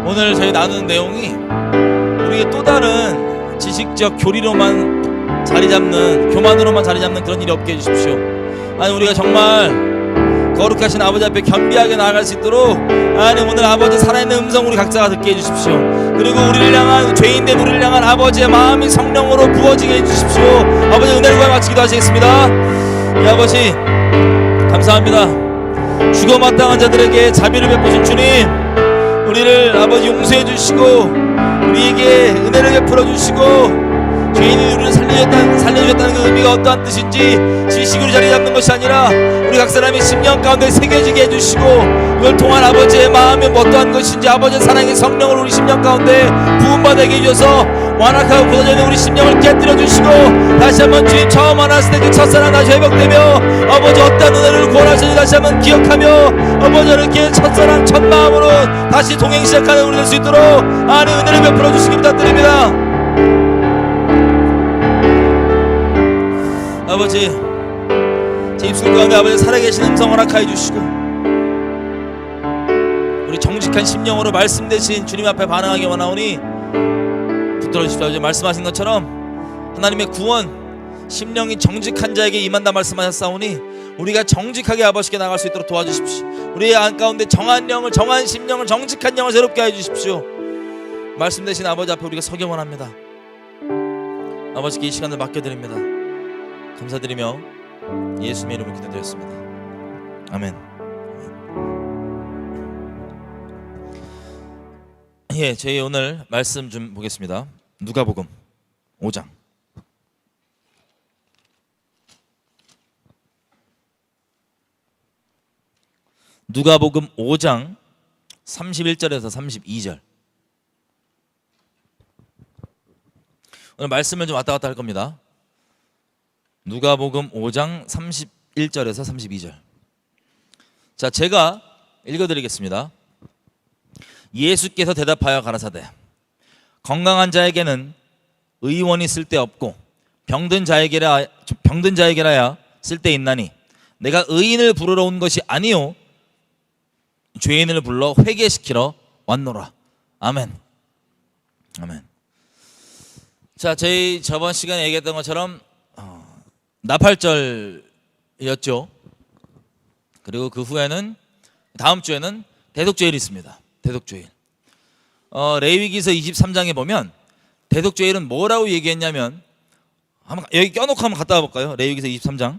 오늘 저희 나누는 내용이 우리의 또 다른 지식적 교리로만 자리잡는, 교만으로만 자리잡는 그런 일이 없게 해주십시오. 아니, 우리가 정말 거룩하신 아버지 앞에 겸비하게 나아갈 수 있도록 하나님 오늘 아버지 살아있는 음성 우리 각자가 듣게 해주십시오. 그리고 우리를 향한, 죄인된 우리를 향한 아버지의 마음이 성령으로 부어지게 해주십시오. 아버지 은혜를 구하 마치기도 하시겠습니다. 이 아버지 감사합니다. 죽어마땅한 자들에게 자비를 베푸신 주님, 우리를 아버지 용서해 주시고 우리에게 은혜를 베풀어 주시고 죄인이 우리를 살려주셨다는 그 의미가 어떠한 뜻인지 지식으로 자리 잡는 것이 아니라 우리 각 사람이 심령 가운데 새겨지게 해주시고 이걸 통한 아버지의 마음이 어떠한 것인지 아버지의 사랑의 성령을 우리 심령 가운데 부음받게 해주셔서 완악하고 굳어져 있는 우리 심령을 깨뜨려 주시고 다시 한번 주님 처음 만났을 때 그 첫사랑 다시 회복되며 아버지 어떠한 은혜를 구원하시는지 다시 한번 기억하며 아버지 이렇게 첫사랑 첫 마음으로 다시 동행 시작하는 우리 될 수 있도록 하나님 은혜를 베풀어 주시기 부탁드립니다. 아버지 제 입술 가운데 아버지 살아계신 음성 허락하여 주시고 우리 정직한 심령으로 말씀 대신 주님 앞에 반응하기 원하오니 붙들어 주십시오. 아버지 말씀하신 것처럼 하나님의 구원 심령이 정직한 자에게 임한다 말씀하셨사오니 우리가 정직하게 아버지께 나갈 수 있도록 도와주십시오. 우리의 안 가운데 정한 영을, 정한 심령을, 정직한 영을 새롭게 하여 주십시오. 말씀 대신 아버지 앞에 우리가 서기 원합니다. 아버지께 이 시간을 맡겨드립니다. 감사드리며 예수님의 이름으로 기도드렸습니다. 아멘. 예, 저희 오늘 말씀 좀 보겠습니다. 누가복음 5장. 누가복음 5장 31절에서 32절. 오늘 말씀을 좀 왔다 갔다 할 겁니다. 누가복음 5장 31절에서 32절. 자, 제가 읽어드리겠습니다. 예수께서 대답하여 가라사대 건강한 자에게는 의원이 쓸데없고 병든 자에게라야 쓸데있나니 내가 의인을 부르러 온 것이 아니요 죄인을 불러 회개시키러 왔노라. 아멘. 아멘. 자, 저희 저번 시간에 얘기했던 것처럼 나팔절이었죠. 그리고 그 후에는 다음 주에는 대속죄일이 있습니다. 대속죄일. 레위기서 23장에 보면 대속죄일은 뭐라고 얘기했냐면 한번 여기 껴놓고 한번 갔다 와볼까요? 레위기서 23장.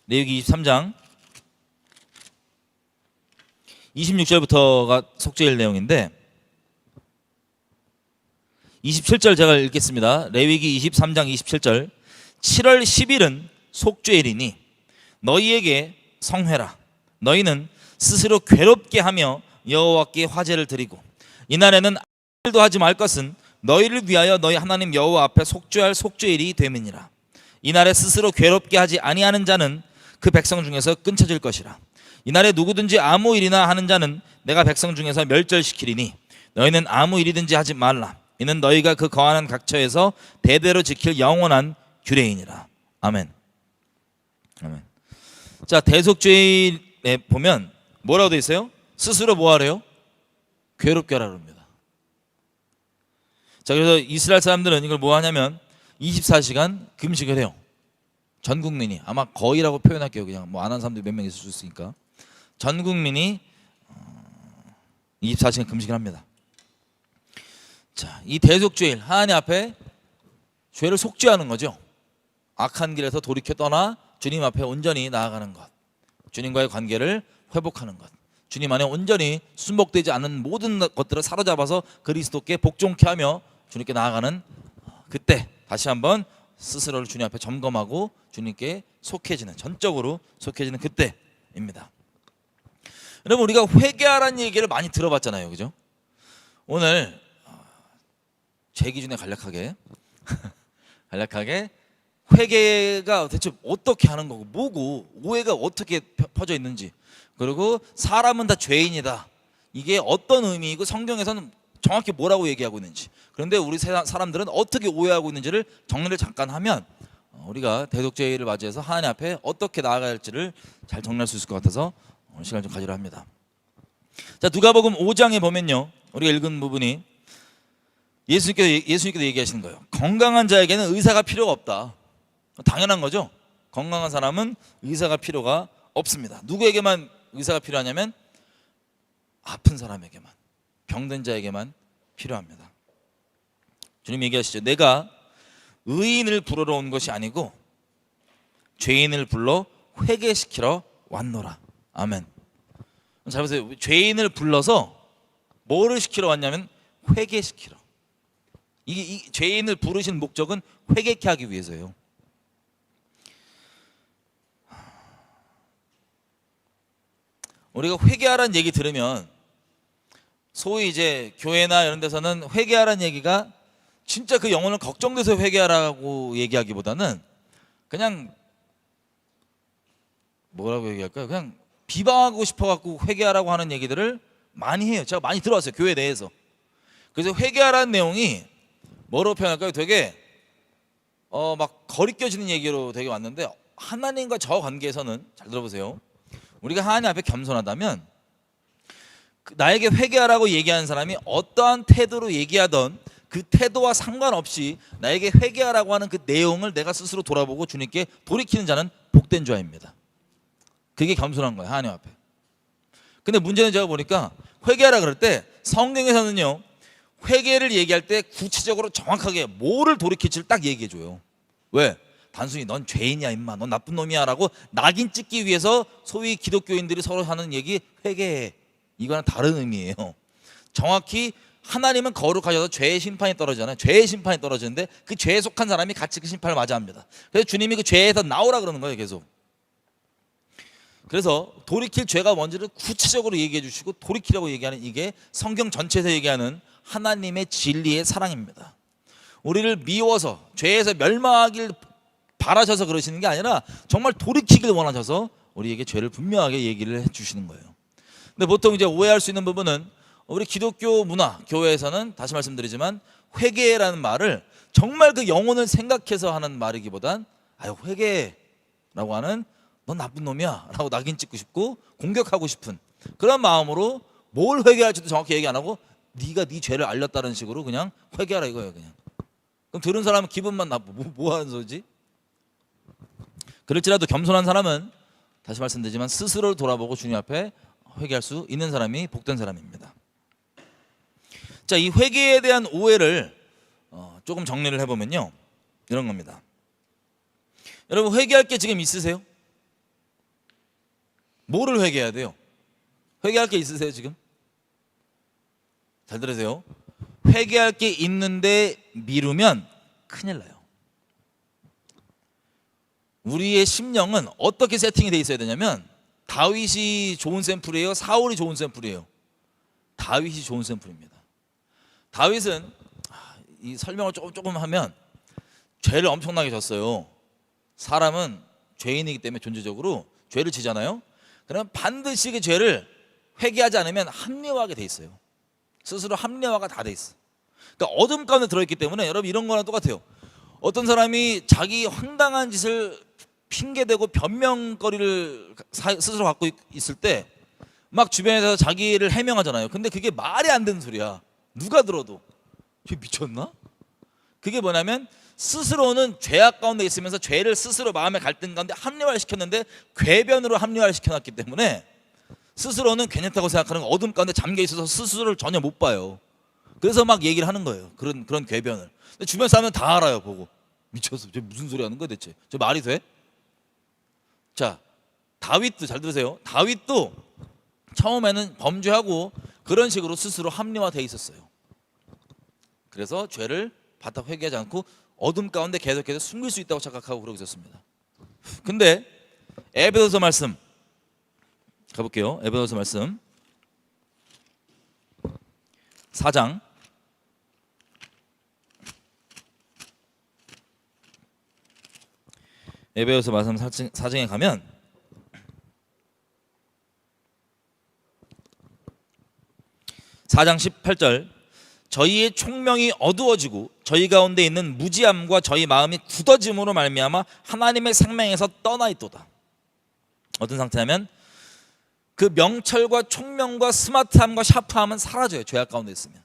레위기 23장 26절부터가 속죄일 내용인데 27절 제가 읽겠습니다. 레위기 23장 27절. 7월 10일은 속죄일이니 너희에게 성회라. 너희는 스스로 괴롭게 하며 여호와께 화제를 드리고 이날에는 아무 일도 하지 말 것은 너희를 위하여 너희 하나님 여호와 앞에 속죄할 속죄일이 됨이니라. 이날에 스스로 괴롭게 하지 아니하는 자는 그 백성 중에서 끊쳐질 것이라. 이날에 누구든지 아무 일이나 하는 자는 내가 백성 중에서 멸절시키리니 너희는 아무 일이든지 하지 말라. 이는 너희가 그 거하는 각처에서 대대로 지킬 영원한 규례이니라. 아멘. 아멘. 자, 대속죄일에 보면 뭐라고 되어 있어요? 스스로 뭐 하래요? 괴롭게 하라고 합니다. 자, 그래서 이스라엘 사람들은 이걸 뭐 하냐면 24시간 금식을 해요. 전 국민이. 아마 거의라고 표현할게요. 그냥 뭐 안 하는 사람들이 몇 명 있을 수 있으니까. 전 국민이 24시간 금식을 합니다. 자, 이 대속죄일, 하나님 앞에 죄를 속죄하는 거죠. 악한 길에서 돌이켜 떠나 주님 앞에 온전히 나아가는 것, 주님과의 관계를 회복하는 것, 주님 안에 온전히 순복되지 않는 모든 것들을 사로잡아서 그리스도께 복종케 하며 주님께 나아가는 그때 다시 한번 스스로를 주님 앞에 점검하고 주님께 속해지는, 전적으로 속해지는 그때입니다. 여러분, 우리가 회개하라는 얘기를 많이 들어봤잖아요, 그죠? 오늘 제 기준에 간략하게 회개가 대체 어떻게 하는 거고 뭐고 오해가 어떻게 퍼져 있는지, 그리고 사람은 다 죄인이다, 이게 어떤 의미이고 성경에서는 정확히 뭐라고 얘기하고 있는지, 그런데 우리 사람들은 어떻게 오해하고 있는지를 정리를 잠깐 하면 우리가 대속죄를 맞이해서 하나님 앞에 어떻게 나아가야 할지를 잘 정리할 수 있을 것 같아서 오늘 시간을 좀 가지려 합니다. 자, 누가복음 5장에 보면요, 우리가 읽은 부분이 예수님께서 얘기하시는 거예요. 건강한 자에게는 의사가 필요가 없다. 당연한 거죠. 건강한 사람은 의사가 필요가 없습니다. 누구에게만 의사가 필요하냐면 아픈 사람에게만, 병든 자에게만 필요합니다. 주님 얘기하시죠. 내가 의인을 부르러 온 것이 아니고 죄인을 불러 회개시키러 왔노라. 아멘. 잘 보세요. 죄인을 불러서 뭐를 시키러 왔냐면 회개시키러. 이 죄인을 부르신 목적은 회개케 하기 위해서예요. 우리가 회개하라는 얘기 들으면 소위 이제 교회나 이런 데서는 회개하라는 얘기가 진짜 그 영혼을 걱정돼서 회개하라고 얘기하기보다는 그냥 뭐라고 얘기할까요? 그냥 비방하고 싶어갖고 회개하라고 하는 얘기들을 많이 해요. 제가 많이 들어왔어요, 교회 내에서. 그래서 회개하라는 내용이 뭐로 표현할까요? 되게 막 거리껴지는 얘기로 되게 왔는데, 하나님과 저 관계에서는 잘 들어보세요. 우리가 하나님 앞에 겸손하다면 나에게 회개하라고 얘기하는 사람이 어떠한 태도로 얘기하던 그 태도와 상관없이 나에게 회개하라고 하는 그 내용을 내가 스스로 돌아보고 주님께 돌이키는 자는 복된 자입니다. 그게 겸손한 거예요, 하나님 앞에. 근데 문제는 제가 보니까 회개하라 그럴 때 성경에서는요, 회개를 얘기할 때 구체적으로 정확하게 뭐를 돌이킬지를 딱 얘기해줘요. 왜? 단순히 넌 죄인이야 임마, 넌 나쁜 놈이야 라고 낙인 찍기 위해서 소위 기독교인들이 서로 하는 얘기 회개해, 이거는 다른 의미예요. 정확히 하나님은 거룩하셔서 죄의 심판이 떨어지잖아요. 죄의 심판이 떨어지는데 그 죄에 속한 사람이 같이 그 심판을 맞이합니다. 그래서 주님이 그 죄에서 나오라 그러는 거예요, 계속. 그래서 돌이킬 죄가 뭔지를 구체적으로 얘기해 주시고 돌이키라고 얘기하는, 이게 성경 전체에서 얘기하는 하나님의 진리의 사랑입니다. 우리를 미워서 죄에서 멸망하길 바라셔서 그러시는 게 아니라 정말 돌이키길 원하셔서 우리에게 죄를 분명하게 얘기를 해주시는 거예요. 근데 보통 이제 오해할 수 있는 부분은, 우리 기독교 문화, 교회에서는 다시 말씀드리지만 회개라는 말을 정말 그 영혼을 생각해서 하는 말이기보단 아유 회개라고 하는 넌 나쁜 놈이야 라고 낙인 찍고 싶고 공격하고 싶은 그런 마음으로 뭘 회개할지도 정확히 얘기 안 하고 네가 네 죄를 알렸다는 식으로 그냥 회개하라 이거예요, 그냥. 그럼 들은 사람은 기분만 나쁘고 뭐 하는 소리지? 그럴지라도 겸손한 사람은 다시 말씀드리지만 스스로를 돌아보고 주님 앞에 회개할 수 있는 사람이 복된 사람입니다. 자, 이 회개에 대한 오해를 조금 정리를 해보면요, 이런 겁니다. 여러분, 회개할 게 지금 있으세요? 뭐를 회개해야 돼요? 회개할 게 있으세요 지금? 잘 들으세요. 회개할 게 있는데 미루면 큰일 나요. 우리의 심령은 어떻게 세팅이 돼 있어야 되냐면, 다윗이 좋은 샘플이에요, 사울이 좋은 샘플이에요? 다윗이 좋은 샘플입니다. 다윗은 이 설명을 조금 하면 죄를 엄청나게 졌어요. 사람은 죄인이기 때문에 존재적으로 죄를 지잖아요. 그러면 반드시 그 죄를 회개하지 않으면 합리화하게 돼 있어요. 스스로 합리화가 다 돼 있어. 그러니까 어둠 가운데 들어있기 때문에 여러분 이런 거랑 똑같아요. 어떤 사람이 자기 황당한 짓을 핑계대고 변명거리를 스스로 갖고 있을 때 막 주변에서 자기를 해명하잖아요. 근데 그게 말이 안 되는 소리야. 누가 들어도 쟤 미쳤나? 그게 뭐냐면 스스로는 죄악 가운데 있으면서 죄를 스스로 마음의 갈등 가운데 합리화를 시켰는데 궤변으로 합리화를 시켜놨기 때문에 스스로는 괜찮다고 생각하는 어둠 가운데 잠겨 있어서 스스로를 전혀 못 봐요. 그래서 막 얘기를 하는 거예요. 그런 궤변을. 근데 주변 사람은 다 알아요. 보고 미쳤어. 쟤 무슨 소리 하는 거야 대체? 저 말이 돼? 자, 다윗도 잘 들으세요. 다윗도 처음에는 범죄하고 그런 식으로 스스로 합리화돼 있었어요. 그래서 죄를 바짝 회개하지 않고 어둠 가운데 계속해서 숨길 수 있다고 착각하고 그러고 있었습니다. 근데 에베소서 말씀 가볼게요. 에베소서 말씀 4장 에베소서 말씀 4장에 가면 (4장 18절) 저희의 총명이 어두워지고 저희 가운데 있는 무지함과 저희 마음이 굳어짐으로 말미암아 하나님의 생명에서 떠나 있도다. 어떤 상태냐면 그 명철과 총명과 스마트함과 샤프함은 사라져요. 죄악 가운데 있으면.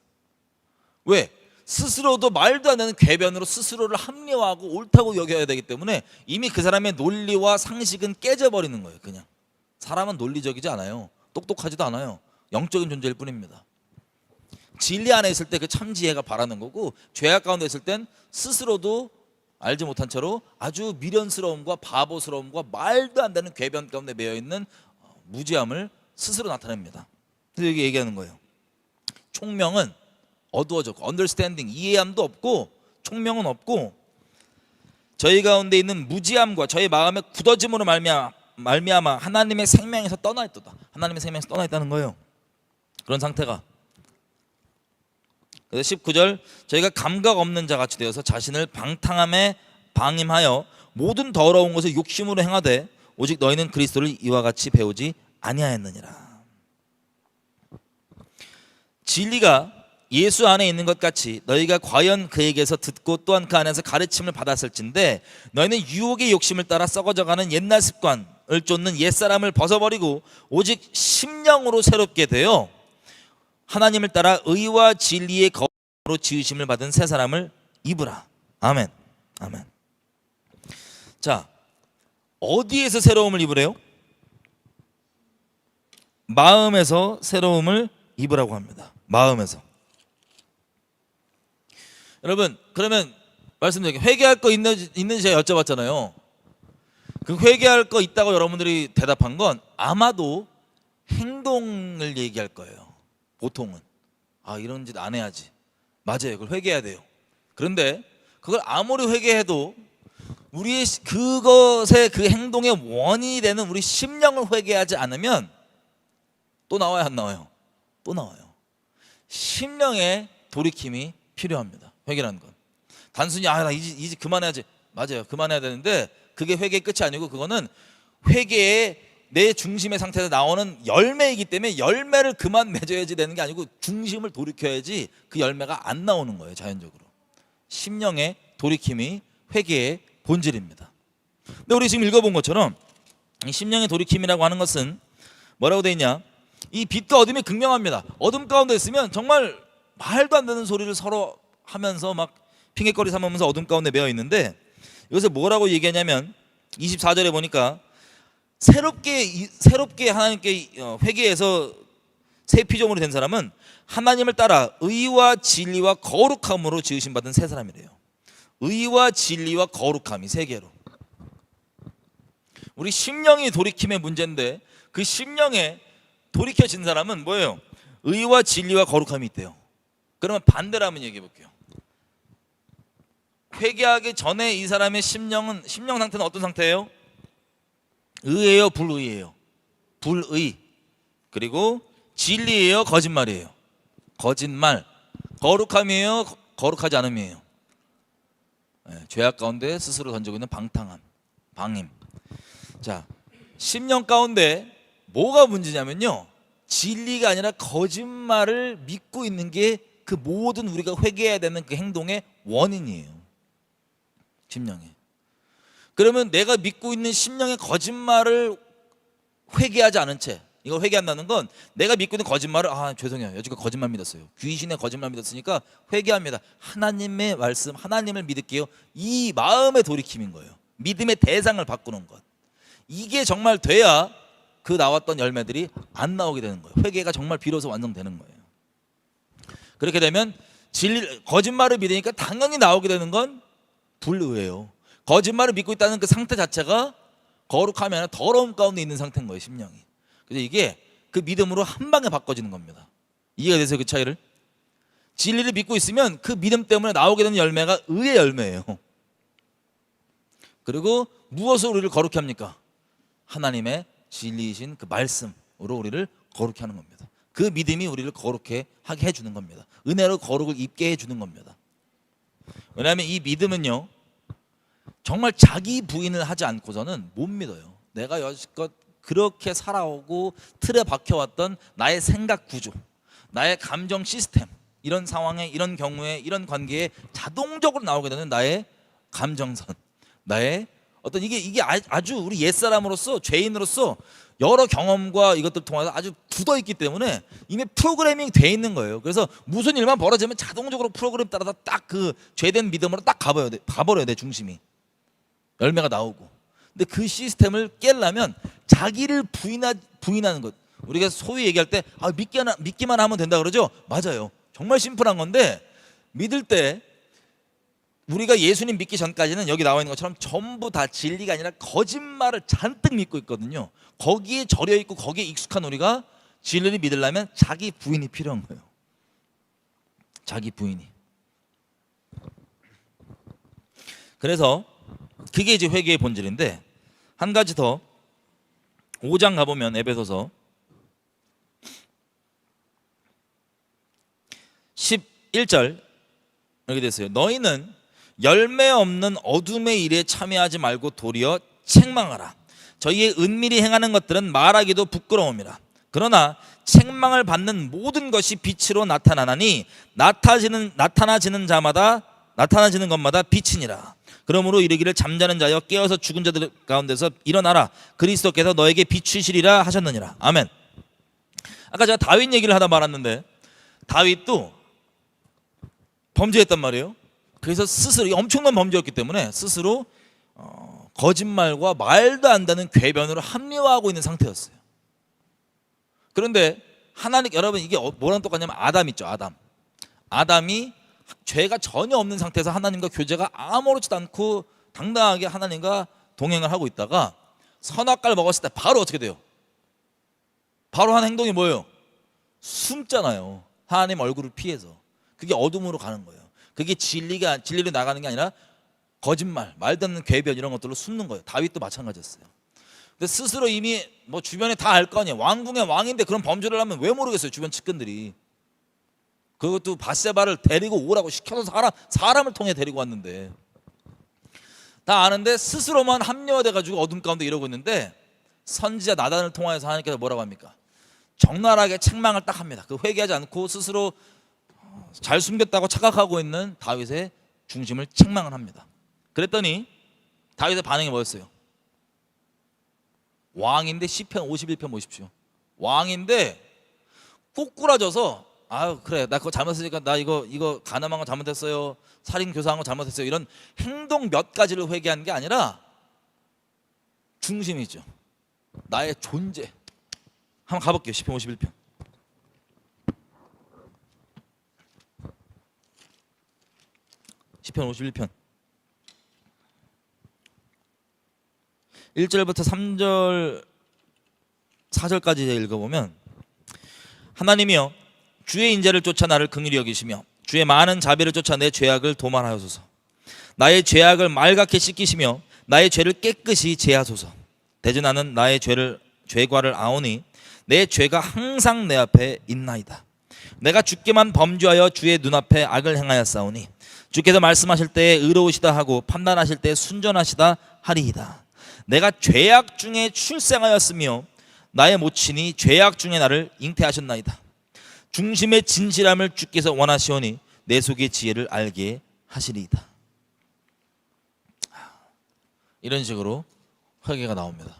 왜? 스스로도 말도 안 되는 궤변으로 스스로를 합리화하고 옳다고 여겨야 되기 때문에 이미 그 사람의 논리와 상식은 깨져버리는 거예요. 그냥 사람은 논리적이지 않아요. 똑똑하지도 않아요. 영적인 존재일 뿐입니다. 진리 안에 있을 때 그 참지혜가 바라는 거고, 죄악 가운데 있을 땐 스스로도 알지 못한 채로 아주 미련스러움과 바보스러움과 말도 안 되는 궤변 가운데 매여 있는 무지함을 스스로 나타냅니다. 그래서 여기 얘기하는 거예요. 총명은 어두워졌고, understanding, 이해함도 없고 총명은 없고, 저희 가운데 있는 무지함과 저희 마음의 굳어짐으로 말미암아 하나님의 생명에서 떠나 있도다. 하나님의 생명에서 떠나 있다는 거예요. 그런 상태가. 그래서 19절, 저희가 감각 없는 자 같이 되어서 자신을 방탕함에 방임하여 모든 더러운 것을 욕심으로 행하되 오직 너희는 그리스도를 이와 같이 배우지 아니하였느니라. 진리가 예수 안에 있는 것 같이 너희가 과연 그에게서 듣고 또한 그 안에서 가르침을 받았을진데, 너희는 유혹의 욕심을 따라 썩어져가는 옛날 습관을 쫓는 옛사람을 벗어버리고 오직 심령으로 새롭게 되어 하나님을 따라 의와 진리의 거룩으로 지으심을 받은 새 사람을 입으라. 아멘. 아멘. 자, 어디에서 새로움을 입으래요? 마음에서 새로움을 입으라고 합니다. 마음에서. 여러분, 그러면 말씀드릴게요. 회개할 거 있는지 제가 여쭤봤잖아요. 그 회개할 거 있다고 여러분들이 대답한 건 아마도 행동을 얘기할 거예요. 보통은. 아, 이런 짓 안 해야지. 맞아요. 그걸 회개해야 돼요. 그런데 그걸 아무리 회개해도 우리의 그것의 그 행동의 원인이 되는 우리 심령을 회개하지 않으면 또 나와요, 안 나와요? 또 나와요. 심령의 돌이킴이 필요합니다. 회개라는 건. 단순히 나 이제 그만해야지. 맞아요. 그만해야 되는데 그게 회개의 끝이 아니고, 그거는 회개의 내 중심의 상태에서 나오는 열매이기 때문에 열매를 그만 맺어야지 되는 게 아니고 중심을 돌이켜야지 그 열매가 안 나오는 거예요. 자연적으로. 심령의 돌이킴이 회개의 본질입니다. 근데 우리 지금 읽어본 것처럼 이 심령의 돌이킴이라고 하는 것은 뭐라고 되어 있냐, 이 빛과 어둠이 극명합니다. 어둠 가운데 있으면 정말 말도 안 되는 소리를 서로 하면서 막 핑계거리 삼으면서 어둠 가운데 매여 있는데, 이것을 뭐라고 얘기하냐면 24절에 보니까 새롭게 하나님께 회개해서 새 피조물이 된 사람은 하나님을 따라 의와 진리와 거룩함으로 지으심 받은 새 사람이래요. 의와 진리와 거룩함이 세 개로. 우리 심령이 돌이킴의 문제인데 그 심령에 돌이켜진 사람은 뭐예요? 의와 진리와 거룩함이 있대요. 그러면 반대로 한번 얘기해 볼게요. 회개하기 전에 이 사람의 심령 상태는 어떤 상태예요? 의예요, 불의예요? 불의. 그리고 진리예요, 거짓말이에요? 거짓말. 거룩함이에요, 거룩하지 않음이에요? 죄악 가운데 스스로 던지고 있는 방탕함, 방임. 자, 심령 가운데 뭐가 문제냐면요, 진리가 아니라 거짓말을 믿고 있는 게 그 모든 우리가 회개해야 되는 그 행동의 원인이에요. 심령에. 그러면 내가 믿고 있는 심령의 거짓말을 회개하지 않은 채, 이거 회개한다는 건 내가 믿고 있는 거짓말을 죄송해요, 여지껏 거짓말 믿었어요, 귀신의 거짓말 믿었으니까 회개합니다. 하나님의 말씀, 하나님을 믿을게요. 이 마음의 돌이킴인 거예요. 믿음의 대상을 바꾸는 것. 이게 정말 돼야 그 나왔던 열매들이 안 나오게 되는 거예요. 회개가 정말 비로소 완성되는 거예요. 그렇게 되면 거짓말을 믿으니까 당연히 나오게 되는 건 불의예요. 거짓말을 믿고 있다는 그 상태 자체가 거룩함이 아니라 더러움 가운데 있는 상태인 거예요, 심령이. 그래서 이게 그 믿음으로 한 방에 바꿔지는 겁니다. 이해가 되세요, 그 차이를? 진리를 믿고 있으면 그 믿음 때문에 나오게 되는 열매가 의의 열매예요. 그리고 무엇으로 우리를 거룩히 합니까? 하나님의 진리이신 그 말씀으로 우리를 거룩히 하는 겁니다. 그 믿음이 우리를 거룩해 하게 해주는 겁니다. 은혜로 거룩을 입게 해주는 겁니다. 왜냐하면 이 믿음은요, 정말 자기 부인을 하지 않고서는 못 믿어요. 내가 여지껏 그렇게 살아오고 틀에 박혀왔던 나의 생각 구조, 나의 감정 시스템, 이런 상황에, 이런 경우에, 이런 관계에 자동적으로 나오게 되는 나의 감정선, 나의 어떤 이게 아주 우리 옛사람으로서, 죄인으로서 여러 경험과 이것들 통해서 아주 굳어 있기 때문에 이미 프로그래밍 돼 있는 거예요. 그래서 무슨 일만 벌어지면 자동적으로 프로그램 따라서 딱 그 죄된 믿음으로 딱 가버려야 돼 중심이. 열매가 나오고. 근데 그 시스템을 깨려면 자기를 부인하는 것. 우리가 소위 얘기할 때 믿기만 하면 된다 그러죠. 맞아요. 정말 심플한 건데, 믿을 때 우리가 예수님 믿기 전까지는 여기 나와 있는 것처럼 전부 다 진리가 아니라 거짓말을 잔뜩 믿고 있거든요. 거기에 절여 있고 거기에 익숙한 우리가 진리를 믿으려면 자기 부인이 필요한 거예요. 자기 부인이. 그래서 그게 이제 회개의 본질인데, 한 가지 더 5장 가보면 에베소서 11절 이렇게 됐어요. 너희는 열매 없는 어둠의 일에 참여하지 말고 도리어 책망하라. 저희의 은밀히 행하는 것들은 말하기도 부끄러움이라. 그러나 책망을 받는 모든 것이 빛으로 나타나나니 나타나지는 것마다 빛이니라. 그러므로 이르기를 잠자는 자여 깨어서 죽은 자들 가운데서 일어나라. 그리스도께서 너에게 비추시리라 하셨느니라. 아멘. 아까 제가 다윗 얘기를 하다 말았는데, 다윗도 범죄했단 말이에요. 그래서 스스로, 엄청난 범죄였기 때문에 스스로 거짓말과 말도 안 되는 궤변으로 합리화하고 있는 상태였어요. 그런데 하나님, 여러분 이게 뭐랑 똑같냐면 아담 있죠. 아담이 죄가 전혀 없는 상태에서 하나님과 교제가 아무렇지도 않고 당당하게 하나님과 동행을 하고 있다가 선악과를 먹었을 때 바로 어떻게 돼요? 바로 한 행동이 뭐예요? 숨잖아요. 하나님 얼굴을 피해서. 그게 어둠으로 가는 거예요. 그게 진리로 나가는 게 아니라 거짓말, 말도 안 되는 궤변 이런 것들로 숨는 거예요. 다윗도 마찬가지였어요. 근데 스스로 이미 뭐 주변에 다 알 거 아니에요. 왕궁의 왕인데 그런 범죄를 하면 왜 모르겠어요, 주변 측근들이. 그것도 밧세바를 데리고 오라고 시켜서 사람을 통해 데리고 왔는데, 다 아는데 스스로만 합리화돼 가지고 어둠 가운데 이러고 있는데, 선지자 나단을 통하여서 하나님께서 뭐라고 합니까? 적나라하게 책망을 딱 합니다. 그 회개하지 않고 스스로 잘 숨겼다고 착각하고 있는 다윗의 중심을 책망을 합니다. 그랬더니 다윗의 반응이 뭐였어요? 왕인데, 시편 51편 보십시오. 왕인데 꼬꾸라져서, 아유 그래 나 그거 잘못했으니까 나 이거 간음한 거 잘못했어요, 살인 교사한 거 잘못했어요, 이런 행동 몇 가지를 회개한 게 아니라 중심이죠. 나의 존재. 한번 가볼게요. 시편 51편. 시편 51편 1절부터 3절 4절까지 읽어보면, 하나님이여 주의 인자를 쫓아 나를 긍휼히 여기시며 주의 많은 자비를 쫓아 내 죄악을 도말하여소서. 나의 죄악을 맑게 씻기시며 나의 죄를 깨끗이 제하소서. 대저 나는 나의 죄과를 아오니 내 죄가 항상 내 앞에 있나이다. 내가 주께만 범죄하여 주의 눈앞에 악을 행하였사오니 주께서 말씀하실 때에 의로우시다 하고 판단하실 때에 순전하시다 하리이다. 내가 죄악 중에 출생하였으며 나의 모친이 죄악 중에 나를 잉태하셨나이다. 중심의 진실함을 주께서 원하시오니 내 속의 지혜를 알게 하시리이다. 이런 식으로 회개가 나옵니다.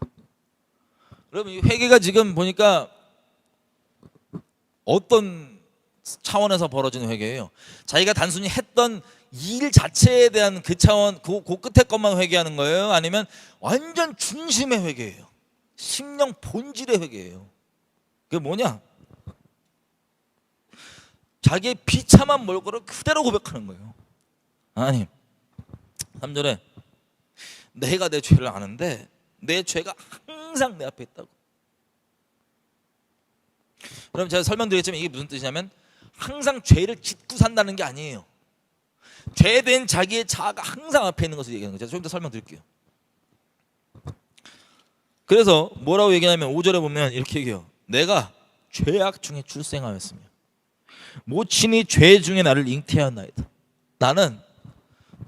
여러분, 이 회개가 지금 보니까 어떤 차원에서 벌어지는 회개예요? 자기가 단순히 했던 일 자체에 대한 그 차원, 그 끝에 것만 회개하는 거예요? 아니면 완전 중심의 회개예요? 심령 본질의 회개예요. 그게 뭐냐? 자기의 비참한 몰골을 그대로 고백하는 거예요. 하나님, 3절에 내가 내 죄를 아는데 내 죄가 항상 내 앞에 있다고. 그럼 제가 설명드리겠지만 이게 무슨 뜻이냐면, 항상 죄를 짓고 산다는 게 아니에요. 죄된 자기의 자아가 항상 앞에 있는 것을 얘기하는 거죠. 제가 좀 더 설명드릴게요. 그래서 뭐라고 얘기하냐면 5절에 보면 이렇게 얘기해요. 내가 죄악 중에 출생하였으며 모친이 죄 중에 나를 잉태하였나이다. 나는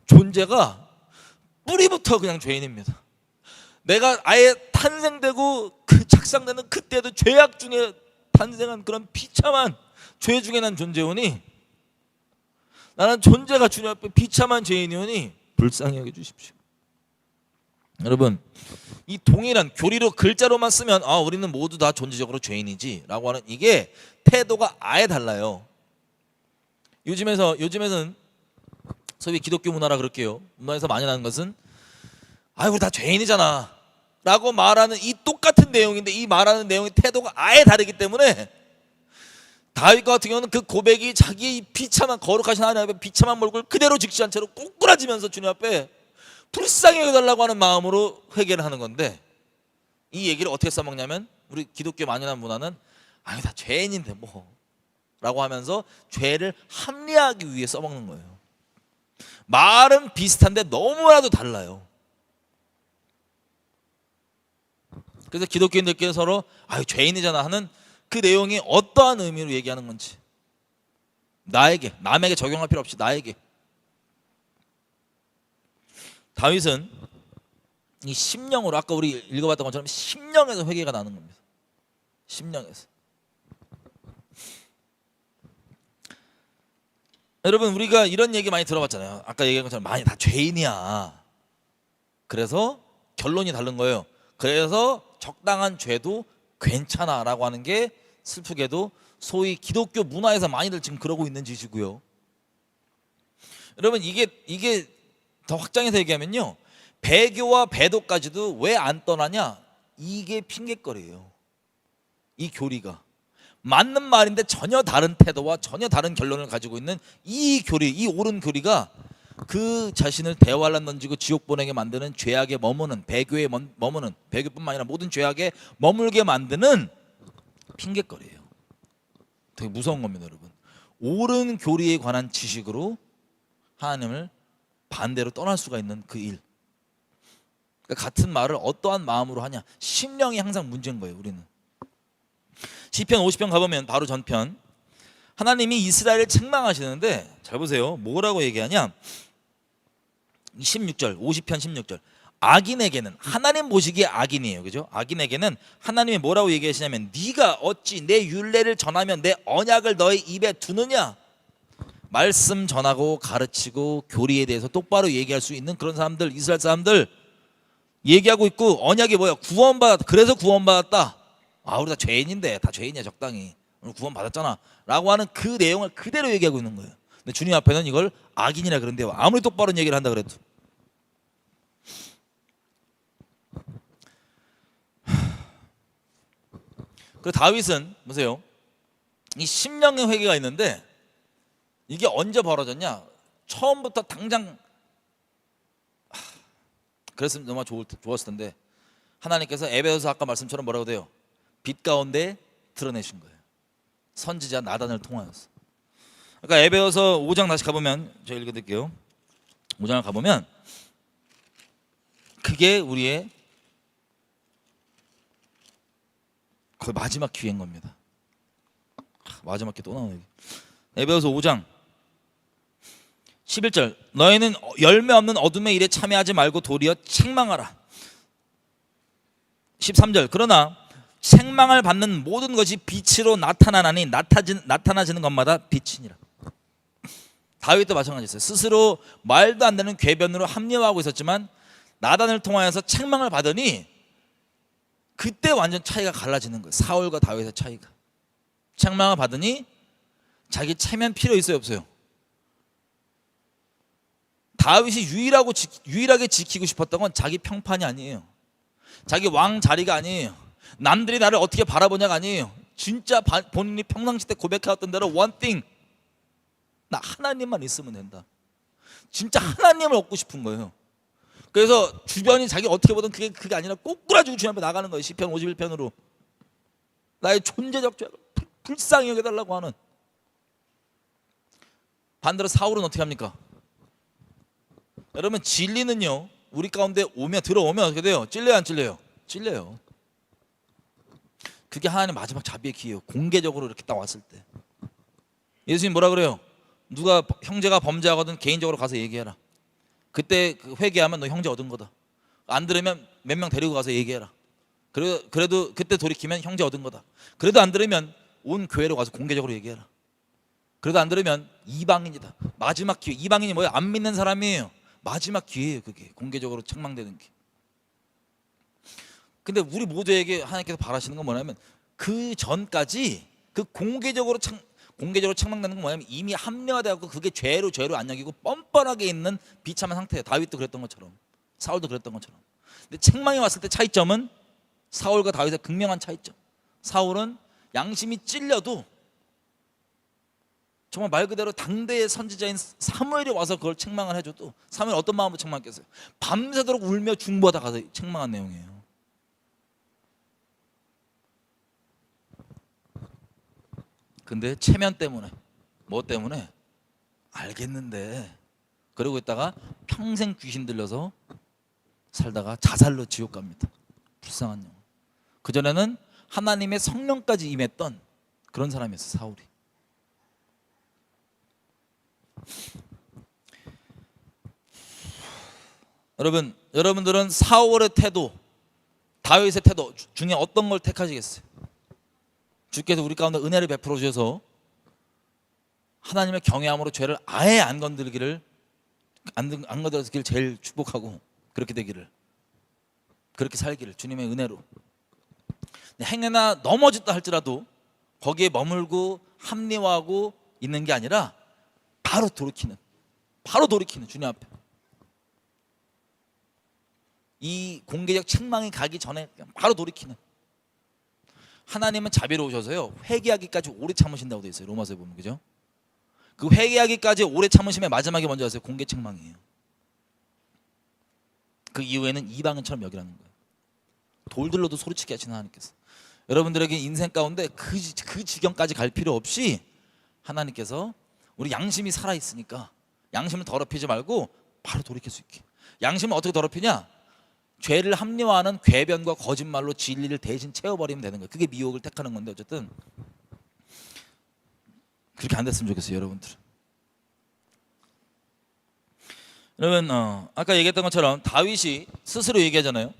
존재가 뿌리부터 그냥 죄인입니다. 내가 아예 탄생되고 그 착상되는 그때도 죄악 중에 탄생한 그런 비참한 죄 중에 난 존재오니 나는 존재가 주님 앞에 비참한 죄인이오니 불쌍히 여겨 주십시오. 여러분, 이 동일한 교리로 글자로만 쓰면 우리는 모두 다 존재적으로 죄인이지 라고 하는 이게 태도가 아예 달라요. 요즘에는 소위 기독교 문화라 그럴게요. 문화에서 많이 나는 것은 우리 다 죄인이잖아 라고 말하는 이 똑같은 내용인데 이 말하는 내용의 태도가 아예 다르기 때문에 다윗 같은 경우는 그 고백이 자기의 비참한 거룩하신 하나님 앞에 비참한 몰골 그대로 직시한 채로 꼬꾸라지면서 주님 앞에 불쌍히 여겨달라고 하는 마음으로 회개를 하는 건데, 이 얘기를 어떻게 써먹냐면 우리 기독교 만연한 문화는 다 죄인인데 뭐 라고 하면서 죄를 합리화하기 위해 써먹는 거예요. 말은 비슷한데 너무나도 달라요. 그래서 기독교인들끼리 서로 죄인이잖아 하는 그 내용이 어떠한 의미로 얘기하는 건지, 나에게, 남에게 적용할 필요 없이 나에게. 다윗은 이 심령으로, 아까 우리 읽어봤던 것처럼 심령에서 회개가 나는 겁니다. 심령에서. 여러분, 우리가 이런 얘기 많이 들어봤잖아요. 아까 얘기한 것처럼 많이 다 죄인이야. 그래서 결론이 다른 거예요. 그래서 적당한 죄도 괜찮아 라고 하는 게 슬프게도 소위 기독교 문화에서 많이들 지금 그러고 있는 짓이고요. 여러분, 이게 더 확장해서 얘기하면요, 배교와 배도까지도 왜 안 떠나냐, 이게 핑계거리예요. 이 교리가 맞는 말인데 전혀 다른 태도와 전혀 다른 결론을 가지고 있는 이 교리, 이 옳은 교리가 그 자신을 대환란 던지고 지옥 보내게 만드는 죄악에 머무는, 배교에 머무는, 배교뿐만 아니라 모든 죄악에 머물게 만드는 핑계거리예요. 되게 무서운 겁니다, 여러분. 옳은 교리에 관한 지식으로 하나님을 반대로 떠날 수가 있는 그 일. 그러니까 같은 말을 어떠한 마음으로 하냐, 심령이 항상 문제인 거예요. 우리는 시편 50편 가보면 바로 전편, 하나님이 이스라엘을 책망하시는데 잘 보세요. 뭐라고 얘기하냐, 16절, 50편 16절. 악인에게는, 하나님 보시기에 악인이에요, 그죠? 악인에게는 하나님이 뭐라고 얘기하시냐면, 네가 어찌 내 율례를 전하면 내 언약을 너의 입에 두느냐. 말씀 전하고 가르치고 교리에 대해서 똑바로 얘기할 수 있는 그런 사람들, 이스라엘 사람들 얘기하고 있고, 언약이 뭐야? 구원받았다. 그래서 구원받았다. 우리 다 죄인인데, 다 죄인이야 적당히, 오늘 구원받았잖아 라고 하는 그 내용을 그대로 얘기하고 있는 거예요. 근데 주님 앞에는 이걸 악인이라 그런데요, 아무리 똑바로 얘기를 한다 그래도. 그리고 다윗은 보세요, 이 심령의 회개가 있는데 이게 언제 벌어졌냐, 처음부터 당장 그랬으면 정말 좋았을 텐데, 하나님께서 에베소서 아까 말씀처럼 뭐라고 돼요? 빛 가운데 드러내신 거예요. 선지자 나단을 통하여서. 그러니까 에베소서 5장 다시 가보면, 제가 읽어드릴게요. 5장을 가보면 그게 우리의 거의 마지막 기회인 겁니다. 마지막 기회 또 나오네. 에베소서 5장 11절. 너희는 열매 없는 어둠의 일에 참여하지 말고 도리어 책망하라. 13절. 그러나 책망을 받는 모든 것이 빛으로 나타나나니 나타나지는 것마다 빛이니라. 다윗도 마찬가지였어요. 스스로 말도 안 되는 궤변으로 합리화하고 있었지만 나단을 통하여서 책망을 받으니 그때 완전 차이가 갈라지는 거예요. 사울과 다윗의 차이가. 책망을 받으니 자기 체면 필요 있어요, 없어요? 다윗이 유일하게 지키고 싶었던 건 자기 평판이 아니에요. 자기 왕 자리가 아니에요. 남들이 나를 어떻게 바라보냐가 아니에요. 진짜 본인이 평상시 때 고백해왔던 대로 one thing, 나 하나님만 있으면 된다. 진짜 하나님을 얻고 싶은 거예요. 그래서 주변이 자기 어떻게 보든 그게 아니라 꼬꾸라지고 주님 앞에 나가는 거예요. 시편 51편으로 나의 존재적 죄를 불쌍히 여겨달라고 하는. 반대로 사울은 어떻게 합니까? 여러분, 진리는요, 우리 가운데 들어오면 어떻게 돼요? 찔려요, 안 찔려요? 찔려요. 그게 하나님 마지막 자비의 기회예요. 공개적으로 이렇게 딱 왔을 때. 예수님 뭐라 그래요? 누가 형제가 범죄하거든 개인적으로 가서 얘기해라. 그때 회개하면 너 형제 얻은 거다. 안 들으면 몇 명 데리고 가서 얘기해라. 그래도 그때 돌이키면 형제 얻은 거다. 그래도 안 들으면 온 교회로 가서 공개적으로 얘기해라. 그래도 안 들으면 이방인이다. 마지막 기회. 이방인이 뭐예요? 안 믿는 사람이에요. 마지막 기회예요. 그게 공개적으로 책망되는 게. 근데 우리 모두에게 하나님께서 바라시는 건 뭐냐면 그 전까지 그 공개적으로 책망되는 건 뭐냐면 이미 합리화되고 그게 죄로 안 여기고 뻔뻔하게 있는 비참한 상태예요. 다윗도 그랬던 것처럼, 사울도 그랬던 것처럼. 근데 책망이 왔을 때 차이점은 사울과 다윗의 극명한 차이점. 사울은 양심이 찔려도 정말 말 그대로 당대의 선지자인 사무엘이 와서 그걸 책망을 해줘도 사무엘 어떤 마음으로 책망했겠어요? 밤새도록 울며 중보하다 가서 책망한 내용이에요. 근데 체면 때문에, 뭐 때문에 알겠는데 그러고 있다가 평생 귀신 들려서 살다가 자살로 지옥 갑니다. 불쌍한 영혼. 그전에는 하나님의 성령까지 임했던 그런 사람이었어요, 사울이. 여러분들은 사울의 태도, 다윗의 태도 중에 어떤 걸 택하시겠어요? 주께서 우리 가운데 은혜를 베풀어 주셔서 하나님의 경외함으로 죄를 아예 안 건드리기를, 안 건드리기를 제일 축복하고, 그렇게 되기를, 그렇게 살기를 주님의 은혜로. 행여나 넘어졌다 할지라도 거기에 머물고 합리화하고 있는 게 아니라 바로 돌이키는 주님 앞에. 이 공개적 책망이 가기 전에 바로 돌이키는. 하나님은 자비로우셔서요 회개하기까지 오래 참으신다고 되어 있어요. 로마서에 보면, 그죠? 그 회개하기까지 오래 참으심의 마지막에 먼저 하세요. 공개 책망이에요. 그 이후에는 이방인처럼 여기라는 거예요. 돌들로도 소리치게 하시는 하나님께서. 여러분들에게 인생 가운데 그 지경까지 갈 필요 없이 하나님께서 우리 양심이 살아있으니까 양심을 더럽히지 말고 바로 돌이킬 수 있게. 양심을 어떻게 더럽히냐? 죄를 합리화하는 궤변과 거짓말로 진리를 대신 채워버리면 되는 거예요. 그게 미혹을 택하는 건데, 어쨌든 그렇게 안 됐으면 좋겠어요, 여러분들. 여러분, 아까 얘기했던 것처럼 다윗이 스스로 얘기하잖아요.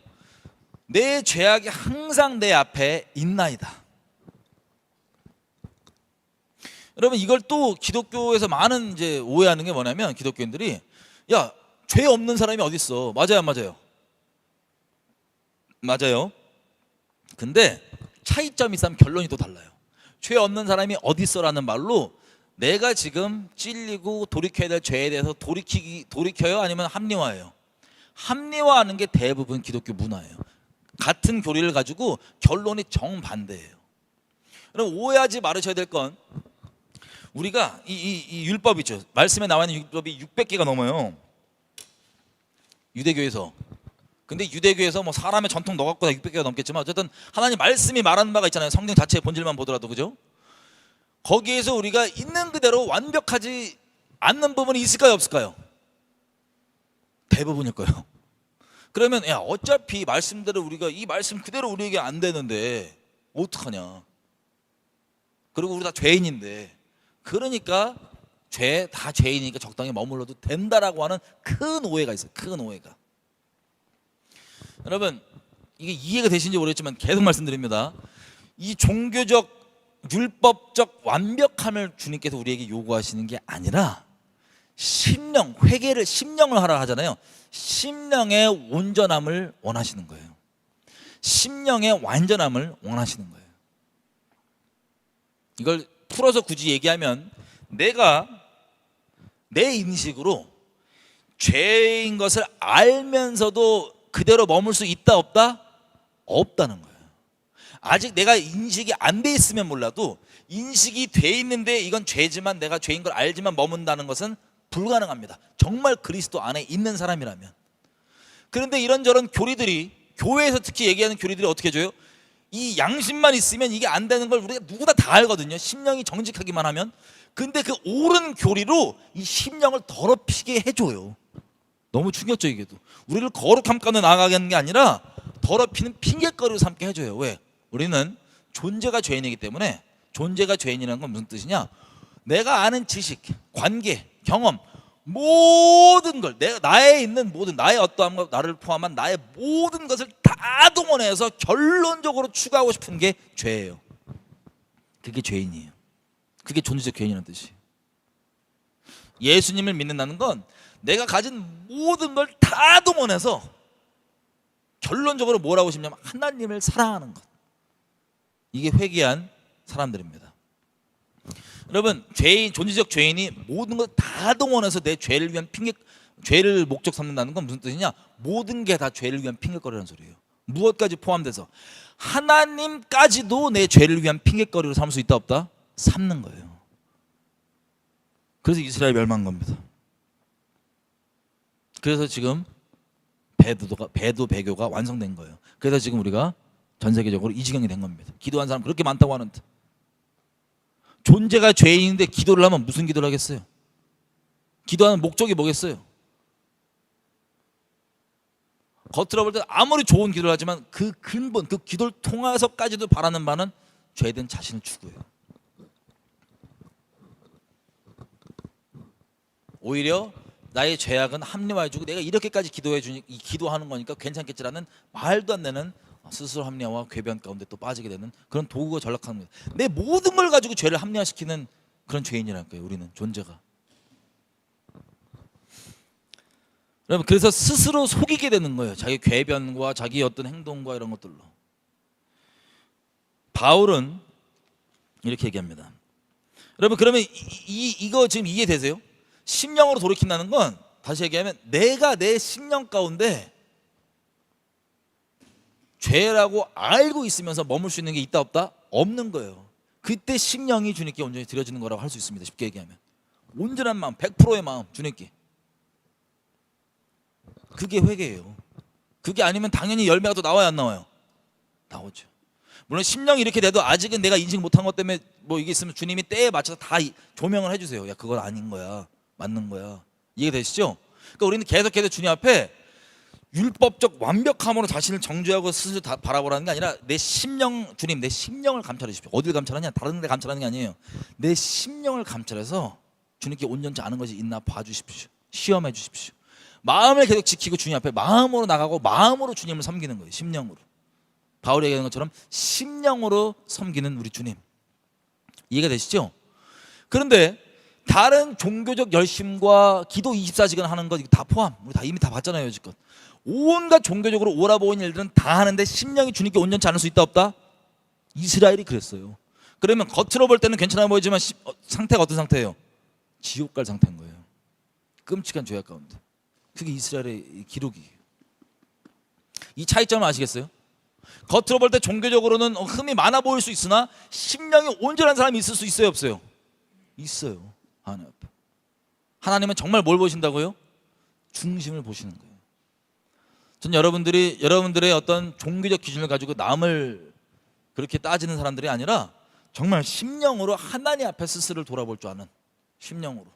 내 죄악이 항상 내 앞에 있나이다. 여러분, 이걸 또 기독교에서 많은 이제 오해하는 게 뭐냐면, 기독교인들이 야, 죄 없는 사람이 어디 있어? 맞아요, 안 맞아요? 맞아요. 근데 차이점이 있으면 결론이 또 달라요. 죄 없는 사람이 어디 있어라는 말로 내가 지금 찔리고 돌이켜야 될 죄에 대해서 돌이켜요? 아니면 합리화해요? 합리화하는 게 대부분 기독교 문화예요. 같은 교리를 가지고 결론이 정반대예요. 그럼 오해하지 말으셔야 될 건, 우리가 이 율법이죠. 말씀에 나와 있는 율법이 600개가 넘어요, 유대교에서. 근데 유대교에서 뭐 사람의 전통 넣어갖고 다 600개가 넘겠지만 어쨌든 하나님 말씀이 말하는 바가 있잖아요. 성경 자체의 본질만 보더라도, 그죠? 거기에서 우리가 있는 그대로 완벽하지 않는 부분이 있을까요, 없을까요? 대부분일 거예요. 그러면 야, 어차피 말씀대로 우리가 이 말씀 그대로 우리에게 안 되는데 어떡하냐? 그리고 우리 다 죄인인데, 그러니까 다 죄인이니까 적당히 머물러도 된다라고 하는 큰 오해가 있어요. 큰 오해가. 여러분, 이게 이해가 되시는지 모르겠지만 계속 말씀드립니다. 이 종교적 율법적 완벽함을 주님께서 우리에게 요구하시는 게 아니라 심령, 회개를 심령을 하라 하잖아요. 심령의 온전함을 원하시는 거예요. 심령의 완전함을 원하시는 거예요. 이걸 풀어서 굳이 얘기하면, 내가 내 인식으로 죄인 것을 알면서도 그대로 머물 수 있다, 없다? 없다는 거예요. 아직 내가 인식이 안 돼 있으면 몰라도 인식이 돼 있는데 이건 죄지만 내가 죄인 걸 알지만 머문다는 것은 불가능합니다. 정말 그리스도 안에 있는 사람이라면. 그런데 이런저런 교리들이, 교회에서 특히 얘기하는 교리들이 어떻게 해줘요? 이 양심만 있으면 이게 안 되는 걸 우리가 누구나 다 알거든요. 심령이 정직하기만 하면. 근데 그 옳은 교리로 이 심령을 더럽히게 해줘요. 너무 충격적이게도 우리를 거룩함 가운데 나아가게 하는 게 아니라 더럽히는 핑계거리로 삼게 해줘요. 왜? 우리는 존재가 죄인이기 때문에. 존재가 죄인이라는 건 무슨 뜻이냐? 내가 아는 지식, 관계, 경험, 모든 걸, 나에 있는 모든, 나의 어떠함과 나를 포함한 나의 모든 것을 다 동원해서 결론적으로 추구하고 싶은 게 죄예요. 그게 죄인이에요. 그게 존재적 죄인이라는 뜻이에요. 예수님을 믿는다는 건 내가 가진 모든 걸 다 동원해서 결론적으로 뭐라고 싶냐면 하나님을 사랑하는 것. 이게 회개한 사람들입니다. 여러분, 죄인, 존재적 죄인이 모든 걸 다 동원해서 내 죄를 위한 죄를 목적 삼는다는 건 무슨 뜻이냐? 모든 게 다 죄를 위한 핑계거리라는 소리예요. 무엇까지 포함돼서 하나님까지도 내 죄를 위한 핑계거리로 삼을 수 있다 없다? 삼는 거예요. 그래서 이스라엘 멸망한 겁니다. 그래서 지금 배도 배교가 완성된 거예요. 그래서 지금 우리가 전 세계적으로 이 지경이 된 겁니다. 기도한 사람 그렇게 많다고 하는데, 존재가 죄인인데 기도를 하면 무슨 기도를 하겠어요? 기도하는 목적이 뭐겠어요? 겉으로 볼 때 아무리 좋은 기도를 하지만 그 근본, 그 기도를 통해서까지도 바라는 바는 죄된 자신을 추구해요. 오히려 나의 죄악은 합리화해주고 내가 이렇게까지 기도하는 거니까 괜찮겠지라는 말도 안 되는 스스로 합리화와 궤변 가운데 또 빠지게 되는 그런 도구가 전락하는 거예요. 내 모든 걸 가지고 죄를 합리화시키는 그런 죄인이랄까요, 우리는 존재가. 여러분, 그래서 스스로 속이게 되는 거예요. 자기 궤변과 자기 어떤 행동과 이런 것들로. 바울은 이렇게 얘기합니다. 여러분, 그러면 이거 지금 이해되세요? 심령으로 돌이킨다는 건 다시 얘기하면 내가 내 심령 가운데 죄라고 알고 있으면서 머물 수 있는 게 있다 없다? 없는 거예요. 그때 심령이 주님께 온전히 드려지는 거라고 할 수 있습니다. 쉽게 얘기하면 온전한 마음, 100%의 마음 주님께. 그게 회개예요. 그게 아니면 당연히 열매가 또 나와야 안 나와요? 나오죠. 물론 심령이 이렇게 돼도 아직은 내가 인식 못한 것 때문에 뭐 이게 있으면 주님이 때에 맞춰서 다 조명을 해주세요. 야, 그건 아닌 거야, 맞는 거야. 이해되시죠? 그러니까 우리는 계속해서 주님 앞에 율법적 완벽함으로 자신을 정죄하고 스스로 다 바라보라는 게 아니라 내 심령, 주님 내 심령을 감찰해 주십시오. 어딜 감찰하냐? 다른 데 감찰하는 게 아니에요. 내 심령을 감찰해서 주님께 온전치 않은 것이 있나 봐주십시오. 시험해 주십시오. 마음을 계속 지키고 주님 앞에 마음으로 나가고 마음으로 주님을 섬기는 거예요. 심령으로. 바울이 얘기하는 것처럼 심령으로 섬기는 우리 주님. 이해가 되시죠? 그런데 다른 종교적 열심과 기도 24시간 하는 것 다 포함, 우리 다 이미 다 봤잖아요. 여지껏 온갖 종교적으로 옳아보이는 일들은 다 하는데 심령이 주님께 온전치 않을 수 있다 없다? 이스라엘이 그랬어요. 그러면 겉으로 볼 때는 괜찮아 보이지만 상태가 어떤 상태예요? 지옥 갈 상태인 거예요. 끔찍한 죄악 가운데. 그게 이스라엘의 기록이에요. 이 차이점을 아시겠어요? 겉으로 볼 때 종교적으로는 흠이 많아 보일 수 있으나 심령이 온전한 사람이 있을 수 있어요, 없어요? 있어요. 하나님 앞에. 하나님은 정말 뭘 보신다고요? 중심을 보시는 거예요. 전 여러분들의 어떤 종교적 기준을 가지고 남을 그렇게 따지는 사람들이 아니라 정말 심령으로 하나님 앞에 스스로를 돌아볼 줄 아는 심령으로.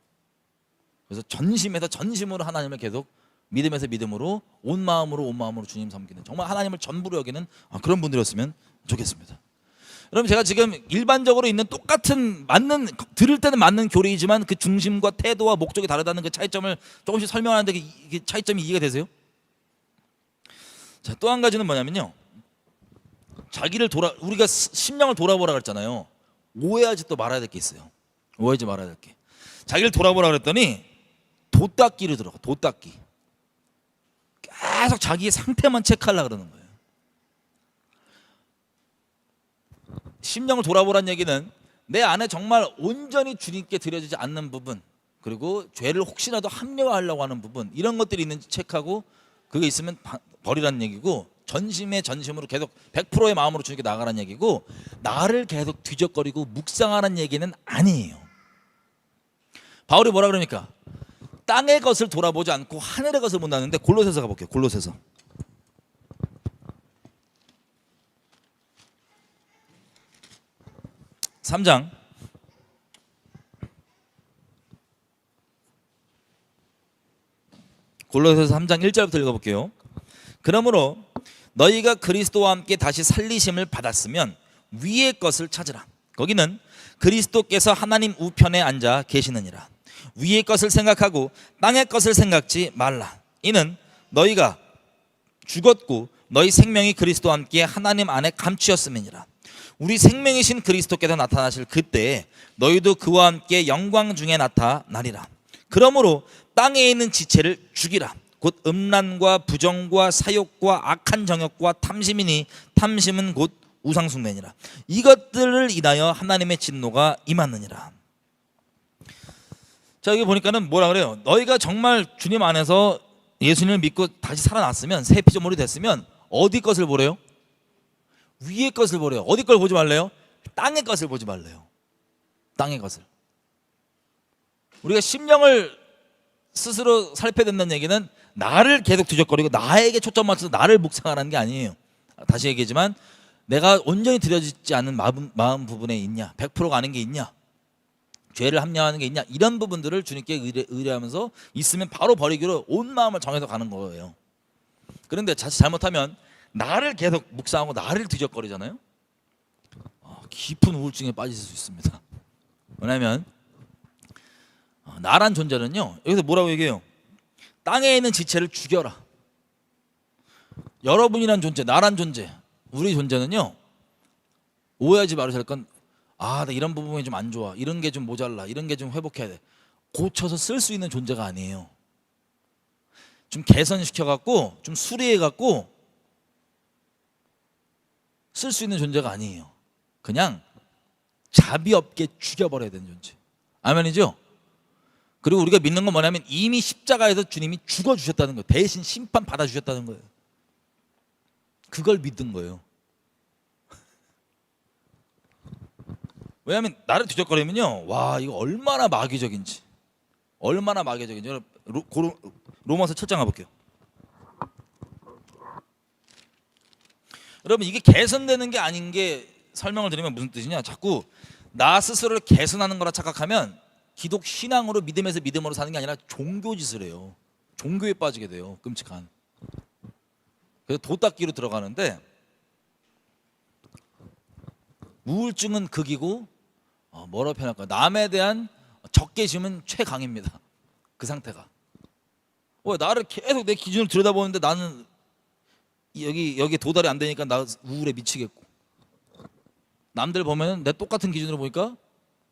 그래서 전심으로 하나님을 계속 믿음에서 믿음으로 온 마음으로 주님 섬기는, 정말 하나님을 전부로 여기는 그런 분들이었으면 좋겠습니다. 여러분, 제가 지금 일반적으로 있는 똑같은 들을 때는 맞는 교리이지만 그 중심과 태도와 목적이 다르다는 그 차이점을 조금씩 설명하는데 이게 차이점이 이해가 되세요? 자, 또 한 가지는 뭐냐면요, 우리가 심령을 돌아보라 그랬잖아요. 오해하지 또 말아야 될 게 있어요. 오해하지 말아야 될 게. 자기를 돌아보라 그랬더니 돛닦기를 들어가. 돛닦기. 계속 자기의 상태만 체크하려고 그러는 거예요. 심령을 돌아보라는 얘기는 내 안에 정말 온전히 주님께 드려지지 않는 부분, 그리고 죄를 혹시라도 합리화하려고 하는 부분, 이런 것들이 있는지 체크하고 그게 있으면 버리라는 얘기고, 전심으로 계속 100%의 마음으로 주님께 나가라는 얘기고, 나를 계속 뒤적거리고 묵상하라는 얘기는 아니에요. 바울이 뭐라 그러니까 땅의 것을 돌아보지 않고 하늘의 것을 본다는데, 골로새서 가볼게요. 골로새서 3장 골로새서 3장 1절부터 읽어볼게요. 그러므로 너희가 그리스도와 함께 다시 살리심을 받았으면 위의 것을 찾으라. 거기는 그리스도께서 하나님 우편에 앉아 계시느니라. 위의 것을 생각하고 땅의 것을 생각지 말라. 이는 너희가 죽었고 너희 생명이 그리스도와 함께 하나님 안에 감추었음이니라. 우리 생명이신 그리스도께서 나타나실 그때에 너희도 그와 함께 영광 중에 나타나리라. 그러므로 땅에 있는 지체를 죽이라. 곧 음란과 부정과 사욕과 악한 정욕과 탐심이니 탐심은 곧 우상숭배니라. 이것들을 인하여 하나님의 진노가 임하느니라. 자, 여기 보니까는 뭐라 그래요? 너희가 정말 주님 안에서 예수님을 믿고 다시 살아났으면, 새 피조물이 됐으면 어디 것을 보래요? 위의 것을 보래요. 어디 걸 보지 말래요? 땅의 것을 보지 말래요. 땅의 것을. 우리가 심령을 스스로 살펴야 된다는 얘기는 나를 계속 뒤적거리고 나에게 초점 맞춰서 나를 묵상하라는 게 아니에요. 다시 얘기하지만 내가 온전히 들여지지 않은 마음 부분에 있냐, 100%가 아닌 게 있냐, 죄를 합리화하는 게 있냐, 이런 부분들을 주님께 의뢰하면서 있으면 바로 버리기로 온 마음을 정해서 가는 거예요. 그런데 자칫 잘못하면 나를 계속 묵상하고 나를 뒤적거리잖아요. 깊은 우울증에 빠질 수 있습니다. 왜냐하면 나란 존재는요, 여기서 뭐라고 얘기해요? 땅에 있는 지체를 죽여라. 여러분이란 존재, 나란 존재, 우리 존재는요, 오해하지 말으셔야 할 건, 나 이런 부분이 좀 안 좋아, 이런 게 좀 모자라, 이런 게 좀 회복해야 돼, 고쳐서 쓸 수 있는 존재가 아니에요. 좀 개선시켜갖고 좀 수리해갖고 쓸 수 있는 존재가 아니에요. 그냥 자비 없게 죽여버려야 되는 존재. 아멘이죠? 그리고 우리가 믿는 건 뭐냐면 이미 십자가에서 주님이 죽어주셨다는 거예요. 대신 심판 받아주셨다는 거예요. 그걸 믿는 거예요. 왜냐하면 나를 뒤적거리면요, 와, 이거 얼마나 마귀적인지, 얼마나 마귀적인지. 로마서 7장 가볼게요. 여러분, 이게 개선되는 게 아닌 게, 설명을 드리면 무슨 뜻이냐, 자꾸 나 스스로를 개선하는 거라 착각하면 기독 신앙으로, 믿음에서 믿음으로 사는 게 아니라 종교짓을 해요. 종교에 빠지게 돼요. 끔찍한. 그래서 도닦기로 들어가는데, 우울증은 극이고 뭐라고 표현할까요? 남에 대한 적개심은 최강입니다. 그 상태가. 나를 계속 내 기준을 들여다보는데 나는 여기 도달이 안 되니까 나 우울에 미치겠고, 남들 보면 내 똑같은 기준으로 보니까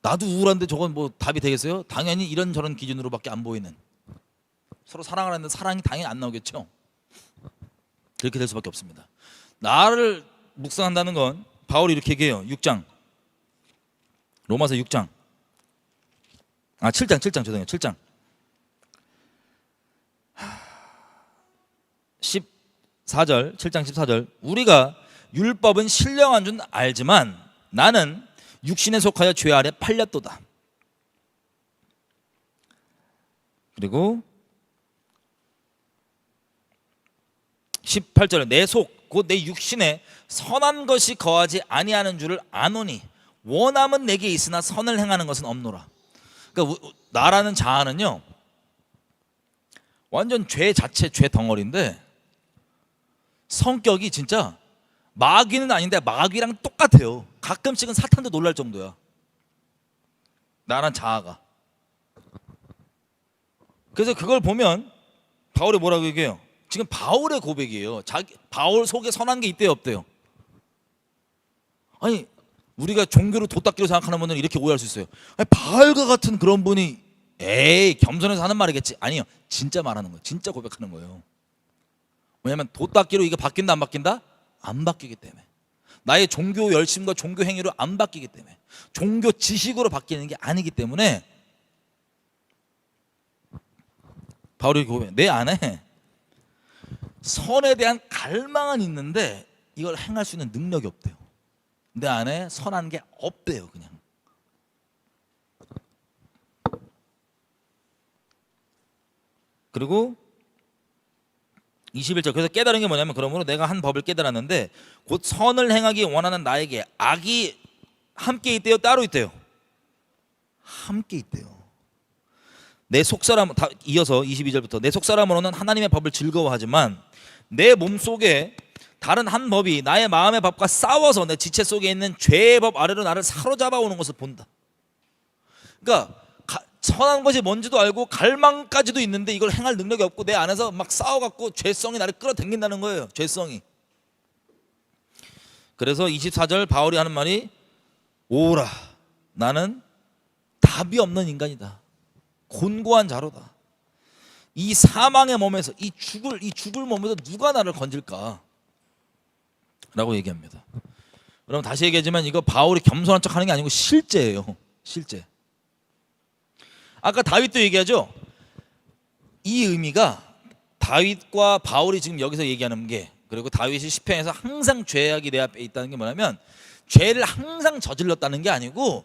나도 우울한데 저건 뭐 답이 되겠어요? 당연히 이런저런 기준으로밖에 안 보이는, 서로 사랑을 하는데 사랑이 당연히 안 나오겠죠. 그렇게 될 수밖에 없습니다. 나를 묵상한다는 건 바울이 이렇게 얘기해요. 6장, 로마서 6장, 7장 죄송해요. 7장 14절, 7장 14절. 우리가 율법은 신령한 줄 알지만 나는 육신에 속하여 죄 아래 팔렸도다. 그리고 18절에 내 속, 곧 내 육신에 선한 것이 거하지 아니하는 줄을 아노니 원함은 내게 있으나 선을 행하는 것은 없노라. 그러니까 나라는 자아는요, 완전 죄 자체, 죄 덩어리인데 성격이 진짜 마귀는 아닌데 마귀랑 똑같아요. 가끔씩은 사탄도 놀랄 정도야, 나란 자아가. 그래서 그걸 보면 바울이 뭐라고 얘기해요? 지금 바울의 고백이에요. 바울 속에 선한 게 있대요, 없대요? 아니, 우리가 종교로 도닦기로 생각하는 분들은 이렇게 오해할 수 있어요. 아니, 바울과 같은 그런 분이 겸손해서 하는 말이겠지. 아니요, 진짜 말하는 거예요. 진짜 고백하는 거예요. 왜냐하면 도닦기로 이게 바뀐다 안 바뀐다? 안 바뀌기 때문에. 나의 종교 열심과 종교 행위로 안 바뀌기 때문에, 종교 지식으로 바뀌는 게 아니기 때문에 바울이 고백, 내 안에 선에 대한 갈망은 있는데 이걸 행할 수 있는 능력이 없대요. 내 안에 선한 게 없대요. 그냥. 그리고 21절, 그래서 깨달은 게 뭐냐면, 그러므로 내가 한 법을 깨달았는데 곧 선을 행하기 원하는 나에게 악이 함께 있대요, 따로 있대요? 함께 있대요. 내 속사람, 이어서 22절부터 내 속사람으로는 하나님의 법을 즐거워하지만 내 몸속에 다른 한 법이 나의 마음의 법과 싸워서 내 지체 속에 있는 죄의 법 아래로 나를 사로잡아 오는 것을 본다. 그러니까 선한 것이 뭔지도 알고 갈망까지도 있는데 이걸 행할 능력이 없고 내 안에서 막 싸워갖고 죄성이 나를 끌어당긴다는 거예요. 죄성이. 그래서 24절 바울이 하는 말이, 오라, 나는 답이 없는 인간이다. 곤고한 자로다. 이 사망의 몸에서 이 죽을 몸에서 누가 나를 건질까? 라고 얘기합니다. 여러분 다시 얘기하지만 이거 바울이 겸손한 척하는 게 아니고 실제예요. 실제. 아까 다윗도 얘기하죠. 이 의미가 다윗과 바울이 지금 여기서 얘기하는 게, 그리고 다윗이 시편에서 항상 죄악이 내 앞에 있다는 게 뭐냐면 죄를 항상 저질렀다는 게 아니고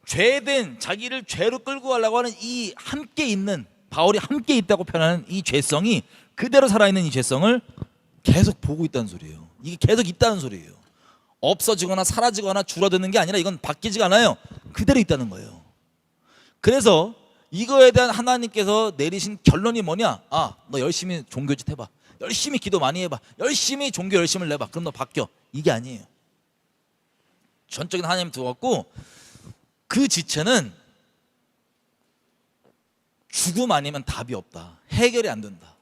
죄된 자기를 죄로 끌고 가려고 하는 이 함께 있는, 바울이 함께 있다고 표현하는 이 죄성이 그대로 살아있는 이 죄성을 계속 보고 있다는 소리예요. 이게 계속 있다는 소리예요. 없어지거나 사라지거나 줄어드는 게 아니라 이건 바뀌지가 않아요. 그대로 있다는 거예요. 그래서 이거에 대한 하나님께서 내리신 결론이 뭐냐? 아, 너 열심히 종교짓 해봐. 열심히 기도 많이 해봐. 열심히 종교 열심을 내봐. 그럼 너 바뀌어. 이게 아니에요. 전적인 하나님 두었고, 그 지체는 죽음 아니면 답이 없다. 해결이 안 된다.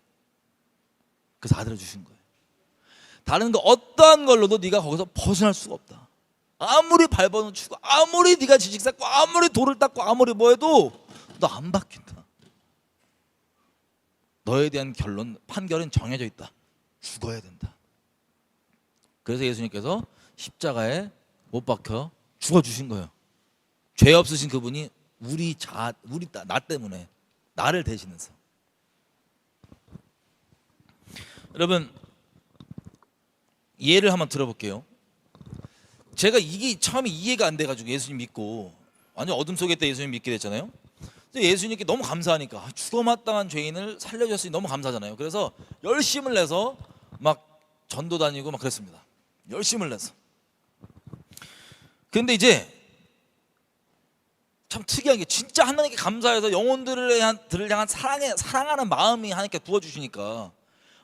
그래서 아들을 주신 거예요. 다른 거 어떠한 걸로도 네가 거기서 벗어날 수가 없다. 아무리 밟아놓은 죽어, 아무리 네가 지식 쌓고, 아무리 돌을 닦고, 아무리 뭐 해도 너 안 바뀐다. 너에 대한 판결은 정해져 있다. 죽어야 된다. 그래서 예수님께서 십자가에 못 박혀 죽어주신 거예요. 죄 없으신 그분이 나 때문에 나를 대신해서. 여러분 예를 한번 들어볼게요. 제가 이게 처음에 이해가 안 돼가지고 예수님 믿고 완전 어둠 속에 있다 예수님 믿게 됐잖아요. 예수님께 너무 감사하니까 죽어마땅한 죄인을 살려주셨으니 너무 감사하잖아요. 그래서 열심을 내서 막 전도 다니고 막 그랬습니다. 열심을 내서. 근데 이제 참 특이한 게 진짜 하나님께 감사해서 영혼들을 향한 사랑하는 마음이 하나님께 부어주시니까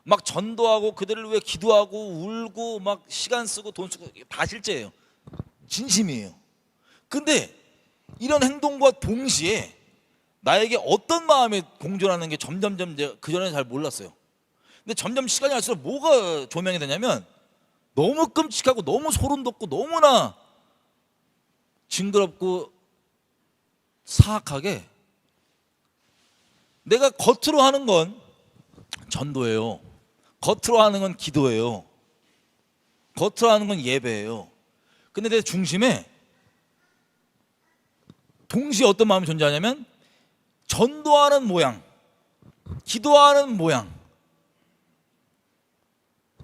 막 전도하고 그들을 위해 기도하고 울고 막 시간 쓰고 돈 쓰고 다 실제예요. 진심이에요. 근데 이런 행동과 동시에 나에게 어떤 마음이 공존하는 게 점점점 그전에는 잘 몰랐어요. 근데 점점 시간이 갈수록 뭐가 조명이 되냐면 너무 끔찍하고 너무 소름 돋고 너무나 징그럽고 사악하게 내가 겉으로 하는 건 전도예요. 겉으로 하는 건 기도예요. 겉으로 하는 건 예배예요. 근데 내 중심에 동시에 어떤 마음이 존재하냐면 전도하는 모양, 기도하는 모양,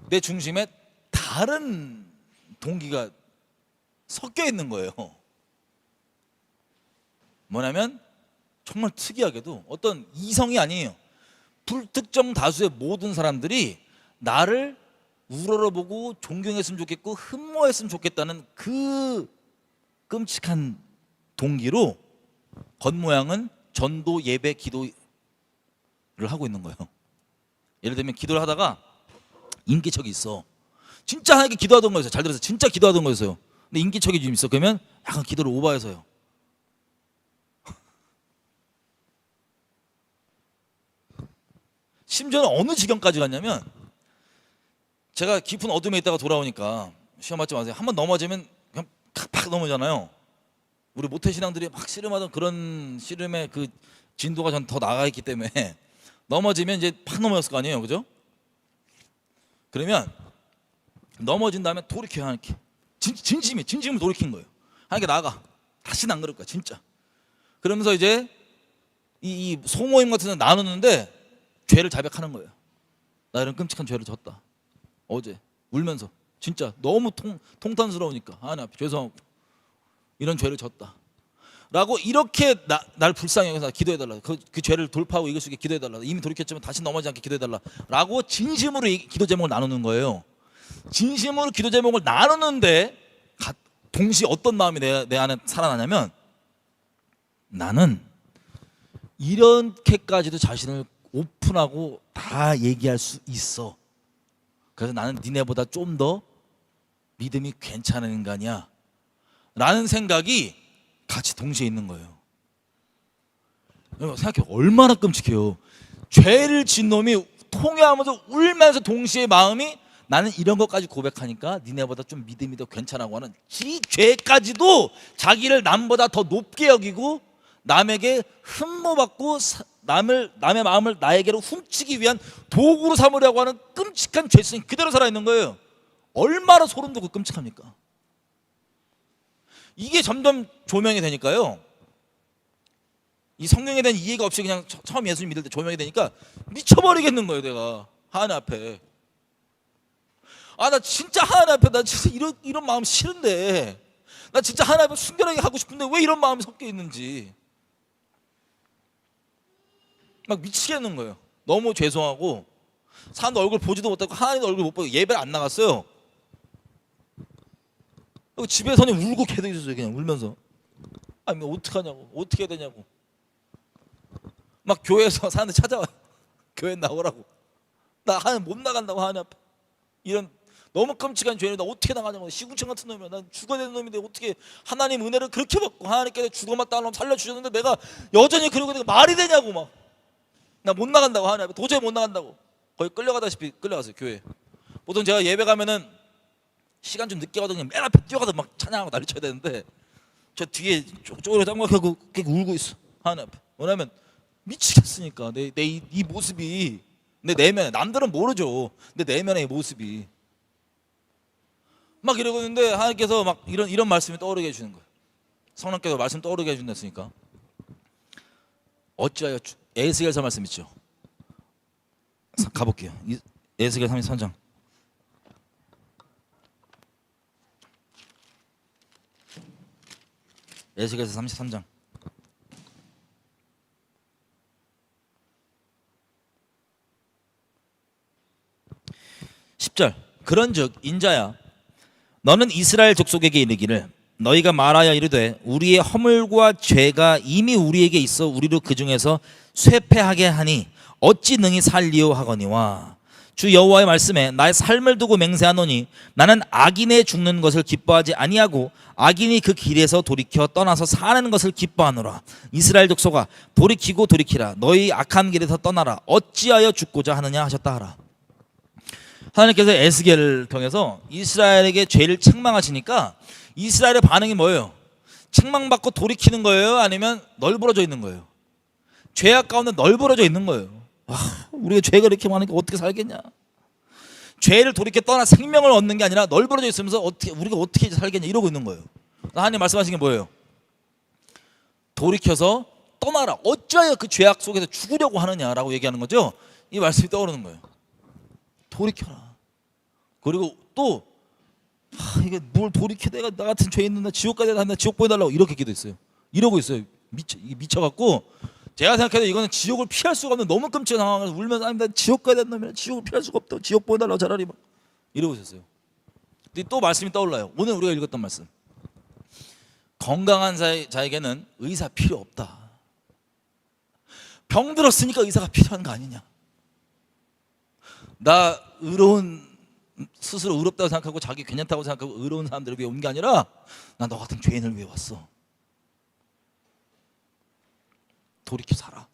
내 중심에 다른 동기가 섞여 있는 거예요. 뭐냐면 정말 특이하게도 어떤 이성이 아니에요. 불특정 다수의 모든 사람들이 나를 우러러보고 존경했으면 좋겠고 흠모했으면 좋겠다는 그 끔찍한 동기로 겉모양은 전도, 예배, 기도를 하고 있는 거예요. 예를 들면 기도를 하다가 인기척이 있어. 진짜 하나님께 기도하던 거였어요. 잘 들으세요. 진짜 기도하던 거였어요. 근데 인기척이 좀 있어. 그러면 약간 기도를 오버해서요. 심지어는 어느 지경까지 갔냐면 제가 깊은 어둠에 있다가 돌아오니까 시험 맞지 마세요. 한번 넘어지면 그냥 팍 넘어잖아요. 우리 모태신앙들이 막 씨름하던 그런 씨름의 그 진도가 전 더 나가 있기 때문에 넘어지면 이제 팍 넘어졌을 거 아니에요, 그죠? 그러면 넘어진 다음에 돌이켜야 하니까 진심으로 돌이킨 거예요. 하나님께 나가 다시는 안 그럴 거야, 진짜. 그러면서 이제 이 소모임 같은 데 나누는데 죄를 자백하는 거예요. 나 이런 끔찍한 죄를 졌다. 어제 울면서 진짜 너무 통탄스러우니까 하나님 앞에 죄송하고 이런 죄를 졌다 라고 이렇게 날 불쌍히 여겨서 기도해달라. 그 죄를 돌파하고 이길 수 있게 기도해달라. 이미 돌이켰지만 다시 넘어지지 않게 기도해달라 라고 진심으로 기도 제목을 나누는 거예요. 진심으로 기도 제목을 나누는데 동시에 어떤 마음이 내 안에 살아나냐면 나는 이렇게까지도 자신을 오픈하고 다 얘기할 수 있어. 그래서 나는 니네보다 좀 더 믿음이 괜찮은 인간이야 라는 생각이 같이 동시에 있는 거예요. 생각해, 얼마나 끔찍해요. 죄를 진 놈이 통회하면서 울면서 동시에 마음이 나는 이런 것까지 고백하니까 니네보다 좀 믿음이 더 괜찮다고 하는 지 죄까지도 자기를 남보다 더 높게 여기고 남에게 흠모받고 남의 마음을 나에게로 훔치기 위한 도구로 삼으려고 하는 끔찍한 죄성이 그대로 살아있는 거예요. 얼마나 소름 돋고 끔찍합니까? 이게 점점 조명이 되니까요, 이 성경에 대한 이해가 없이 그냥 처음 예수님 믿을 때 조명이 되니까 미쳐버리겠는 거예요. 내가 하나님 앞에, 나 진짜 하나님 앞에 나 진짜 이런 마음 싫은데, 나 진짜 하나님 앞에 순결하게 하고 싶은데 왜 이런 마음이 섞여 있는지 막 미치겠는 거예요. 너무 죄송하고 사람도 얼굴 보지도 못하고 하나님도 얼굴 못 보고 예배를 안 나갔어요. 집에서는 울고 계속 있었어요. 그냥 울면서 어떡하냐고, 어떻게 해야 되냐고. 막 교회에서 사람들 찾아와요. 교회 나오라고. 나 하나님 못 나간다고, 하나님 앞에. 이런 너무 끔찍한 죄를 나 어떻게 나가냐고. 시궁창 같은 놈이야. 난 죽어야 되는 놈인데 어떻게 하나님 은혜를 그렇게 받고 하나님께서 죽어맞다 하려면 살려주셨는데 내가 여전히 그러고 있는 게 말이 되냐고. 막 나 못 나간다고, 하나님 앞에 도저히 못 나간다고. 거의 끌려가다시피 끌려갔어요. 교회 보통 제가 예배 가면은 시간 좀 늦게 가도 그냥 맨 앞에 뛰어가서 막 찬양하고 난리 쳐야 되는데 저 뒤에 쪽으로 짱박하고 울고 있어. 하나님 앞에. 왜냐면 미치겠으니까 내 이 모습이 내 내면에, 남들은 모르죠, 내 내면의 이 모습이 막 이러고 있는데 하나님께서 막 이런 말씀이 떠오르게 해주는 거예요. 성령께서 말씀 떠오르게 해준다으니까 어찌하여 에스겔서 말씀 있죠. 가볼게요. 에스겔 33장. 에스겔서 33장 10절. 그런즉 인자야, 너는 이스라엘 족속에게 이르기를, 너희가 말하여 이르되 우리의 허물과 죄가 이미 우리에게 있어 우리로 그 중에서 쇠폐하게 하니 어찌 능히 살리오 하거니와, 주 여호와의 말씀에 나의 삶을 두고 맹세하노니 나는 악인의 죽는 것을 기뻐하지 아니하고 악인이 그 길에서 돌이켜 떠나서 사는 것을 기뻐하노라. 이스라엘 족속아, 돌이키고 돌이키라. 너희 악한 길에서 떠나라. 어찌하여 죽고자 하느냐 하셨다 하라. 하나님께서 에스겔을 통해서 이스라엘에게 죄를 책망하시니까 이스라엘의 반응이 뭐예요? 책망받고 돌이키는 거예요? 아니면 널브러져 있는 거예요? 죄악 가운데 널브러져 있는 거예요. 우리가 죄가 이렇게 많으니까 어떻게 살겠냐. 죄를 돌이켜 떠나 생명을 얻는 게 아니라 널브러져 있으면서 우리가 어떻게 살겠냐 이러고 있는 거예요. 하나님 말씀하신 게 뭐예요? 돌이켜서 떠나라. 어찌하여 그 죄악 속에서 죽으려고 하느냐라고 얘기하는 거죠. 이 말씀이 떠오르는 거예요. 돌이켜라. 그리고 또 이게 뭘 돌이켜, 내가 나 같은 죄 있는 나 지옥 가야 된다, 지옥 보내달라고 이렇게 기도했어요. 이러고 있어요. 미쳐갖고 제가 생각해도 이거는 지옥을 피할 수가 없는 너무 끔찍한 상황에서 울면서, 아니 나 지옥 가야 된다며, 지옥을 피할 수가 없다, 지옥 보내달라고 차라리 막 이러고 있었어요. 근데 또 말씀이 떠올라요. 오늘 우리가 읽었던 말씀. 건강한 자에게는 의사 필요 없다. 병 들었으니까 의사가 필요한 거 아니냐. 나 스스로 의롭다고 생각하고 자기 괜찮다고 생각하고 의로운 사람들을 위해 온 게 아니라 난 너 같은 죄인을 위해 왔어. 돌이켜 살아.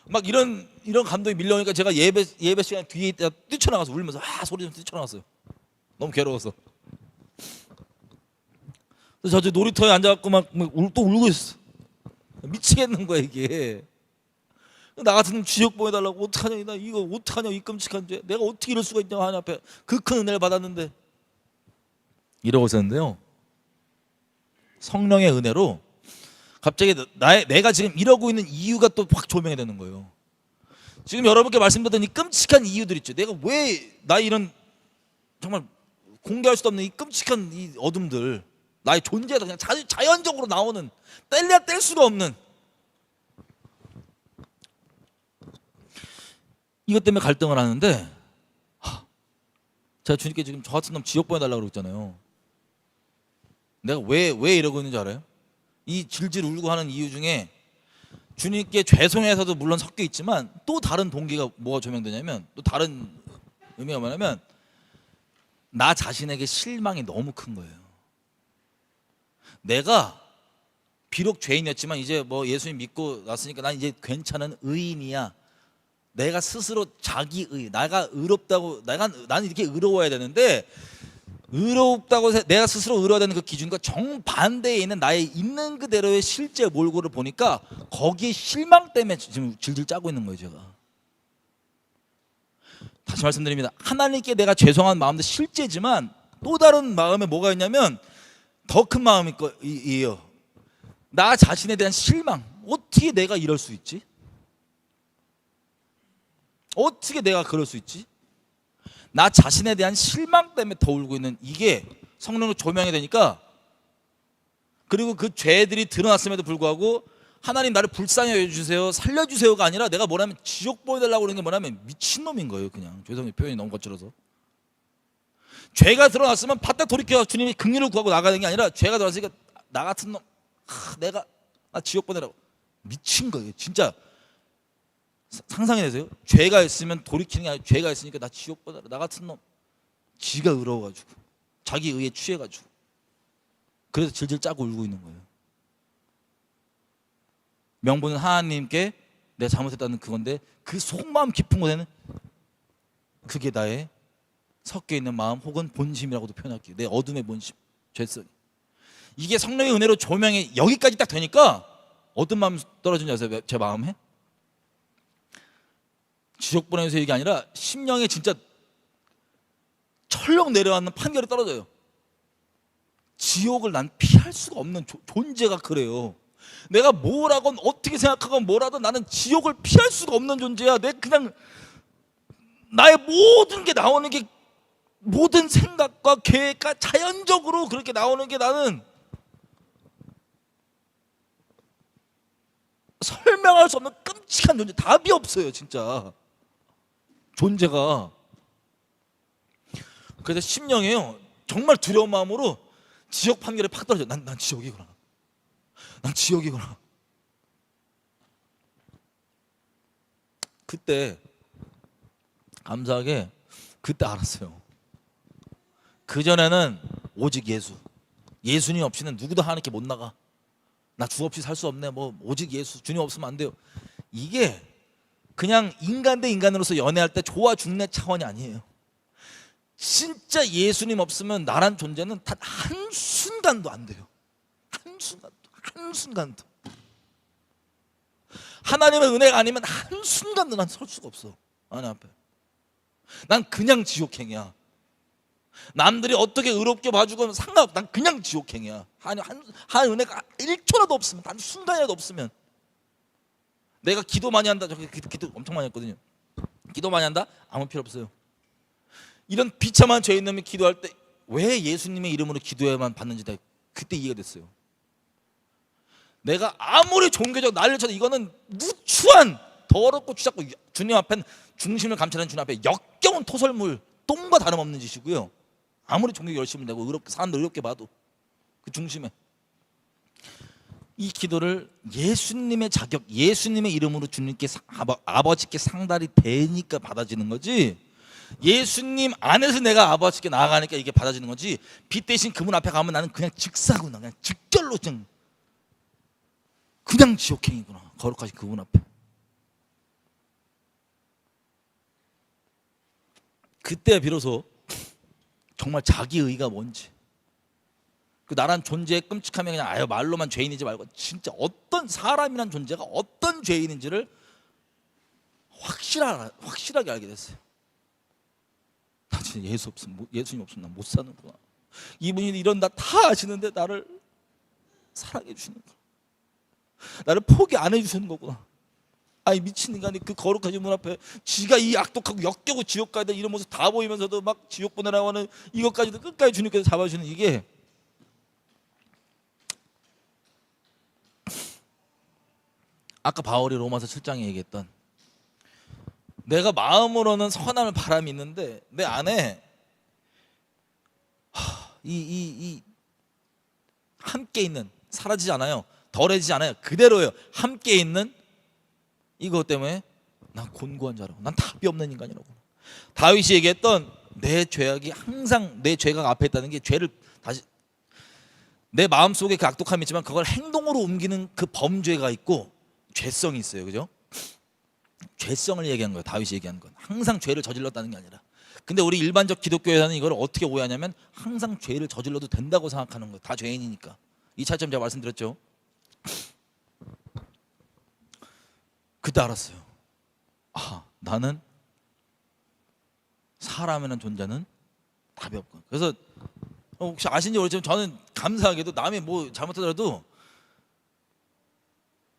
막 이런 감동이 밀려오니까 제가 예배 시간 뒤에 있다가 뛰쳐나가서 울면서 소리 좀 뛰쳐나갔어요. 너무 괴로워서. 그래서 저 놀이터에 앉아갖고 또 울고 있어. 미치겠는 거야 이게. 나 같은 지옥 보내달라고, 어떡하냐, 나 이거 어떡하냐, 이 끔찍한 죄, 내가 어떻게 이럴 수가 있냐, 하나님 앞에 그 큰 은혜를 받았는데 이러고 있었는데요, 성령의 은혜로 갑자기 내가 지금 이러고 있는 이유가 또 확 조명이 되는 거예요. 지금 여러분께 말씀드렸던 이 끔찍한 이유들 있죠. 내가 왜 나 이런 정말 공개할 수도 없는 이 끔찍한 이 어둠들, 나의 존재가 그냥 자연적으로 나오는, 뗄래야 뗄 수가 없는 이것 때문에 갈등을 하는데, 제가 주님께 지금 저 같은 놈 지옥 보내달라고 그러고 있잖아요. 내가 왜 이러고 있는지 알아요? 이 질질 울고 하는 이유 중에 주님께 죄송해서도 물론 섞여 있지만 또 다른 동기가 뭐가 조명되냐면, 또 다른 의미가 뭐냐면 나 자신에게 실망이 너무 큰 거예요. 내가 비록 죄인이었지만 이제 뭐 예수님 믿고 났으니까 난 이제 괜찮은 의인이야. 내가 스스로 자기 의, 내가 의롭다고, 나는 이렇게 의로워야 되는데 내가 스스로 의로워야 되는 그 기준과 정반대에 있는 나의 있는 그대로의 실제 몰골을 보니까 거기에 실망 때문에 지금 질질 짜고 있는 거예요. 제가 다시 말씀드립니다. 하나님께 내가 죄송한 마음도 실제지만 또 다른 마음에 뭐가 있냐면 더 큰 마음이에요. 나 자신에 대한 실망. 어떻게 내가 이럴 수 있지? 어떻게 내가 그럴 수 있지? 나 자신에 대한 실망 때문에 더 울고 있는, 이게 성령으로 조명이 되니까, 그리고 그 죄들이 드러났음에도 불구하고 하나님 나를 불쌍히 여겨주세요, 살려주세요가 아니라 내가 뭐라면 지옥 보여달라고 그러는 게 뭐냐면 미친놈인 거예요. 그냥 죄송해요, 표현이 너무 거칠어서. 죄가 드러났으면 바짝 돌이켜 주님이 긍휼을 구하고 나가는 게 아니라, 죄가 드러났으니까 나 같은 놈, 나 지옥 보내라고. 미친 거예요 진짜. 상상이 되세요? 죄가 있으면 돌이키는 게 아니라 죄가 있으니까 나 지옥 보내라, 나 같은 놈. 지가 의로워가지고 자기 의에 취해가지고 그래서 질질 짜고 울고 있는 거예요. 명분은 하나님께 내가 잘못했다는 그건데, 그 속마음 깊은 곳에는 그게 나의 섞여 있는 마음 혹은 본심이라고도 표현할게요. 내 어둠의 본심, 죄성. 이게 성령의 은혜로 조명이 여기까지 딱 되니까 어떤 마음이 떨어지는지 아세요? 제 마음에 지옥 보내면서 얘기 아니라 심령에 진짜 철렁 내려앉는 판결이 떨어져요. 지옥을 난 피할 수가 없는 존재가 그래요. 내가 뭘 하건 어떻게 생각하건 뭘 하든 나는 지옥을 피할 수가 없는 존재야. 내 그냥 나의 모든 게 나오는 게, 모든 생각과 계획과 자연적으로 그렇게 나오는 게, 나는 설명할 수 없는 끔찍한 존재. 답이 없어요 진짜 존재가. 그래서 심령이에요. 정말 두려운 마음으로 지옥 판결에 팍 떨어져. 난 지옥이구나. 난 지옥이구나. 그때 감사하게 그때 알았어요. 그전에는 오직 예수님 없이는 누구도 하나님께 못 나가. 나 주 없이 살 수 없네. 뭐 오직 예수, 주님 없으면 안 돼요. 이게 그냥 인간 대 인간으로서 연애할 때 좋아 죽네 차원이 아니에요. 진짜 예수님 없으면 나란 존재는 단 한순간도 안 돼요. 한순간도. 하나님의 은혜가 아니면 한순간도 난 설 수가 없어 하나님 앞에. 난 그냥 지옥행이야. 남들이 어떻게 의롭게 봐주고 상관없어. 난 그냥 지옥행이야. 한 은혜가 1초라도 없으면, 단 순간이라도 없으면. 내가 기도 많이 한다. 저 기도 엄청 많이 했거든요. 기도 많이 한다? 아무 필요 없어요. 이런 비참한 죄인놈이 기도할 때 왜 예수님의 이름으로 기도해야만 받는지 그때 이해가 됐어요. 내가 아무리 종교적 난리를 쳐도 이거는 누추한 더럽고 추잡고, 주님 앞엔 중심을 감추는 주님 앞에 역겨운 토설물, 똥과 다름없는 짓이고요. 아무리 종교 열심히 내고 의롭게 사람들 의롭게 봐도 그 중심에. 이 기도를 예수님의 자격, 예수님의 이름으로 주님께 아버지께 상달이 되니까 받아지는 거지, 예수님 안에서 내가 아버지께 나아가니까 이게 받아지는 거지. 빛 대신 그분 앞에 가면 나는 그냥 직사구나, 그냥 직결로 그냥 지옥행이구나, 거룩하신 그분 앞에. 그때 비로소 정말 자기의가 뭔지, 그 나란 존재의 끔찍함이 그냥 말로만 죄인이지 말고 진짜 어떤 사람이란 존재가 어떤 죄인인지를 확실하게 알게 됐어요. 나 진짜 예수님 없으면 나 못 사는구나. 이분이 이런 나 다 아시는데 나를 사랑해 주시는 거야. 나를 포기 안 해주시는 거구나. 아니 미친 인간이 그 거룩하신 문 앞에 지가 이 악독하고 역겨고 지옥 가야 돼 이런 모습 다 보이면서도 막 지옥 보내라고 하는 이것까지도 끝까지 주님께서 잡아주시는, 이게 아까 바울이 로마서 7장에 얘기했던, 내가 마음으로는 선함을 바람이 있는데 내 안에 이 함께 있는, 사라지지 않아요, 덜해지지 않아요, 그대로예요. 함께 있는 이것 때문에 난 곤고한 자라고, 난 답이 없는 인간이라고. 다윗이 얘기했던 내 죄악이 항상, 내 죄가 앞에 있다는 게, 죄를 다시 내 마음속에 그 악독함이 있지만 그걸 행동으로 옮기는 그 범죄가 있고 죄성이 있어요. 그죠? 죄성을 얘기한 거예요. 다윗이 얘기한 건 항상 죄를 저질렀다는 게 아니라 근데 우리 일반적 기독교에서는 이걸 어떻게 오해하냐면 항상 죄를 저질러도 된다고 생각하는 거예요. 다 죄인이니까. 이 차이점 제가 말씀드렸죠. 그때 알았어요. 아, 나는 사람이라는 존재는 답이 없구나. 그래서 혹시 아신지 모르지만 저는 감사하게도 남이 뭐 잘못하더라도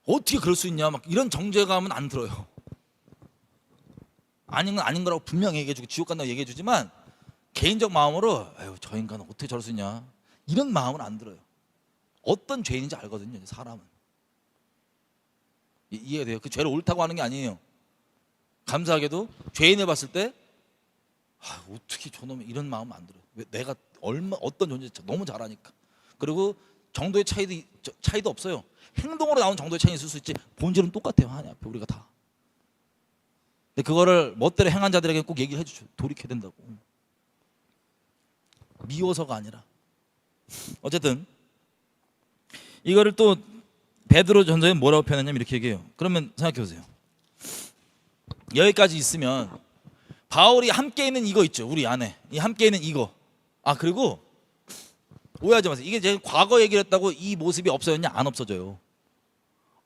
어떻게 그럴 수 있냐 막 이런 정죄감은 안 들어요. 아닌 건 아닌 거라고 분명히 얘기해주고 지옥 간다고 얘기해주지만 개인적 마음으로 아유 저 인간은 어떻게 저럴 수 있냐 이런 마음은 안 들어요. 어떤 죄인인지 알거든요. 사람은 이해가 돼요. 그 죄를 옳다고 하는 게 아니에요. 감사하게도 죄인을 봤을 때 아, 어떻게 저놈이 이런 마음 안 들어요. 왜 내가 어떤 존재 너무 잘하니까. 그리고 정도의 차이도 없어요. 행동으로 나온 정도의 차이는 있을 수 있지 본질은 똑같아요. 하나님 앞에 우리가 다. 근데 그거를 멋대로 행한 자들에게 꼭 얘기를 해주죠. 돌이켜야 된다고. 미워서가 아니라. 어쨌든 이거를 또 베드로 전서에 뭐라고 표현했냐면 이렇게 얘기해요. 그러면 생각해 보세요. 여기까지 있으면 바울이 함께 있는 이거 있죠. 우리 안에 이 함께 있는 이거. 아 그리고 오해하지 마세요. 이게 제가 과거 얘기를 했다고 이 모습이 없어졌냐? 안 없어져요.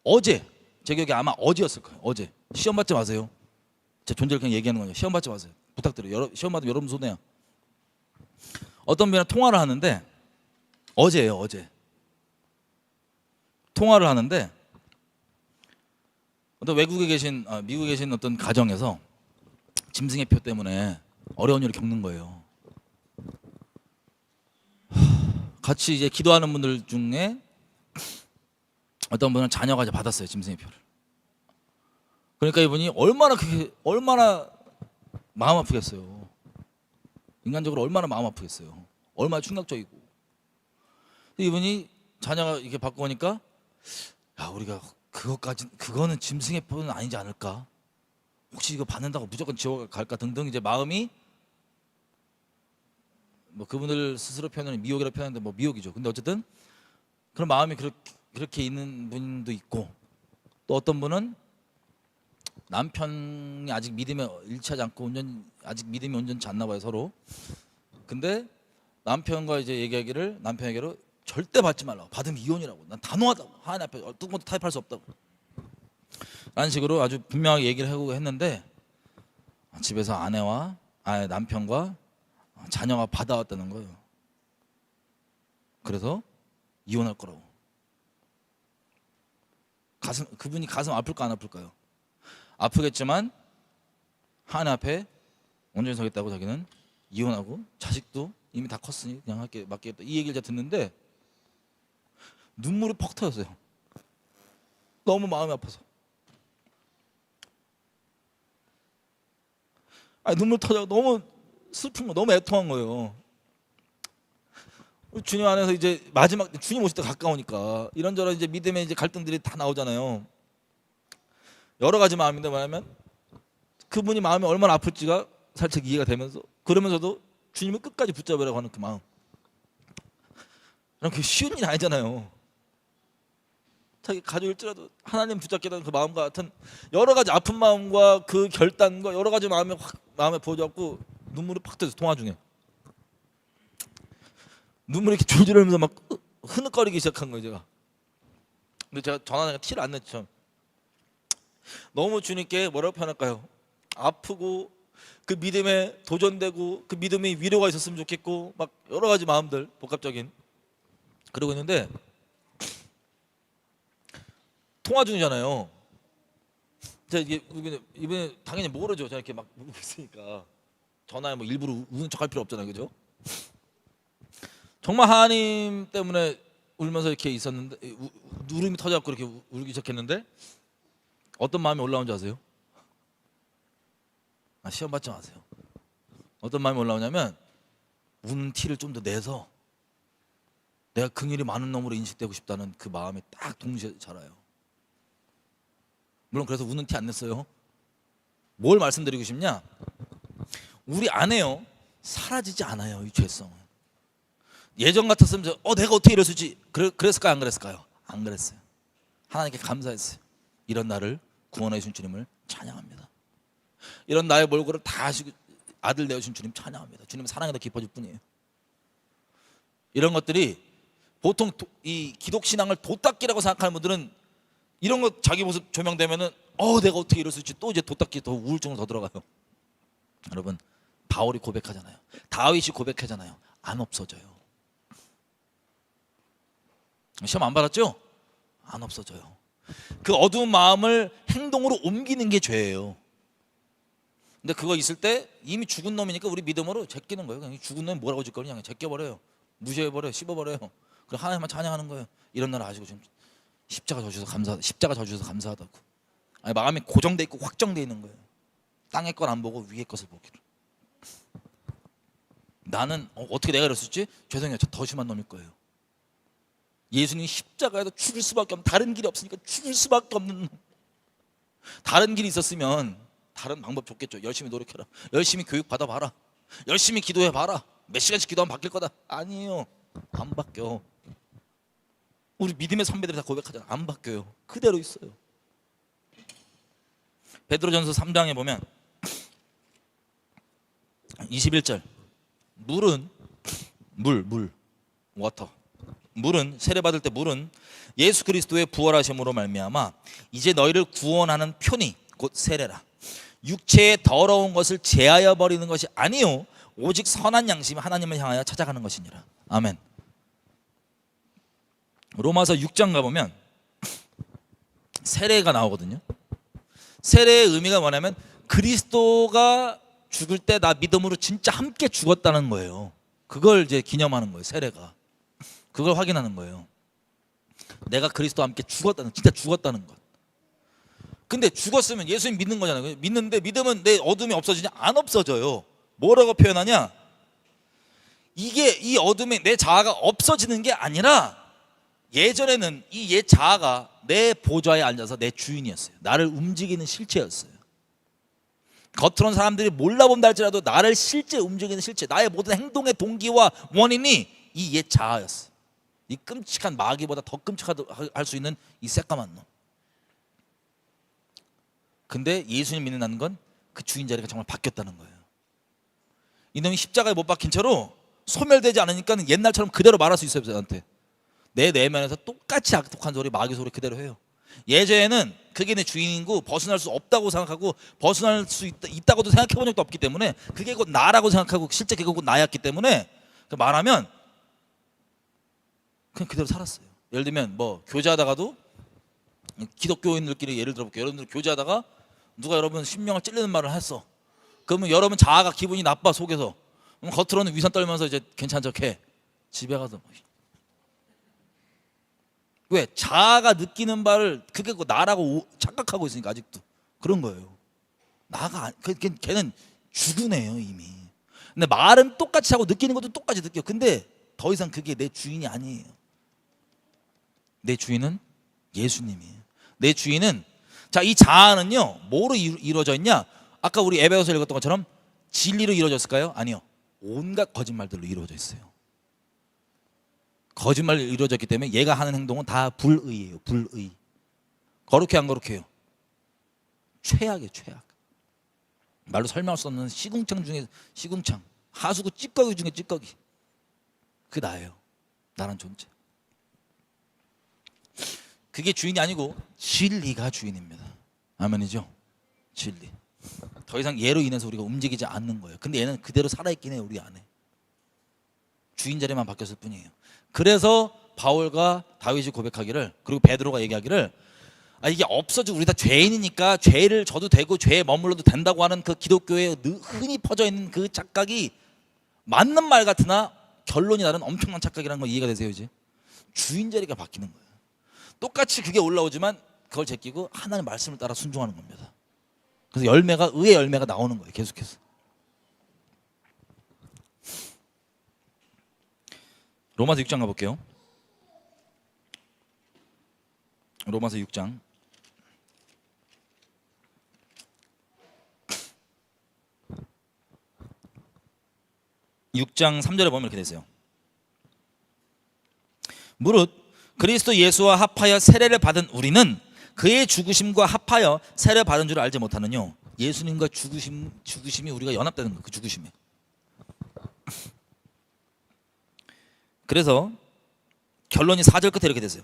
어제 제 기억에 아마 어제였을 거예요. 어제 시험 받지 마세요. 제 존재를 그냥 얘기하는 거예요. 시험 받지 마세요. 부탁드려요. 시험 받으면 여러분 손해야. 어떤 분이랑 통화를 하는데 어제예요. 어제 통화를 하는데 어떤 외국에 계신 미국에 계신 어떤 가정에서 짐승의 표 때문에 어려운 일을 겪는 거예요. 같이 이제 기도하는 분들 중에 어떤 분은 자녀가 이제 받았어요. 짐승의 표를. 그러니까 이분이 얼마나 마음 아프겠어요. 인간적으로 얼마나 마음 아프겠어요. 얼마나 충격적이고. 이분이 자녀가 이렇게 받고 오니까 야 우리가 그거는 짐승의 표는 아니지 않을까? 혹시 이거 받는다고 무조건 지옥 갈까 등등 이제 마음이 뭐 그분들 스스로 표현하는 미혹이라고 표현하는데 뭐 미혹이죠. 근데 어쨌든 그런 마음이 그렇게 있는 분도 있고 또 어떤 분은 남편이 아직 믿음에 일치하지 않고 아직 믿음이 온전치 않나 봐요 서로. 근데 남편과 이제 얘기하기를 남편에게로 절대 받지 말라고. 받으면 이혼이라고. 난 단호하다고. 하나님 앞에 어떤 것도 타협할 수 없다고. 라는 식으로 아주 분명하게 얘기를 하고 했는데 집에서 남편과 자녀가 받아왔다는 거예요. 그래서 이혼할 거라고. 그분이 가슴 아플까 안 아플까요? 아프겠지만 하나님 앞에 온전히 서겠다고 자기는 이혼하고 자식도 이미 다 컸으니 그냥 맡기겠다. 이 얘기를 제가 듣는데 눈물이 퍽 터졌어요. 너무 마음이 아파서. 눈물 터져. 너무 슬픈 거, 너무 애통한 거예요. 주님 안에서 이제 마지막 주님 오실 때 가까우니까 이런저런 이제 믿음의 이제 갈등들이 다 나오잖아요. 여러 가지 마음인데 뭐냐면 그분이 마음이 얼마나 아플지가 살짝 이해가 되면서 그러면서도 주님을 끝까지 붙잡으라고 하는 그 마음. 그럼 그게 쉬운 일이 아니잖아요. 자기 가족일지라도 하나님 붙잡겠다는 그 마음과 같은 여러 가지 아픈 마음과 그 결단과 여러 가지 마음에 부어져갖고 눈물이 팍 터져. 통화 중에 눈물이 이렇게 줄줄 흘리면서 막 흐느거리기 시작한 거예요 제가. 근데 제가 전화하니까 티를 안 냈죠. 너무 주님께 뭐라고 표현할까요? 아프고 그 믿음에 도전되고 그 믿음이 위로가 있었으면 좋겠고 막 여러 가지 마음들 복합적인 그러고 있는데 통화 중이잖아요. 제가 이번에 당연히 모르죠. 제가 이렇게 막 울고 있으니까 전화에 뭐 일부러 우는 척할 필요 없잖아요, 그죠? 정말 하나님 때문에 울면서 이렇게 있었는데 울음이 터져갖고 이렇게 울기 시작했는데 어떤 마음이 올라온지 아세요? 시험 받지 마세요. 어떤 마음이 올라오냐면 우는 티를 좀 더 내서 내가 긍휼이 많은 놈으로 인식되고 싶다는 그 마음이 딱 동시에 자라요. 물론 그래서 우는 티 안 냈어요. 뭘 말씀드리고 싶냐? 우리 안에요 사라지지 않아요. 이 죄성은. 예전 같았으면 내가 어떻게 이랬을지 그랬을까요? 안 그랬을까요? 안 그랬어요. 하나님께 감사했어요. 이런 나를 구원해 주신 주님을 찬양합니다. 이런 나의 몰골을 다 아시고 아들 내어주신 주님 찬양합니다. 주님 사랑이 더 깊어질 뿐이에요. 이런 것들이 보통 이 기독신앙을 도닦기라고 생각하는 분들은 이런 거 자기 모습 조명되면은 내가 어떻게 이럴 수 있지, 또 이제 도닦기 더 우울증으로 더 들어가요. 여러분, 바울이 고백하잖아요. 다윗이 고백하잖아요. 안 없어져요. 시험 안 받았죠? 안 없어져요. 그 어두운 마음을 행동으로 옮기는 게 죄예요. 근데 그거 있을 때 이미 죽은 놈이니까 우리 믿음으로 제끼는 거예요. 그냥 죽은 놈이 뭐라고 줄 거냐, 그냥 제껴버려요. 무시해버려요. 씹어버려요. 그럼 하나님만 찬양하는 거예요. 이런 날 아시고 지금 십자가 져주셔서 감사하다고. 아니, 마음이 고정돼 있고 확정돼 있는 거예요. 땅의 걸 안 보고 위의 것을 보기를. 나는 어떻게 내가 이랬었지? 죄송해요. 저 더 심한 놈일 거예요. 예수님이 십자가에도 죽을 수밖에 없는, 다른 길이 없으니까 죽을 수밖에 없는 놈. 다른 길이 있었으면 다른 방법 줬겠죠. 열심히 노력해라, 열심히 교육 받아봐라, 열심히 기도해봐라, 몇 시간씩 기도하면 바뀔 거다. 아니에요. 안 바뀌어. 우리 믿음의 선배들이 다 고백하잖아. 안 바뀌어요. 그대로 있어요. 베드로전서 3장에 보면 21절, 물은 워터, 물은 세례받을 때 물은 예수 그리스도의 부활하심으로 말미암아 이제 너희를 구원하는 표니 곧 세례라. 육체의 더러운 것을 제하여 버리는 것이 아니요 오직 선한 양심이 하나님을 향하여 찾아가는 것이니라. 아멘. 로마서 6장 가보면 세례가 나오거든요. 세례의 의미가 뭐냐면 그리스도가 죽을 때 나 믿음으로 진짜 함께 죽었다는 거예요. 그걸 이제 기념하는 거예요. 세례가 그걸 확인하는 거예요. 내가 그리스도와 함께 죽었다는, 진짜 죽었다는 것. 근데 죽었으면 예수님 믿는 거잖아요. 믿는데 믿음은 내 어둠이 없어지냐? 안 없어져요. 뭐라고 표현하냐? 이게 이 어둠에 내 자아가 없어지는 게 아니라 예전에는 이 옛 자아가 내 보좌에 앉아서 내 주인이었어요. 나를 움직이는 실체였어요. 겉으로는 사람들이 몰라본다 할지라도 나를 실제 움직이는 실체, 나의 모든 행동의 동기와 원인이 이 옛 자아였어요. 이 끔찍한 마귀보다 더 끔찍할 수 있는 이 새까만 놈. 근데 예수님 믿는다는 건 그 주인 자리가 정말 바뀌었다는 거예요. 이놈이 십자가에 못 박힌 채로 소멸되지 않으니까 옛날처럼 그대로 말할 수 있어요. 저한테 내 내면에서 똑같이 악독한 소리, 마귀 소리 그대로 해요. 예전에는 그게 내 주인이고 벗어날 수 없다고 생각하고 벗어날 수 있다고도 생각해 본 적도 없기 때문에 그게 곧 나라고 생각하고 실제 그게 곧 나였기 때문에 말하면 그냥 그대로 살았어요. 예를 들면 뭐 교제하다가도, 기독교인들끼리 예를 들어볼게요. 여러분들 교제하다가 누가 여러분 신명을 찔리는 말을 했어. 그러면 여러분 자아가 기분이 나빠 속에서. 그럼 겉으로는 위선 떨면서 이제 괜찮은 척해. 집에 가서 왜? 자아가 느끼는 바를 그게 나라고 착각하고 있으니까 아직도 그런 거예요. 나가 걔는 죽은 애예요 이미. 근데 말은 똑같이 하고 느끼는 것도 똑같이 느껴. 근데 더 이상 그게 내 주인이 아니에요. 내 주인은 예수님이에요. 내 주인은, 자, 이 자아는요 뭐로 이루어져 있냐? 아까 우리 에베소서 읽었던 것처럼 진리로 이루어졌을까요? 아니요. 온갖 거짓말들로 이루어져 있어요. 거짓말로 이루어졌기 때문에 얘가 하는 행동은 다 불의예요. 불의. 거룩해 안 거룩해요? 최악이에요. 최악. 말로 설명할 수 없는 시궁창 중에 시궁창, 하수구 찌꺼기 중에 찌꺼기. 그게 나예요. 나란 존재. 그게 주인이 아니고 진리가 주인입니다. 아멘이죠? 진리. 더 이상 얘로 인해서 우리가 움직이지 않는 거예요. 근데 얘는 그대로 살아있긴 해요. 우리 안에. 주인 자리만 바뀌었을 뿐이에요. 그래서 바울과 다윗이 고백하기를, 그리고 베드로가 얘기하기를, 이게 없어지고 우리 다 죄인이니까 죄를 져도 되고 죄에 머물러도 된다고 하는 그 기독교에 흔히 퍼져 있는 그 착각이 맞는 말 같으나 결론이 다른 엄청난 착각이라는 거 이해가 되세요? 이제 주인 자리가 바뀌는 거예요. 똑같이 그게 올라오지만 그걸 제끼고 하나님의 말씀을 따라 순종하는 겁니다. 그래서 열매가, 의의 열매가 나오는 거예요. 계속해서. 로마서 6장 가볼게요. 로마서 6장 3절에 보면 이렇게 되세요. 무릇 그리스도 예수와 합하여 세례를 받은 우리는 그의 죽으심과 합하여 세례 받은 줄 알지 못하느뇨. 예수님과 죽으심이 우리가 연합되는 거예요. 그 죽으심에. 그래서 결론이 4절 끝에 이렇게 되세요.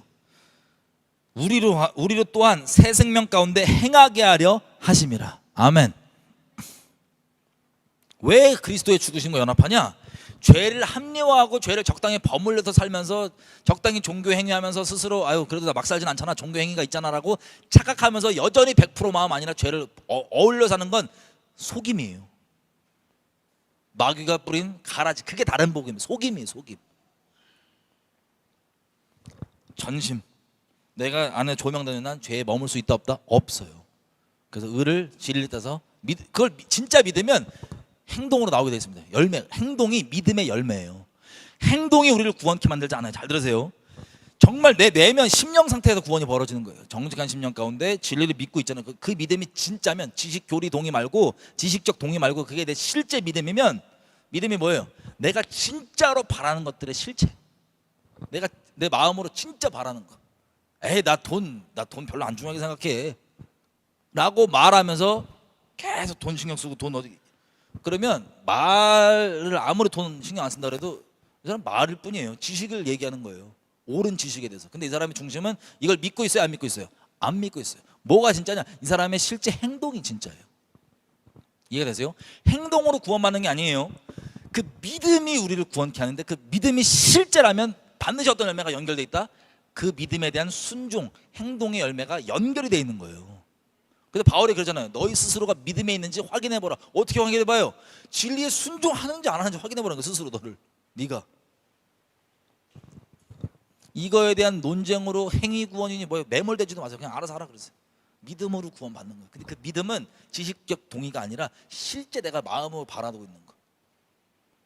우리로 또한 새 생명 가운데 행하게 하려 하심이라. 아멘. 왜 그리스도의 죽으심과 연합하냐? 죄를 합리화하고 죄를 적당히 버물려서 살면서 적당히 종교 행위하면서 스스로 아유 그래도 나 막 살진 않잖아, 종교 행위가 있잖아라고 착각하면서 여전히 100% 마음 아니라 죄를 어울려 사는 건 속임이에요. 마귀가 뿌린 가라지, 그게 다른 복음이에요. 속임이에요, 속임. 전심, 내가 안에 조명되는 한 죄에 머물 수 있다 없다? 없어요. 그래서 의를 진리를 따서 그걸 진짜 믿으면 행동으로 나오게 되어 있습니다. 열매, 행동이 믿음의 열매예요. 행동이 우리를 구원케 만들지 않아요. 잘 들으세요. 정말 내 내면 심령 상태에서 구원이 벌어지는 거예요. 정직한 심령 가운데 진리를 믿고 있잖아요. 그 믿음이 진짜면, 지식 교리 동의 말고, 지식적 동의 말고, 그게 내 실제 믿음이면, 믿음이 뭐예요? 내가 진짜로 바라는 것들의 실체. 내가 내 마음으로 진짜 바라는 거. 에이 나 돈 별로 안 중요하게 생각해 라고 말하면서 계속 돈 신경 쓰고 돈 어디, 그러면 말을 아무리 돈 신경 안 쓴다 그래도 이 사람 말일 뿐이에요. 지식을 얘기하는 거예요. 옳은 지식에 대해서. 근데 이 사람의 중심은 이걸 믿고 있어요, 안 믿고 있어요? 안 믿고 있어요. 뭐가 진짜냐? 이 사람의 실제 행동이 진짜예요. 이해가 되세요? 행동으로 구원받는 게 아니에요. 그 믿음이 우리를 구원케 하는데, 그 믿음이 실제라면 반드시 어떤 열매가 연결돼 있다? 그 믿음에 대한 순종, 행동의 열매가 연결이 돼 있는 거예요. 그래서 바울이 그러잖아요. 너희 스스로가 믿음에 있는지 확인해보라. 어떻게 확인해봐요? 진리에 순종하는지 안 하는지 확인해보라는 거예요. 스스로 너를, 네가. 이거에 대한 논쟁으로 행위 구원이니 뭐예요? 매몰되지도 마세요. 그냥 알아서 하라 그러세요. 믿음으로 구원받는 거예요. 근데 그 믿음은 지식적 동의가 아니라 실제 내가 마음으로 바라고 있는 거.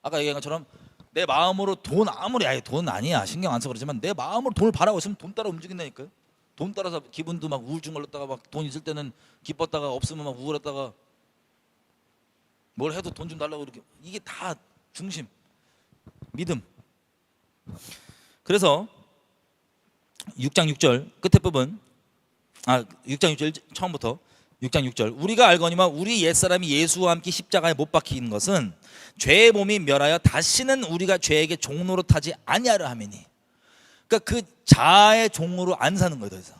아까 얘기한 것처럼 내 마음으로 돈 아무리, 아예 돈 아니야 신경 안 써 그러지만 내 마음으로 돈을 바라고 있으면 돈 따라 움직인다니까요. 돈 따라서 기분도 막 우울증 걸렸다가 막 돈 있을 때는 기뻤다가 없으면 막 우울했다가 뭘 해도 돈 좀 달라고 이렇게. 이게 다 중심, 믿음. 그래서 6장 6절 끝에 부분, 6장 6절 처음부터 6장 6절, 우리가 알거니와 우리 옛사람이 예수와 함께 십자가에 못 박힌 것은 죄의 몸이 멸하여 다시는 우리가 죄에게 종로로 타지 아니하려 함이니. 그러니까 그 자아의 종으로 안 사는 거예요, 더 이상.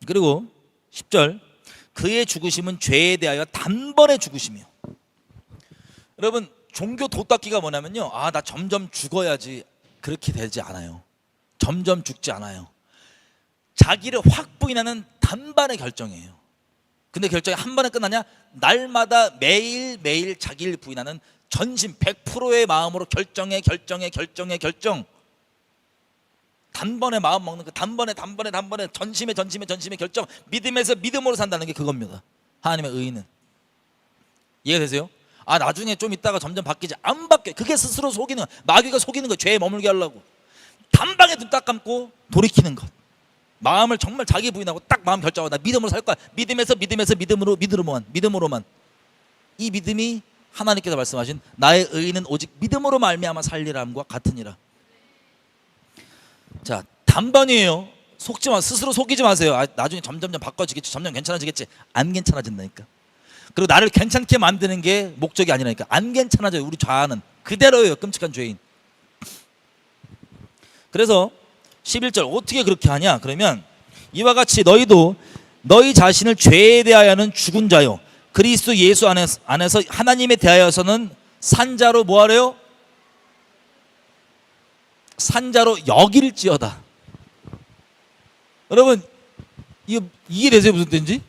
그리고 10절, 그의 죽으심은 죄에 대하여 단번에 죽으심이요. 여러분, 종교 도닦기가 뭐냐면요, 나 점점 죽어야지, 그렇게 되지 않아요. 점점 죽지 않아요. 자기를 확 부인하는 단번의 결정이에요. 근데 결정이 한 번에 끝나냐? 날마다 매일매일 자기를 부인하는 전심 100%의 마음으로 결정. 단번에 마음 먹는 그 단번에 전심의 결정. 믿음에서 믿음으로 산다는 게 그겁니다. 하나님의 의의는. 이해가 되세요? 나중에 좀 있다가 점점 바뀌지. 안 바뀌어요. 그게 스스로 속이는 거예요. 마귀가 속이는 거예요. 죄에 머물게 하려고. 단방에 눈 딱 감고 돌이키는 것. 마음을 정말 자기 부인하고 딱 마음 결정하고 나 믿음으로 살 거야. 믿음에서 믿음으로만. 이 믿음이 하나님께서 말씀하신 나의 의는 오직 믿음으로 말미암아 살리라함과 같으니라. 자, 단번이에요. 속지 마, 스스로 속이지 마세요. 나중에 점점 바꿔지겠지, 점점 괜찮아지겠지. 안 괜찮아진다니까. 그리고 나를 괜찮게 만드는 게 목적이 아니라니까. 안 괜찮아져요. 우리 자아는 그대로예요. 끔찍한 죄인. 그래서 11절 어떻게 그렇게 하냐? 그러면 이와 같이 너희도 너희 자신을 죄에 대하여는 죽은 자요 그리스도 예수 안에서 하나님에 대하여서는 산자로 뭐하래요? 산자로 여길지어다. 여러분 이해되세요? 무슨 뜻인지?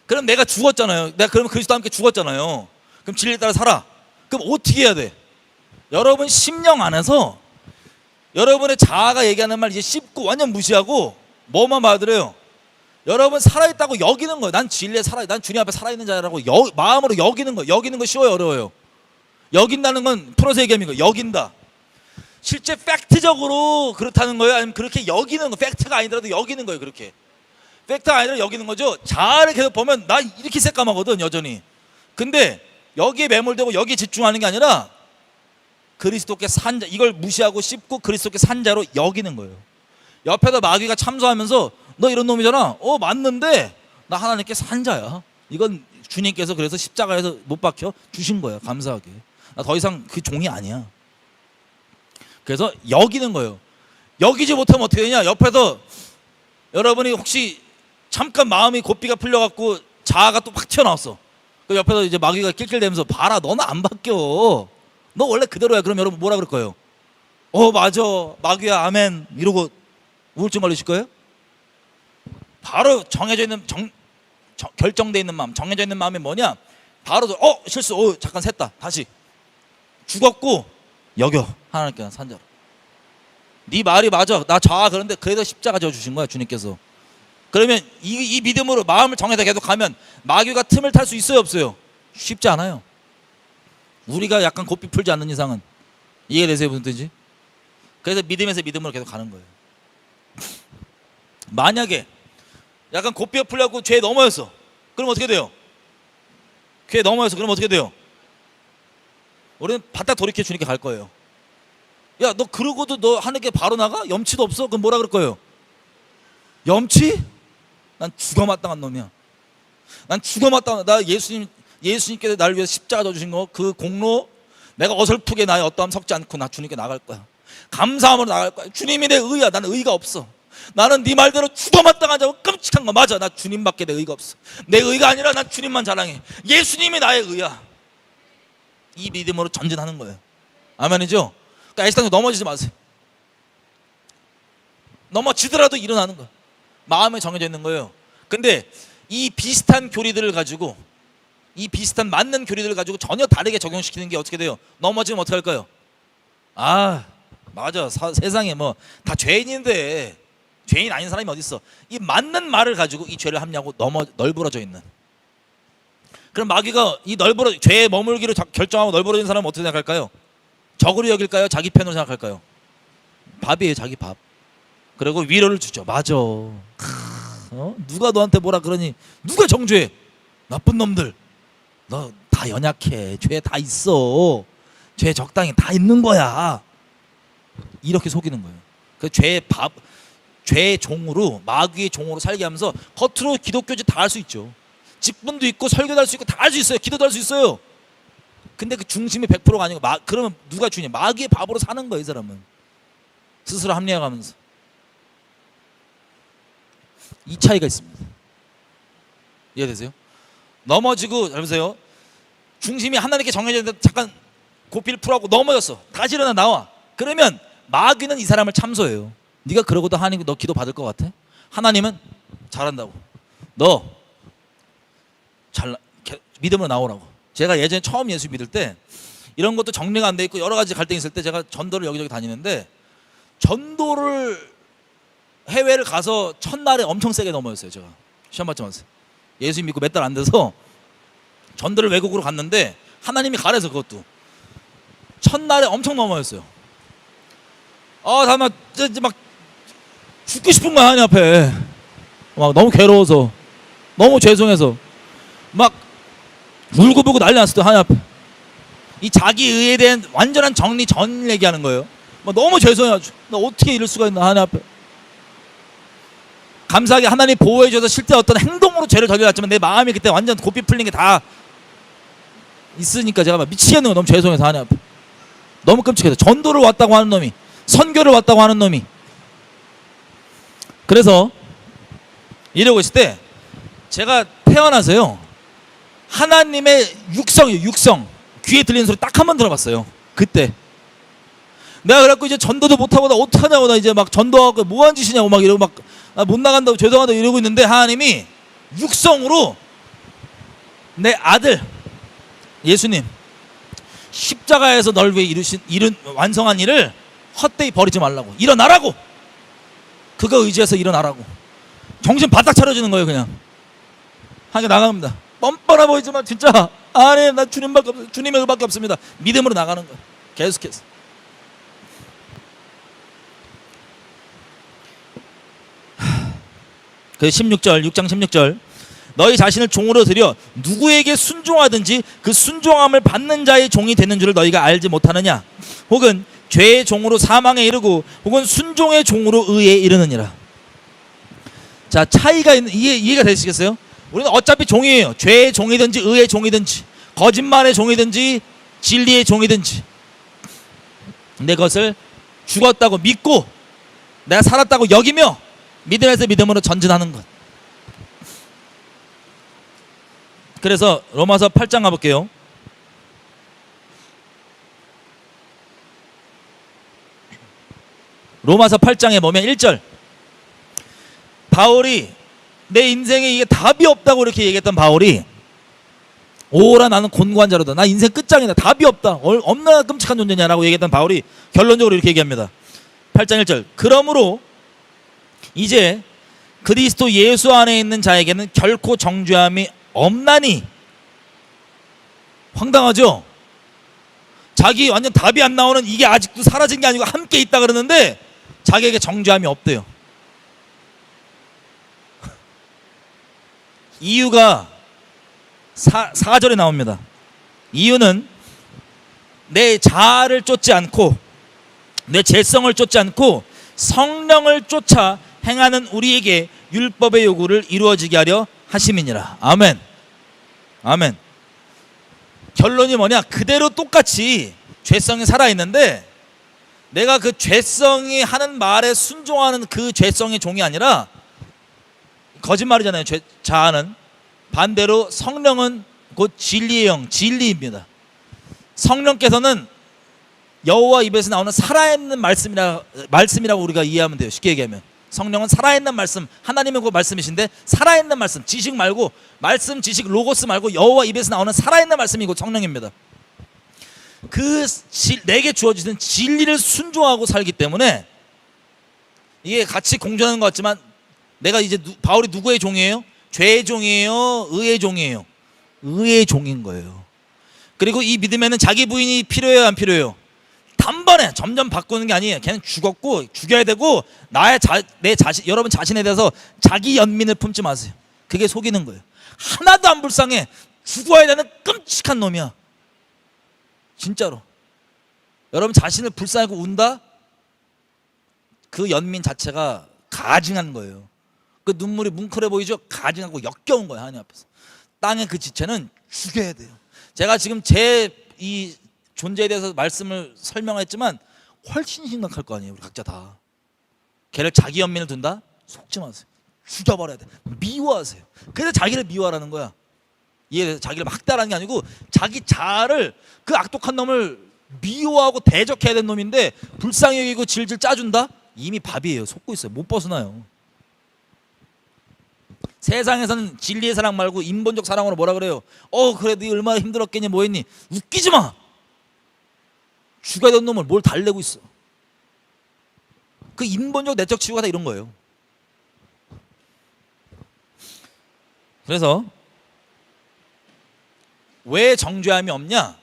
그럼 내가 죽었잖아요. 내가 그러면 그리스도와 함께 죽었잖아요. 그럼 진리에 따라 살아. 그럼 어떻게 해야 돼? 여러분 심령 안에서 여러분의 자아가 얘기하는 말 이제 씹고 완전 무시하고 뭐만 받으래요? 여러분 살아있다고 여기는 거예요. 난 진리에 난 주님 앞에 살아있는 자라고 마음으로 여기는 거예요. 여기는 거 쉬워요, 어려워요? 여긴다는 건 풀어서 얘기하는 거예요. 여긴다. 실제 팩트적으로 그렇다는 거예요? 아니면 그렇게 여기는 거, 팩트가 아니더라도 여기는 거예요. 그렇게 팩트가 아니라 여기는 거죠. 자아를 계속 보면 나 이렇게 새까마거든 여전히. 근데 여기에 매몰되고 여기에 집중하는 게 아니라 그리스도께 산자, 이걸 무시하고 씹고 그리스도께 산자로 여기는 거예요. 옆에다 마귀가 참소하면서 너 이런 놈이잖아. 맞는데 나 하나님께 산 자야. 이건 주님께서 그래서 십자가에서 못 박혀 주신 거야. 감사하게. 나 더 이상 그 종이 아니야. 그래서 여기는 거예요. 여기지 못하면 어떻게 되냐? 옆에서 여러분이 혹시 잠깐 마음이 고삐가 풀려갖고 자아가 또 확 튀어나왔어. 그 옆에서 이제 마귀가 낄낄대면서 봐라, 너는 안 바뀌어. 너 원래 그대로야. 그럼 여러분 뭐라 그럴 거예요? 맞아, 마귀야, 아멘 이러고 우울증 걸리실 거예요? 바로 정해져 있는 결정돼 있는 마음, 정해져 있는 마음이 뭐냐? 바로 실수, 잠깐 샜다, 다시 죽었고 여겨 하나님께 산 자로. 네 말이 맞아, 나 자아. 그런데 그래서 십자가 져 주신 거야 주님께서. 그러면 이 믿음으로 마음을 정해서 계속 가면 마귀가 틈을 탈 수 있어요, 없어요? 쉽지 않아요. 우리가 약간 고삐 풀지 않는 이상은. 이해되세요 무슨 뜻인지? 그래서 믿음에서 믿음으로 계속 가는 거예요. 만약에 약간 고삐가 풀려고 죄에 넘어졌어. 그럼 어떻게 돼요? 죄에 넘어졌어. 그럼 어떻게 돼요? 우리는 바짝 돌이켜 주님께 갈 거예요. 야, 너 그러고도 너 하늘께 바로 나가? 염치도 없어? 그럼 뭐라 그럴 거예요? 염치? 난 죽어 마땅한 놈이야. 난 죽어 마땅한, 나 예수님께서 나를 위해서 십자가 져주신 거, 그 공로 내가 어설프게 나의 어떠함 섞지 않고 나 주님께 나갈 거야. 감사함으로 나갈 거야. 주님이 내 의야. 나는 의가 없어. 나는 네 말대로 죽어 마땅한 자고 끔찍한 거 맞아. 나 주님밖에 내 의가 없어. 내 의가 아니라 난 주님만 자랑해. 예수님이 나의 의야. 이 믿음으로 전진하는 거예요. 아멘이죠? 그러니까 애시당초 넘어지지 마세요. 넘어지더라도 일어나는 거야. 마음에 정해져 있는 거예요. 근데 이 비슷한 교리들을 가지고, 이 비슷한 맞는 교리들을 가지고 전혀 다르게 적용시키는 게 어떻게 돼요? 넘어지면 어떻게 할까요? 맞아, 세상에 뭐 다 죄인인데 죄인 아닌 사람이 어디 있어? 이 맞는 말을 가지고 이 죄를 합냐고 널브러져 있는. 그럼 마귀가 이 죄에 머물기로 결정하고 널브러진 사람은 어떻게 생각할까요? 적으로 여길까요? 자기 편으로 생각할까요? 밥이에요, 자기 밥. 그리고 위로를 주죠. 맞아. 누가 너한테 뭐라 그러니? 누가 정죄해? 나쁜 놈들. 너 다 연약해. 죄 다 있어. 죄 적당히 다 있는 거야. 이렇게 속이는 거예요. 그 죄의 종으로, 마귀의 종으로 살게 하면서 겉으로 기독교지 다 할 수 있죠. 직분도 있고 설교도 할 수 있고 다 할 수 있어요. 기도도 할 수 있어요. 근데 그 중심이 100%가 아니고 그러면 누가 주냐? 마귀의 밥으로 사는 거예요, 이 사람은. 스스로 합리화가면서. 이 차이가 있습니다. 이해되세요? 넘어지고, 잘 보세요. 중심이 하나님께 정해져 있는데 잠깐 고삐를 풀하고 넘어졌어. 다시 일어나 나와. 그러면 마귀는 이 사람을 참소해요. 네가 그러고도 하나님 너 기도 받을 것 같아? 하나님은 잘한다고. 너 믿음으로 나오라고. 제가 예전에 처음 예수 믿을 때 이런 것도 정리가 안 돼 있고 여러 가지 갈등이 있을 때 제가 전도를 여기저기 다니는데, 전도를 해외를 가서 첫날에 엄청 세게 넘어졌어요. 제가 시험 받지 마세요. 예수 믿고 몇 달 안 돼서 전도를 외국으로 갔는데 하나님이 가래서 그것도 첫날에 엄청 넘어졌어요. 막 죽고 싶은 거야 하나님 앞에. 막 너무 괴로워서, 너무 죄송해서 막 울고불고 난리 났을 때 하나님 앞에 이 자기 의에 대한 완전한 정리 전 얘기하는 거예요. 막 너무 죄송해가지고 나 어떻게 이럴 수가 있나 하나님 앞에. 감사하게 하나님 보호해 줘서 실제 어떤 행동으로 죄를 저질렀지만 내 마음이 그때 완전 고삐 풀린 게 다 있으니까 제가 막 미치겠는 거예요. 너무 죄송해서 하나님 앞에. 너무 끔찍해서 전도를 왔다고 하는 놈이, 선교를 왔다고 하는 놈이. 그래서 이러고 있을 때 제가 태어나서요, 하나님의 육성이에요. 육성. 귀에 들리는 소리 딱 한 번 들어봤어요. 그때 내가 그래갖고 이제 전도도 못하고 나 어떡하냐고, 나 이제 막 전도하고 뭐한 짓이냐고 막 이러고 막 못 나간다고 죄송하다고 이러고 있는데, 하나님이 육성으로 내 아들 예수님 십자가에서 널 위해 완성한 일을 헛되이 버리지 말라고, 일어나라고, 그거 의지해서 일어나라고. 정신 바짝 차려주는 거예요. 그냥 하게 나갑니다. 뻔뻔해 보이지만 진짜 아니 나 주님밖에 없어요. 주님의 의밖에 없습니다. 믿음으로 나가는 거예요. 계속해서. 그 16절, 6장 16절, 너희 자신을 종으로 들여 누구에게 순종하든지 그 순종함을 받는 자의 종이 되는 줄을 너희가 알지 못하느냐? 혹은 죄의 종으로 사망에 이르고 혹은 순종의 종으로 의에 이르느니라. 자, 차이가 있는, 이해가 되시겠어요? 우리는 어차피 종이에요. 죄의 종이든지 의의 종이든지 거짓말의 종이든지 진리의 종이든지, 내 것을 죽었다고 믿고 내가 살았다고 여기며 믿음에서 믿음으로 전진하는 것. 그래서 로마서 8장 가볼게요. 로마서 8장에 보면 1절, 바울이 내 인생에 이게 답이 없다고 이렇게 얘기했던 바울이, 오라 나는 곤고한 자로다, 나 인생 끝장이다, 답이 없다, 얼마나 끔찍한 존재냐라고 얘기했던 바울이 결론적으로 이렇게 얘기합니다. 8장 1절, 그러므로 이제 그리스도 예수 안에 있는 자에게는 결코 정죄함이 없나니. 황당하죠? 자기 완전 답이 안 나오는 이게 아직도 사라진 게 아니고 함께 있다 그러는데 자기에게 정죄함이 없대요. 이유가 4절에 나옵니다. 이유는 내 자아를 쫓지 않고 내 죄성을 쫓지 않고 성령을 쫓아 행하는 우리에게 율법의 요구를 이루어지게 하려 하심이니라. 아멘. 아멘. 결론이 뭐냐? 그대로 똑같이 죄성이 살아있는데 내가 그 죄성이 하는 말에 순종하는 그 죄성의 종이 아니라, 거짓말이잖아요. 자아는. 반대로 성령은 곧 진리의 영, 진리입니다. 성령께서는 여호와 입에서 나오는 살아있는 말씀이라고 우리가 이해하면 돼요. 쉽게 얘기하면 성령은 살아있는 말씀, 하나님의 그 말씀이신데 살아있는 말씀, 지식 말고, 말씀, 지식, 로고스 말고 여호와 입에서 나오는 살아있는 말씀이고 성령입니다. 내게 주어지는 진리를 순종하고 살기 때문에 이게 같이 공존하는 것 같지만, 내가 이제 바울이 누구의 종이에요? 죄의 종이에요? 의의 종이에요? 의의 종인 거예요. 그리고 이 믿음에는 자기 부인이 필요해요, 안 필요해요? 단번에 점점 바꾸는 게 아니에요. 걔는 죽었고 죽여야 되고, 내 자신, 여러분 자신에 대해서 자기 연민을 품지 마세요. 그게 속이는 거예요. 하나도 안 불쌍해. 죽어야 되는 끔찍한 놈이야. 진짜로. 여러분 자신을 불쌍하고 운다? 그 연민 자체가 가증한 거예요. 그 눈물이 뭉클해 보이죠? 가증하고 역겨운 거예요. 하나님 앞에서. 땅의 그 지체는 죽여야 돼요. 제가 지금 제 이 존재에 대해서 말씀을 설명했지만 훨씬 심각할 거 아니에요. 우리 각자 다. 걔를 자기 연민을 둔다? 속지 마세요. 죽여버려야 돼. 미워하세요. 그래서 자기를 미워하라는 거야. 이해돼서 자기를 막 학대하라는 게 아니고, 자기 자아를, 그 악독한 놈을 미워하고 대적해야 되는 놈인데 불쌍히 여기고 질질 짜준다? 이미 밥이에요. 속고 있어요. 못 벗어나요. 세상에서는 진리의 사랑 말고 인본적 사랑으로 뭐라 그래요? 그래 너 얼마나 힘들었겠니, 뭐했니? 웃기지 마. 죽여야 되는 놈을 뭘 달래고 있어. 그 인본적 내적 치유가 다 이런 거예요. 그래서 왜 정죄함이 없냐?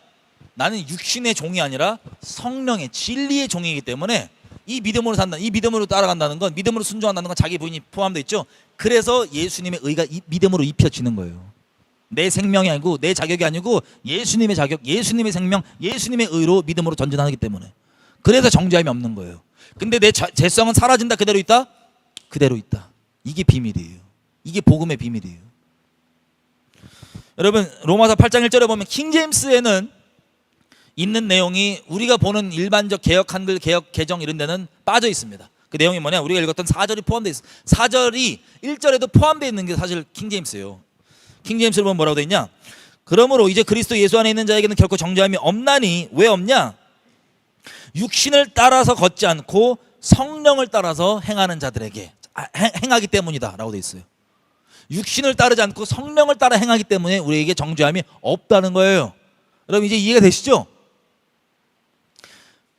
나는 육신의 종이 아니라 성령의, 진리의 종이기 때문에 이 믿음으로 산다, 이 믿음으로 따라간다는 건, 믿음으로 순종한다는 건 자기 부인이 포함되어 있죠. 그래서 예수님의 의가 믿음으로 입혀지는 거예요. 내 생명이 아니고, 내 자격이 아니고 예수님의 자격, 예수님의 생명, 예수님의 의로 믿음으로 전진하기 때문에. 그래서 정죄함이 없는 거예요. 근데 내 죄성은 사라진다? 그대로 있다? 그대로 있다. 이게 비밀이에요. 이게 복음의 비밀이에요. 여러분 로마서 8장 1절에 보면 킹제임스에는 있는 내용이 우리가 보는 일반적 개역 한글, 개역 개정 이런 데는 빠져 있습니다. 그 내용이 뭐냐? 우리가 읽었던 4절이 포함되어 있어요. 4절이 1절에도 포함되어 있는 게 사실 킹제임스예요. 킹제임스를 보면 뭐라고 되어 있냐? 그러므로 이제 그리스도 예수 안에 있는 자에게는 결코 정죄함이 없나니. 왜 없냐? 육신을 따라서 걷지 않고 성령을 따라서 행하는 자들에게, 행하기 때문이다 라고 되어 있어요. 육신을 따르지 않고 성령을 따라 행하기 때문에 우리에게 정죄함이 없다는 거예요. 여러분 이제 이해가 되시죠?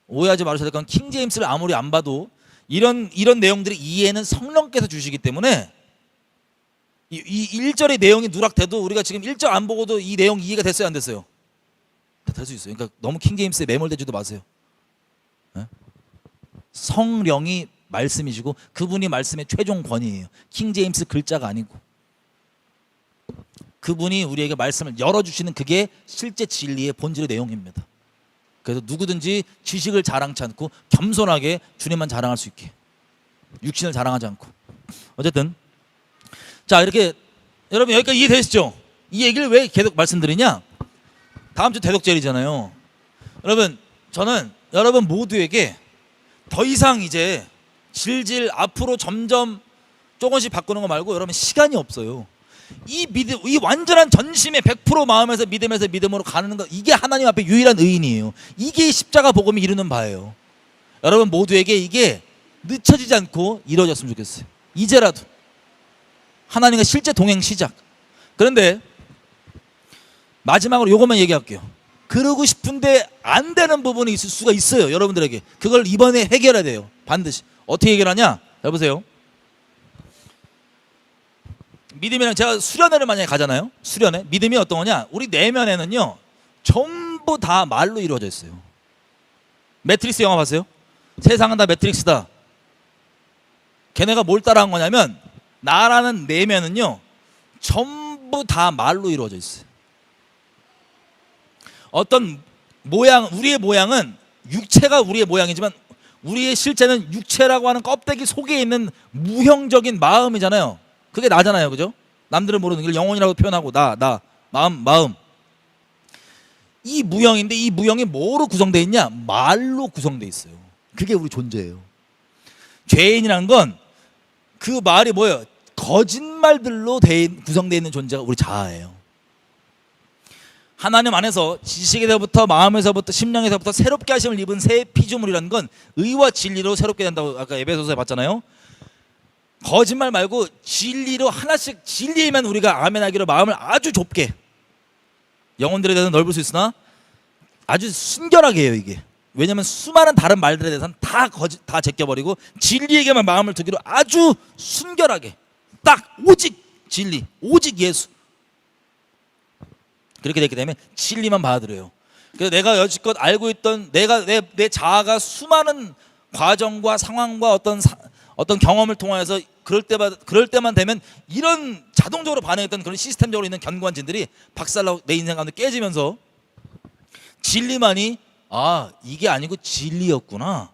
오해하지 말으셔야 될 건, 킹제임스를 아무리 안 봐도 이런 내용들이 이해는 성령께서 주시기 때문에, 이 1절의 내용이 누락돼도 우리가 지금 1절 안 보고도 이 내용 이해가 됐어요, 안 됐어요? 될 수 있어요. 그러니까 너무 킹제임스에 매몰되지도 마세요. 성령이 말씀이시고 그분이 말씀의 최종 권위예요. 킹제임스 글자가 아니고. 그분이 우리에게 말씀을 열어주시는, 그게 실제 진리의 본질의 내용입니다. 그래서 누구든지 지식을 자랑치 않고 겸손하게 주님만 자랑할 수 있게, 육신을 자랑하지 않고. 어쨌든 자, 이렇게 여러분 여기까지 이해되시죠? 이 얘기를 왜 계속 말씀드리냐? 다음 주 대독절이잖아요. 여러분 저는 여러분 모두에게 더 이상 이제 질질 앞으로 점점 조금씩 바꾸는 거 말고 여러분 시간이 없어요. 이 믿음, 이 완전한 전심의 100% 마음에서 믿음에서 믿음으로 가는 것, 이게 하나님 앞에 유일한 의인이에요. 이게 십자가 복음이 이루는 바예요. 여러분 모두에게 이게 늦춰지지 않고 이루어졌으면 좋겠어요. 이제라도 하나님과 실제 동행 시작. 그런데 마지막으로 이것만 얘기할게요. 그러고 싶은데 안 되는 부분이 있을 수가 있어요. 여러분들에게 그걸 이번에 해결해야 돼요. 반드시. 어떻게 해결하냐? 여보세요. 믿음이랑 제가 수련회를 만약에 가잖아요. 수련회. 믿음이 어떤 거냐? 우리 내면에는요 전부 다 말로 이루어져 있어요. 매트릭스 영화 봤어요? 세상은 다 매트릭스다. 걔네가 뭘 따라한 거냐면 나라는 내면은요 전부 다 말로 이루어져 있어요. 어떤 모양, 우리의 모양은 육체가 우리의 모양이지만 우리의 실제는 육체라고 하는 껍데기 속에 있는 무형적인 마음이잖아요. 그게 나잖아요. 그죠? 남들은 모르는 걸 영혼이라고 표현하고 나 마음. 이 무형인데 이 무형이 뭐로 구성되어 있냐? 말로 구성되어 있어요. 그게 우리 존재예요. 죄인이란 건 그 말이 뭐예요? 거짓말들로 구성되어 있는 존재가 우리 자아예요. 하나님 안에서 지식에서부터 마음에서부터 심령에서부터 새롭게 하심을 입은 새 피조물이라는 건 의와 진리로 새롭게 된다고 아까 에베소서에 봤잖아요. 거짓말 말고 진리로 하나씩 진리에만 우리가 아멘하기로 마음을 아주 좁게 영혼들에 대해서 넓을 수 있으나 아주 순결하게 해요. 이게 왜냐하면 수많은 다른 말들에 대해서는 다 제껴버리고 진리에게만 마음을 두기로 아주 순결하게 딱 오직 진리 오직 예수 그렇게 됐기 때문에 진리만 받아들여요. 그래서 내가 여지껏 알고 있던 내가 내 자아가 수많은 과정과 상황과 어떤 경험을 통해서 그럴 때만 되면 이런 자동적으로 반응했던 그런 시스템적으로 있는 견고한진들이 박살나고 내 인생 가운데 깨지면서 진리만이 이게 아니고 진리였구나.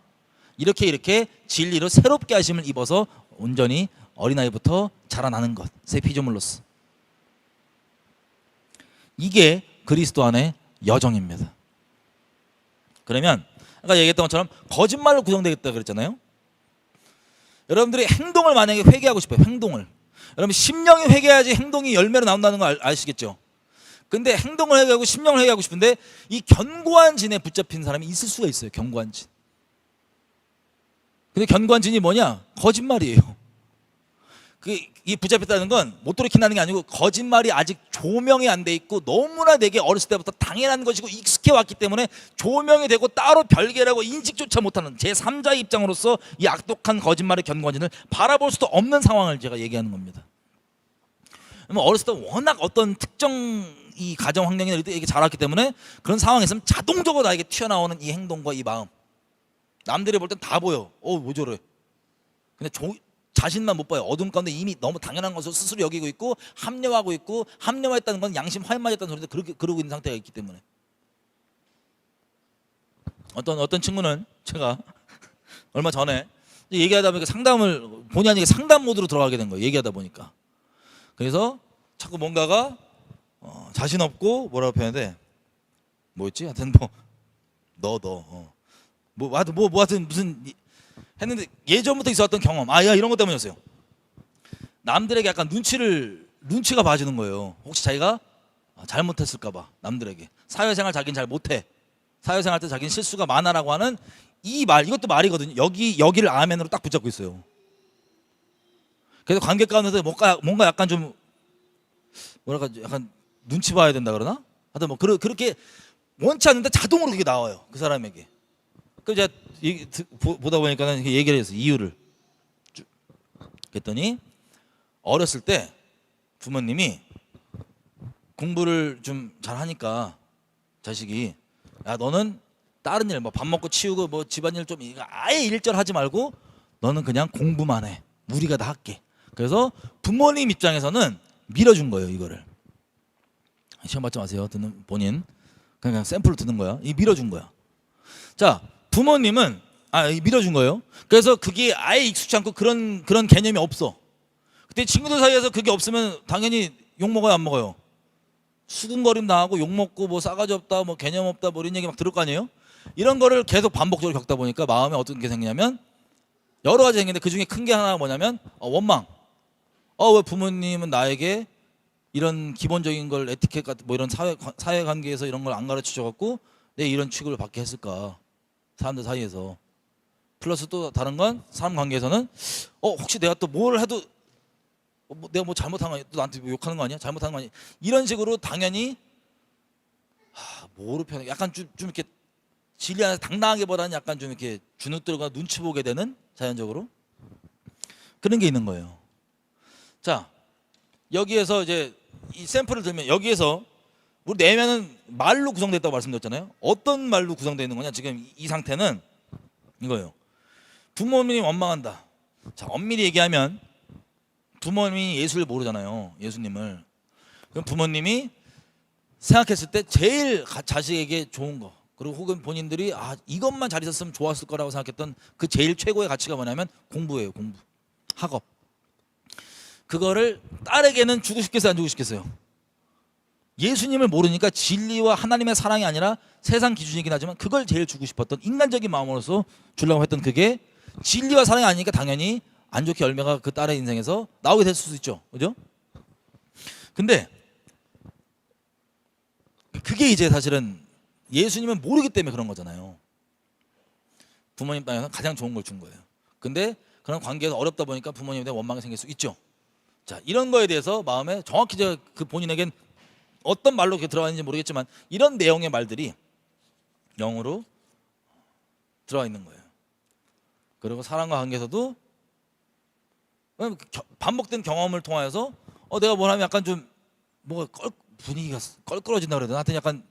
이렇게 진리로 새롭게 하심을 입어서 온전히 어린아이부터 자라나는 것. 새 피조물로서. 이게 그리스도 안의 여정입니다. 그러면 아까 얘기했던 것처럼 거짓말로 구성되겠다 그랬잖아요. 여러분들이 행동을 만약에 회개하고 싶어요. 행동을. 여러분 심령이 회개해야지 행동이 열매로 나온다는 거 아시겠죠? 근데 행동을 회개하고 심령을 회개하고 싶은데 이 견고한 진에 붙잡힌 사람이 있을 수가 있어요. 견고한 진. 근데 견고한 진이 뭐냐? 거짓말이에요. 이 붙잡혔다는 건 못 돌이킨다는 게 아니고 거짓말이 아직 조명이 안 돼 있고 너무나 내게 어렸을 때부터 당연한 것이고 익숙해 왔기 때문에 조명이 되고 따로 별개라고 인식조차 못하는 제3자의 입장으로서 이 악독한 거짓말의 견고한 진을 바라볼 수도 없는 상황을 제가 얘기하는 겁니다. 어렸을 때 워낙 어떤 특정 이 가정 환경이나 이렇게 자랐기 때문에 그런 상황에 있으면 자동적으로 나에게 튀어나오는 이 행동과 이 마음 남들이 볼 땐 다 보여. 왜 저래? 근데 자신만 못 봐요. 어둠 가운데 이미 너무 당연한 것을 스스로 여기고 있고 합리화하고 있고 합리화했다는 건 양심 화해 맞았다는 소리인데 그러고 있는 상태가 있기 때문에 어떤 친구는 제가 얼마 전에 얘기하다 보니까 상담을 본의 아니게 상담 모드로 들어가게 된 거예요. 얘기하다 보니까. 그래서 자꾸 뭔가가 자신 없고 뭐라고 표현해? 뭐였지? 하여튼 하여튼 무슨 했는데 예전부터 있었던 경험. 이런 것 때문이었어요. 남들에게 약간 눈치가 봐지는 거예요. 혹시 자기가 잘못했을까봐 남들에게 사회생활 자기는 잘 못해. 사회생활 때 자기는 실수가 많아라고 하는 이 말 이것도 말이거든요. 여기를 아멘으로 딱 붙잡고 있어요. 그래서 관계 가운데서 뭔가 약간 좀 뭐랄까 약간 눈치 봐야 된다 그러나? 하여튼 뭐 그렇게 원치 않는데 자동으로 그게 나와요. 그 사람에게. 그래서 제가 보다 보니까는 얘기를 해서 이유를 그랬더니 어렸을 때 부모님이 공부를 좀 잘하니까 자식이 너는 다른 일 뭐 밥 먹고 치우고 뭐 집안일 좀 아예 일절 하지 말고 너는 그냥 공부만 해. 우리가 다 할게. 그래서 부모님 입장에서는 밀어준 거예요. 이거를 시험 받지 마세요. 듣는 본인 그냥 샘플로 듣는 거야. 밀어준 거야. 자, 부모님은 밀어준 거예요. 그래서 그게 아예 익숙치 않고 그런 개념이 없어. 그때 친구들 사이에서 그게 없으면 당연히 욕 먹어요, 안 먹어요? 수근거림 당하고 욕 먹고 뭐 싸가지 없다, 뭐 개념 없다, 뭐 이런 얘기 막 들을 거 아니에요? 이런 거를 계속 반복적으로 겪다 보니까 마음에 어떤 게 생기냐면 여러 가지 생기는데 그 중에 큰 게 하나가 뭐냐면 원망. 왜 부모님은 나에게 이런 기본적인 걸 에티켓 같은 뭐 이런 사회 관계에서 이런 걸 안 가르쳐 줘 갖고 내 이런 취급을 받게 했을까? 사람들 사이에서. 플러스 또 다른 건 사람 관계에서는 혹시 내가 또 뭘 해도 내가 뭐 잘못한 거 아니야? 또 나한테 뭐 욕하는 거 아니야? 잘못한 거 아니야? 이런 식으로 당연히 뭐로 표현해? 약간 좀 이렇게 진리 안에서 당당하게보다는 약간 좀 이렇게 주눅들과 눈치 보게 되는 자연적으로 그런 게 있는 거예요. 자, 여기에서 이제 이 샘플을 들면 여기에서 우리 내면은 말로 구성됐다고 말씀드렸잖아요. 어떤 말로 구성되어 있는 거냐? 지금 이 상태는 이거예요. 부모님이 원망한다. 자, 엄밀히 얘기하면 부모님이 예수를 모르잖아요. 예수님을. 그럼 부모님이 생각했을 때 제일 자식에게 좋은 거 그리고 혹은 본인들이 이것만 잘 있었으면 좋았을 거라고 생각했던 그 제일 최고의 가치가 뭐냐면 공부예요. 공부. 학업. 그거를 딸에게는 주고 싶겠어요? 안 주고 싶겠어요? 예수님을 모르니까 진리와 하나님의 사랑이 아니라 세상 기준이긴 하지만 그걸 제일 주고 싶었던 인간적인 마음으로서 주려고 했던 그게 진리와 사랑이 아니니까 당연히 안 좋게 열매가 그 딸의 인생에서 나오게 될 수도 있죠. 그죠? 근데 그게 이제 사실은 예수님은 모르기 때문에 그런 거잖아요. 부모님 땅에서 가장 좋은 걸 준 거예요. 근데 그런 관계에서 어렵다 보니까 부모님에 대한 원망이 생길 수 있죠. 자, 이런 거에 대해서 마음에 정확히 그 본인에겐 어떤 말로 들어가 있는지 모르겠지만 이런 내용의 말들이 영으로 들어가 있는 거예요. 그리고 사람과 관계에서도 반복된 경험을 통하여서 내가 뭘 하면 약간 좀 뭐가 분위기가 껄끄러진다 그래야 되나? 하여튼 약간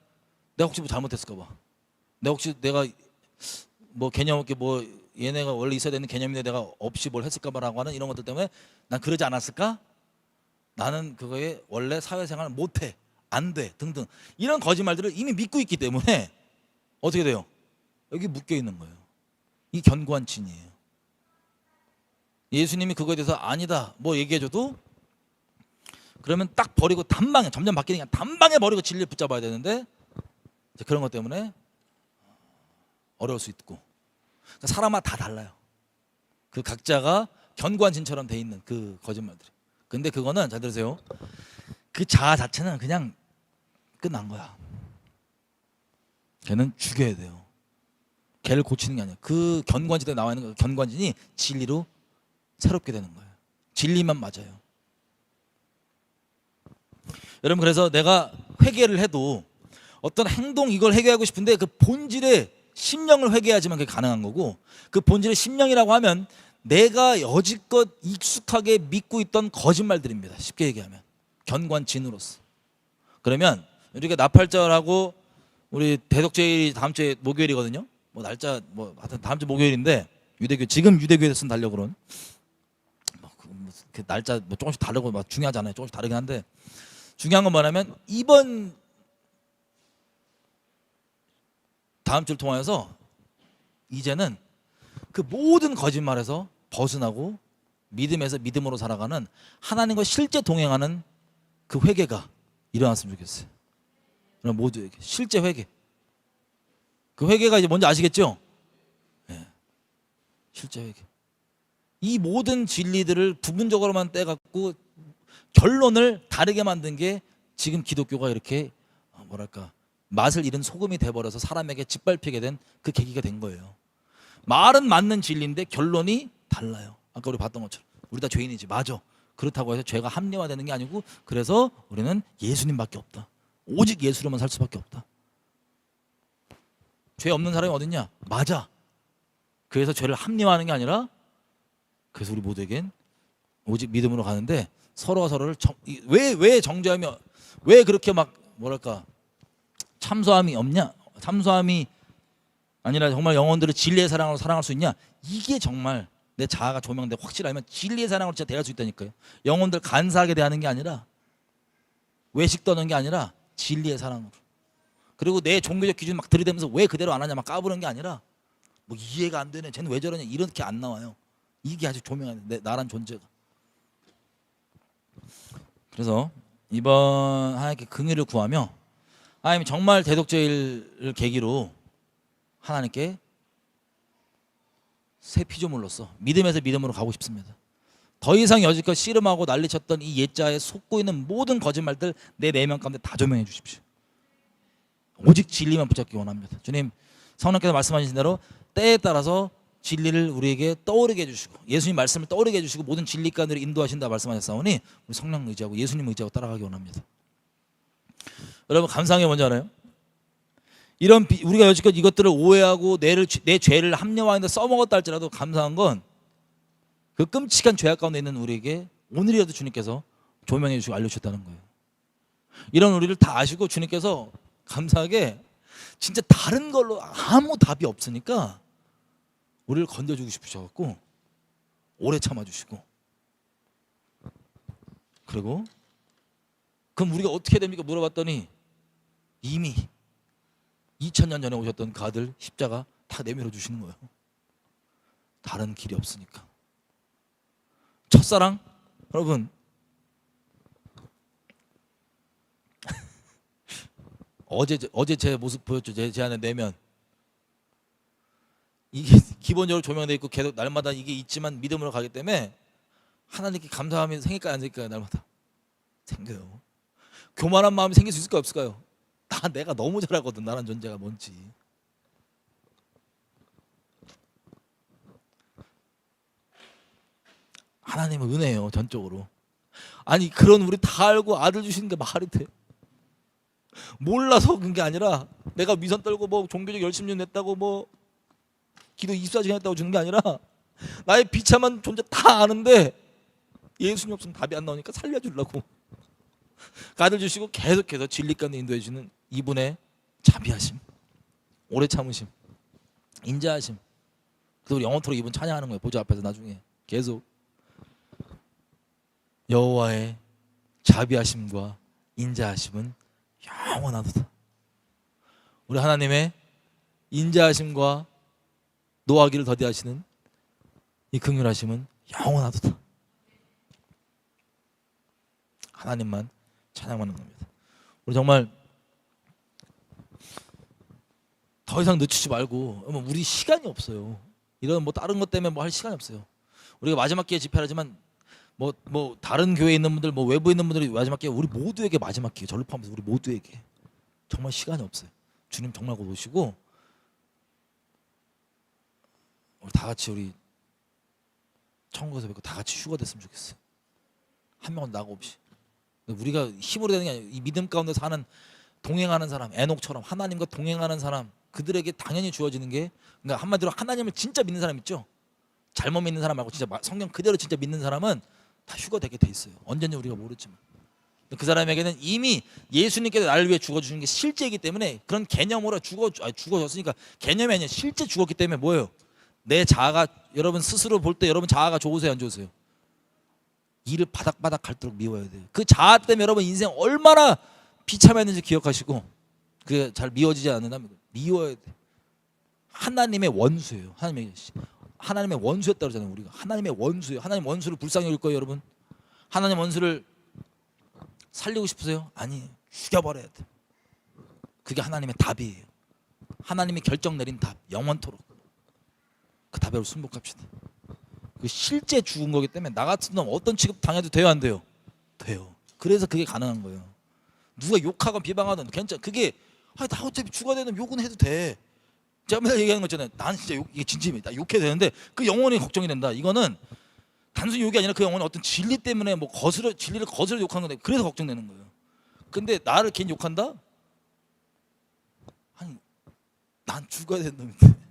내가 혹시 뭐 잘못했을까 봐. 내가 뭐 개념 없게 뭐 얘네가 원래 있어야 되는 개념인데 내가 없이 뭘 했을까 봐라고 하는 이런 것들 때문에 난 그러지 않았을까? 나는 그거에 원래 사회생활을 못해. 안 돼. 등등. 이런 거짓말들을 이미 믿고 있기 때문에 어떻게 돼요? 여기 묶여 있는 거예요. 이 견고한 진이에요. 예수님이 그거에 대해서 아니다 뭐 얘기해줘도 그러면 딱 버리고 단방에 점점 바뀌는 게 단방에 버리고 진리를 붙잡아야 되는데 그런 것 때문에 어려울 수 있고 그러니까 사람마다 다 달라요. 그 각자가 견고한 진처럼 돼 있는 그 거짓말들이. 근데 그거는 잘 들으세요. 그 자아 자체는 그냥 끝난 거야. 걔는 죽여야 돼요. 걔를 고치는 게 아니야. 그 견관진에 나와 있는 그 견관진이 진리로 새롭게 되는 거예요. 진리만 맞아요. 여러분 그래서 내가 회개를 해도 어떤 행동 이걸 회개하고 싶은데 그 본질의 심령을 회개하지만 그게 가능한 거고 그 본질의 심령이라고 하면 내가 여지껏 익숙하게 믿고 있던 거짓말들입니다. 쉽게 얘기하면 견관진으로서. 그러면 우리가 나팔절하고 우리 대독제일이 다음 주에 목요일이거든요. 뭐 날짜 뭐 하여튼 다음 주 목요일인데 유대교 지금 유대교에서 쓴 달력으로는 그 날짜 뭐 조금씩 다르고 막 중요하잖아요. 조금씩 다르긴 한데 중요한 건 뭐냐면 이번 다음 주를 통하여서 이제는 그 모든 거짓말에서 벗어나고 믿음에서 믿음으로 살아가는 하나님과 실제 동행하는 그 회개가 일어났으면 좋겠어요. 그럼 모두에게 실제 회개. 그 회개가 이제 뭔지 아시겠죠? 네. 실제 회개. 이 모든 진리들을 부분적으로만 떼갖고 결론을 다르게 만든 게 지금 기독교가 이렇게 뭐랄까 맛을 잃은 소금이 돼버려서 사람에게 짓밟히게 된 그 계기가 된 거예요. 말은 맞는 진리인데 결론이 달라요. 아까 우리 봤던 것처럼 우리 다 죄인이지. 맞아. 그렇다고 해서 죄가 합리화되는 게 아니고 그래서 우리는 예수님밖에 없다. 오직 예수로만 살 수밖에 없다. 죄 없는 사람이 어딨냐? 맞아. 그래서 죄를 합리화하는 게 아니라 그래서 우리 모두에겐 오직 믿음으로 가는데 서로가 서로를 왜 정죄하며 왜 그렇게 막 뭐랄까 참소함이 없냐? 참소함이 아니라 정말 영혼들을 진리의 사랑으로 사랑할 수 있냐? 이게 정말 내 자아가 조명돼 확실히 알면 진리의 사랑으로 진짜 대할 수 있다니까요. 영혼들 간사하게 대하는 게 아니라 외식 떠는 게 아니라 진리의 사랑으로. 그리고 내 종교적 기준 막 들이대면서 왜 그대로 안 하냐 막 까부는 게 아니라 뭐 이해가 안 되네 쟤는 왜 저러냐 이렇게 안 나와요. 이게 아주 조명한 나란 존재가. 그래서 이번 하나님께 긍휼을 구하며 하나님 정말 대독제일을 계기로 하나님께 새 피조물로서 믿음에서 믿음으로 가고 싶습니다. 더 이상 여지껏 씨름하고 난리쳤던 이 옛자에 속고 있는 모든 거짓말들 내 내면 가운데 다 조명해 주십시오. 오직 진리만 붙잡기 원합니다. 주님, 성령께서 말씀하신 대로 때에 따라서 진리를 우리에게 떠오르게 해주시고 예수님 말씀을 떠오르게 해주시고 모든 진리 가운데로 인도하신다 말씀하셨사오니 우리 성령 의지하고 예수님 의지하고 따라가기 원합니다. 여러분, 감사한 게 뭔지 알아요? 이런 우리가 여지껏 이것들을 오해하고 내 죄를 합리화하는데 써먹었다 할지라도 감사한 건 그 끔찍한 죄악 가운데 있는 우리에게 오늘이라도 주님께서 조명해 주시고 알려주셨다는 거예요. 이런 우리를 다 아시고 주님께서 감사하게 진짜 다른 걸로 아무 답이 없으니까 우리를 건져주고 싶으셔갖고 오래 참아주시고, 그리고 그럼 우리가 어떻게 됩니까 물어봤더니 이미 2000년 전에 오셨던 그 아들 십자가 다 내밀어 주시는 거예요. 다른 길이 없으니까. 첫사랑 여러분, 어제 제 모습 보였죠. 제 안에 내면 이게 기본적으로 조명되어 있고 계속 날마다 이게 있지만 믿음으로 가기 때문에 하나님께 감사함이 생길까요 안 생길까요? 날마다 생겨요. 교만한 마음이 생길 수 있을까요 없을까요? 내가 너무 잘 알거든 나란 존재가 뭔지. 하나님은 은혜예요 전적으로. 아니 그런 우리 다 알고 아들 주시는 게 말이 돼? 몰라서 그런 게 아니라 내가 위선 떨고 뭐 종교적 열심 좀 냈다고 뭐 기도 24시간 했다고 주는 게 아니라 나의 비참한 존재 다 아는데 예수님 없으면 답이 안 나오니까 살려주려고 그 아들 주시고 계속해서 진리 가운데 인도해 주는 이분의 자비하심, 오래 참으심, 인자하심. 그래서 우리 영원토록 이분 찬양하는 거예요. 보좌 앞에서 나중에 계속 여호와의 자비하심과 인자하심은 영원하도다. 우리 하나님의 인자하심과 노하기를 더디하시는 이 긍휼하심은 영원하도다. 하나님만 찬양하는 겁니다. 우리 정말 더 이상 늦추지 말고, 우리 시간이 없어요. 이런 뭐 다른 것 때문에 뭐 할 시간이 없어요. 우리가 마지막 기회 집회하지만 뭐 다른 교회에 있는 분들, 뭐 외부에 있는 분들이 마지막 기회, 우리 모두에게 마지막 기회, 저를 포함해서 우리 모두에게 정말 시간이 없어요. 주님 정말 곧 오시고 우리 다 같이 우리 천국에서 뵙고 다 같이 휴가 됐으면 좋겠어요. 한 명은 나고 없이. 우리가 힘으로 되는 게 아니에요. 이 믿음 가운데 사는 동행하는 사람, 에녹처럼 하나님과 동행하는 사람, 그들에게 당연히 주어지는 게, 그러니까 한마디로 하나님을 진짜 믿는 사람 있죠. 잘못 믿는 사람 말고 진짜 성경 그대로 진짜 믿는 사람은 다 휴가 되게 돼 있어요. 언제인지 우리가 모르지만 그 사람에게는 이미 예수님께서 나를 위해 죽어주신 게 실제이기 때문에 그런 개념으로 죽어졌으니까 개념이 아니라 실제 죽었기 때문에 뭐예요? 내 자아가, 여러분 스스로 볼 때 여러분 자아가 좋으세요 안 좋으세요? 이를 바닥바닥 갈도록 미워야 돼요. 그 자아 때문에 여러분 인생 얼마나 비참했는지 기억하시고 그게 잘 미워지지 않는다면 미워야 돼. 하나님의 원수예요. 하나님의 원수였다고 그러잖아요. 우리가 하나님의 원수예요. 하나님 원수를 불쌍히 여길 거예요 여러분. 하나님 원수를 살리고 싶으세요? 아니에요. 죽여버려야 돼. 그게 하나님의 답이에요. 하나님이 결정 내린 답, 영원토록. 그 답에 순복합시다. 그 실제 죽은 거기 때문에 나 같은 놈 어떤 취급 당해도 돼요 안 돼요? 돼요. 그래서 그게 가능한 거예요. 누가 욕하건 비방하든 괜찮아. 그게 나 어차피 죽어야 되는 욕은 해도 돼. 제가 맨날 얘기하는 거 있잖아요. 난 진짜 이게 진심이다. 욕해도 되는데 그 영혼이 걱정이 된다. 이거는 단순히 욕이 아니라 그 영혼이 어떤 진리 때문에 뭐 진리를 거스려 욕하는 건데 그래서 걱정되는 거예요. 근데 나를 괜히 욕한다? 아니 난 죽어야 되는 놈인데.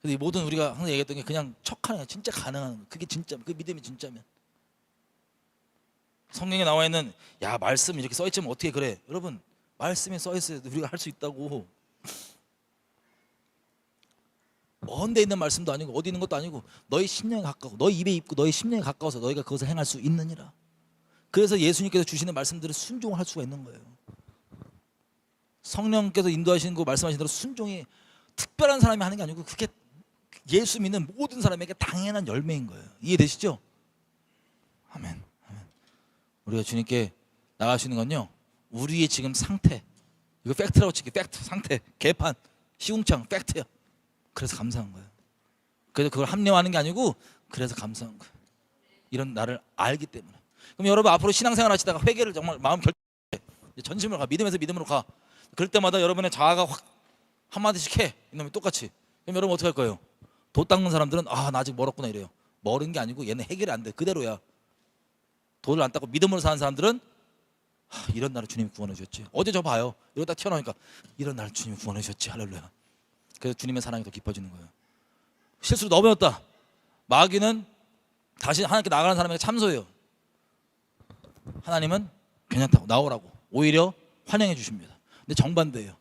근데 이 모든 우리가 항상 얘기했던 게 그냥 척하는 게 진짜 가능한 거. 그게 진짜 그 믿음이 진짜면. 성경에 나와 있는 말씀 이렇게 써 있지만 어떻게 그래? 여러분 말씀에 써 있어요. 우리가 할 수 있다고. 먼데 있는 말씀도 아니고 어디 있는 것도 아니고 너희 심령에 가까워, 너희 입에 있고 너희 심령에 가까워서 너희가 그것을 행할 수 있느니라. 그래서 예수님께서 주시는 말씀들을 순종할 수가 있는 거예요. 성령께서 인도하시는 거 말씀하신 대로 순종이 특별한 사람이 하는 게 아니고 그게 예수 믿는 모든 사람에게 당연한 열매인 거예요. 이해되시죠? 아멘. 우리가 주님께 나갈 수 있는 건요, 우리의 지금 상태, 이거 팩트라고 칠게. 팩트, 상태, 개판, 시궁창, 팩트야. 그래서 감사한 거예요. 그래서 그걸 합리화하는 게 아니고 그래서 감사한 거예요. 이런 나를 알기 때문에. 그럼 여러분 앞으로 신앙생활 하시다가 회개를 정말 마음 결정해, 전심으로 가, 믿음에서 믿음으로 가. 그럴 때마다 여러분의 자아가 확 한마디씩 해. 이놈이 똑같이. 그럼 여러분 어떻게 할 거예요? 도 닦는 사람들은 나 아직 멀었구나 이래요. 멀은 게 아니고 얘는 해결이 안 돼. 그대로야. 도를 안 닦고 믿음으로 사는 사람들은 이런 나를 주님이 구원해 주셨지. 어제 저 봐요. 이거 딱 튀어나오니까 이런 나를 주님이 구원해 주셨지. 할렐루야. 그래서 주님의 사랑이 더 깊어지는 거예요. 실수로 넘어졌다. 마귀는 다시 하나님께 나가는 사람에게 참소해요. 하나님은 괜찮다고, 나오라고 오히려 환영해 주십니다. 근데 정반대예요.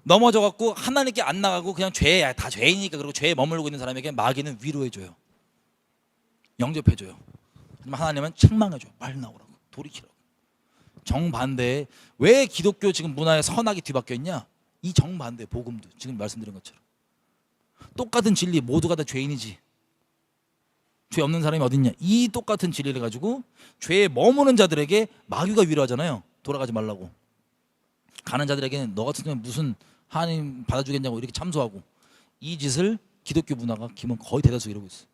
넘어져갖고 하나님께 안 나가고 그냥 죄야, 다 죄이니까, 그리고 죄에 머물고 있는 사람에게 마귀는 위로해줘요. 영접해줘요. 하지만 하나님은 책망해줘요. 빨리 나오라고, 돌이키라고. 정반대에 왜 기독교 지금 문화에 선악이 뒤바뀌어 있냐? 이 정반대. 복음도 지금 말씀드린 것처럼 똑같은 진리, 모두가 다 죄인이지, 죄 없는 사람이 어딨냐, 이 똑같은 진리를 가지고 죄에 머무는 자들에게 마귀가 위로하잖아요. 돌아가지 말라고. 가는 자들에게는 너 같으면 무슨 하나님 받아주겠냐고 이렇게 참소하고. 이 짓을 기독교 문화가 기본 거의 대다수 이러고 있어요.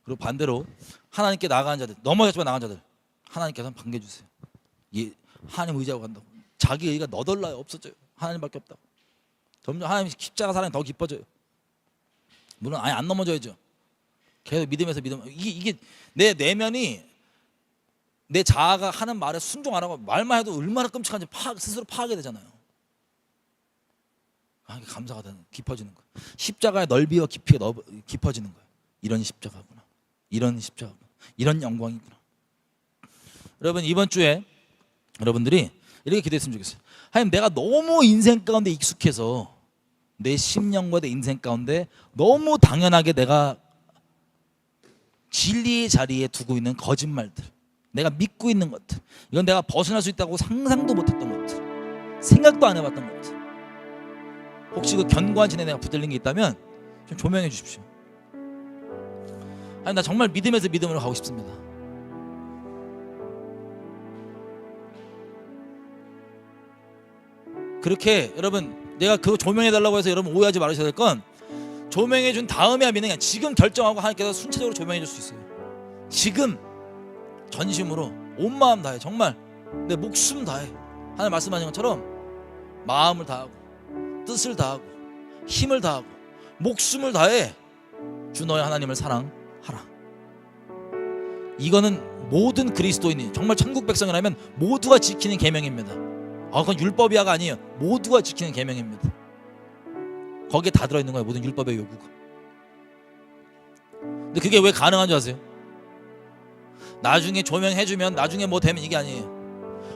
그리고 반대로 하나님께 나아가는 자들, 넘어졌지만 나간 자들, 하나님께서는 반겨주세요. 하나님 의지하고 간다고. 자기 의가 너덜나요. 없어져요. 하나님밖에 없다고. 점점 하나님 십자가 사랑이 더 깊어져요. 물론 아예 안 넘어져야죠. 계속 믿음에서 믿음. 이게 내 내면이, 내 자아가 하는 말에 순종 안 하고 말만 해도 얼마나 끔찍한지 스스로 파악이 되잖아요. 감사가 되는, 깊어지는 거예요. 십자가의 넓이와 깊이가 깊어지는 거예요. 이런 십자가구나, 이런 십자가구나, 이런 영광이구나. 여러분 이번 주에 여러분들이 이렇게 기도했으면 좋겠어요. 하나님, 내가 너무 인생 가운데 익숙해서 내 심령과 내 인생 가운데 너무 당연하게 내가 진리의 자리에 두고 있는 거짓말들, 내가 믿고 있는 것들, 이건 내가 벗어날 수 있다고 상상도 못했던 것들, 생각도 안 해봤던 것들, 혹시 그 견고한 진에 내가 붙들린 게 있다면 좀 조명해 주십시오. 아니, 나 정말 믿음에서 믿음으로 가고 싶습니다. 그렇게 여러분, 내가 그거 조명해 달라고 해서 여러분 오해하지 말으셔야 될 건, 조명해 준 다음에야 믿는 게 아니라 지금 결정하고 하나님께서 순차적으로 조명해 줄 수 있어요. 지금 전심으로 온 마음 다해, 정말 내 목숨 다해, 하나님 말씀하신 것처럼 마음을 다하고 뜻을 다하고 힘을 다하고 목숨을 다해 주 너의 하나님을 사랑하라. 이거는 모든 그리스도인이, 정말 천국 백성이라면 모두가 지키는 계명입니다. 그건 율법이야가 아니에요. 모두가 지키는 계명입니다. 거기에 다 들어있는 거예요, 모든 율법의 요구가. 근데 그게 왜 가능한 줄 아세요? 나중에 조명해주면 나중에 뭐 되면 이게 아니에요.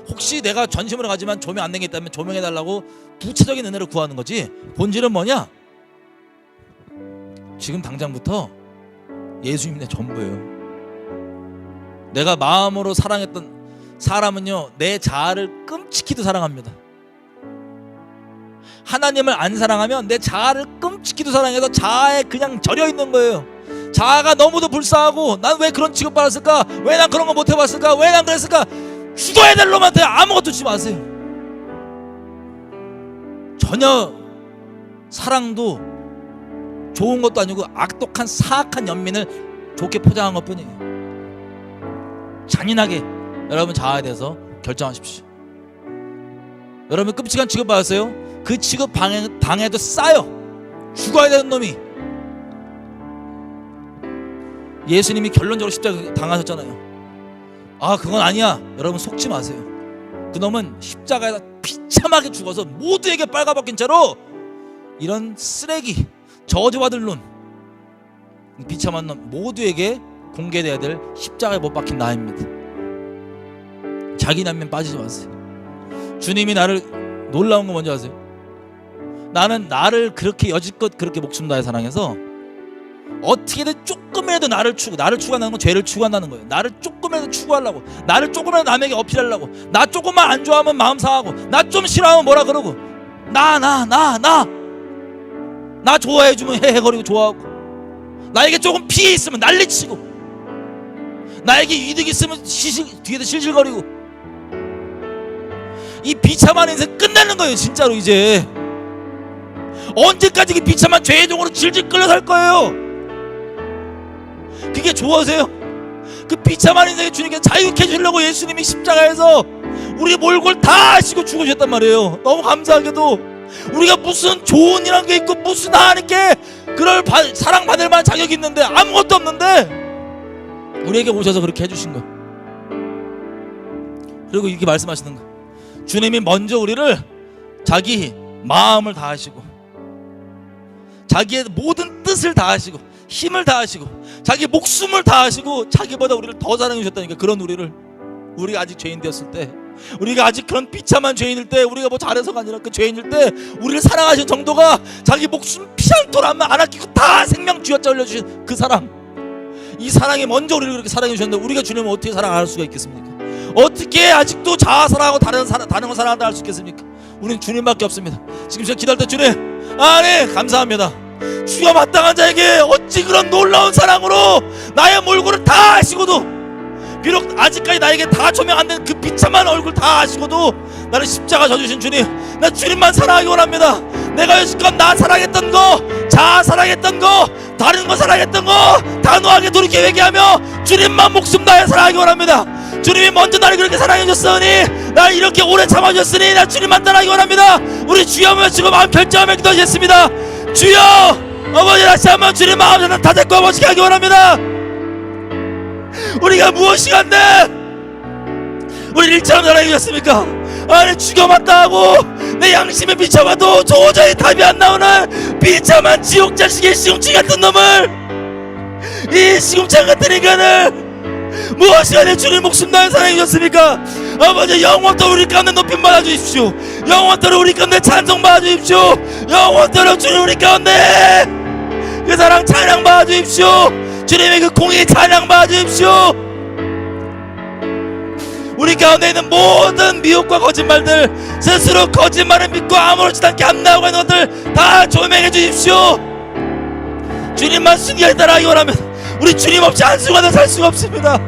혹시 내가 전심으로 가지만 조명 안 된 게 있다면 조명해달라고 부차적인 은혜를 구하는 거지, 본질은 뭐냐? 지금 당장부터 예수님이 내 전부예요. 내가 마음으로 사랑했던 사람은요, 내 자아를 끔찍히도 사랑합니다. 하나님을 안 사랑하면 내 자아를 끔찍히도 사랑해서 자아에 그냥 절여 있는 거예요. 자아가 너무도 불쌍하고, 난 왜 그런 취급받았을까? 왜 난 그런 거 못 해봤을까? 왜 난 그랬을까? 죽어야 될 놈한테 아무것도 주지 마세요. 전혀 사랑도 좋은 것도 아니고 악독한 사악한 연민을 좋게 포장한 것 뿐이에요. 잔인하게 여러분 자아에 대해서 결정하십시오. 여러분 끔찍한 취급받았어요? 그 취급 당해도 싸요. 죽어야 되는 놈이. 예수님이 결론적으로 십자가 당하셨잖아요. 그건 아니야. 여러분 속지 마세요. 그 놈은 십자가에서 비참하게 죽어서 모두에게 빨가벗긴 채로 이런 쓰레기, 저주받을 놈, 비참한 놈 모두에게 공개돼야 될 십자가에 못 박힌 나입니다. 자기 남면 빠지지 마세요. 주님이 나를, 놀라운 거 뭔지 아세요? 나는 나를 그렇게 여지껏 그렇게 목숨 다해 사랑해서 어떻게든 조금이라도 나를 추구한다는 건 죄를 추구한다는 거예요. 나를 조금이라도 추구하려고, 나를 조금이라도 남에게 어필하려고, 나 조금만 안 좋아하면 마음 상하고, 나 좀 싫어하면 뭐라 그러고, 나 좋아해주면 헤헤거리고 좋아하고, 나에게 조금 피해 있으면 난리치고, 나에게 이득이 있으면 뒤에서 실실거리고. 이 비참한 인생 끝내는 거예요 진짜로. 이제 언제까지 그 비참한 죄의 종으로 질질 끌려 살 거예요? 그게 좋아하세요? 그 비참한 인생에 주님께 자유케 해주려고 예수님이 십자가에서 우리 몰골 다 하시고 죽으셨단 말이에요. 너무 감사하게도 우리가 무슨 좋은 일한 게 있고 무슨 하나님께 그럴 사랑받을 만한 자격이 있는데 아무것도 없는데 우리에게 오셔서 그렇게 해주신 거예요. 그리고 이렇게 말씀하시는 거예요. 주님이 먼저 우리를 자기 마음을 다하시고 자기의 모든 뜻을 다하시고 힘을 다하시고 자기 목숨을 다하시고 자기보다 우리를 더 사랑해 주셨다니까. 그런 우리가 아직 죄인 되었을 때, 우리가 아직 그런 비참한 죄인일 때, 우리가 뭐 잘해서가 아니라 그 죄인일 때 우리를 사랑하신 정도가 자기 목숨 피한톨 안 아끼고 다 생명 쥐어짜 올려주신 그 사랑, 이 사랑이 먼저 우리를 그렇게 사랑해 주셨는데 우리가 주님을 어떻게 사랑 안 할 수가 있겠습니까? 어떻게 아직도 자아 사랑하고 다른 걸 사랑한다 할 수 있겠습니까? 우리는 주님밖에 없습니다. 지금 제가 기도할 때 주님, 네 감사합니다. 주여 마땅한 자에게 어찌 그런 놀라운 사랑으로 나의 몰골을 다 하시고도, 비록 아직까지 나에게 다 조명 안 된 그 비참한 얼굴 다 하시고도 나를 십자가 져주신 주님, 나 주님만 사랑하기 원합니다. 내가 여지껏 나 사랑했던 거, 자아 사랑했던 거, 다른 거 사랑했던 거 단호하게 돌이켜 회개하며 주님만 목숨 다해 사랑하기 원합니다. 주님이 먼저 나를 그렇게 사랑해 줬으니, 날 이렇게 오래 참아줬으니 나 주님만 따라하기 원합니다. 우리 주여 한번 외치고 마음 결정하며 기도하겠습니다. 주여, 어머니 다시 한번 주님 마음 다 잡고 아버지게 하기 원합니다. 우리가 무엇이 간데 우리 일처럼 사랑해 주셨습니까? 아니 죽여봤다 하고 내 양심에 비춰봐도 도저히 답이 안 나오는 비참한 지옥 자식의 시궁창 같은 놈을, 이 시궁창 같은 인간을 무엇이 간에 주님 목숨 다해 사랑해 주셨습니까? 아버지 영원토록 우리 가운데 높임 받아 주십시오. 영원토록 우리 가운데 찬송 받아 주십시오. 영원토록 주님 우리 가운데 그 사랑 찬양 받아 주십시오. 주님의 그 공의 찬양 받아 주십시오. 우리 가운데 있는 모든 미혹과 거짓말들, 스스로 거짓말을 믿고 아무렇지도 않게 함나오고 있는 것들 다 조명해 주십시오. 주님만 순결히 따라하기 원하면 우리 주님 없이 한순간도 살 수가 없습니다.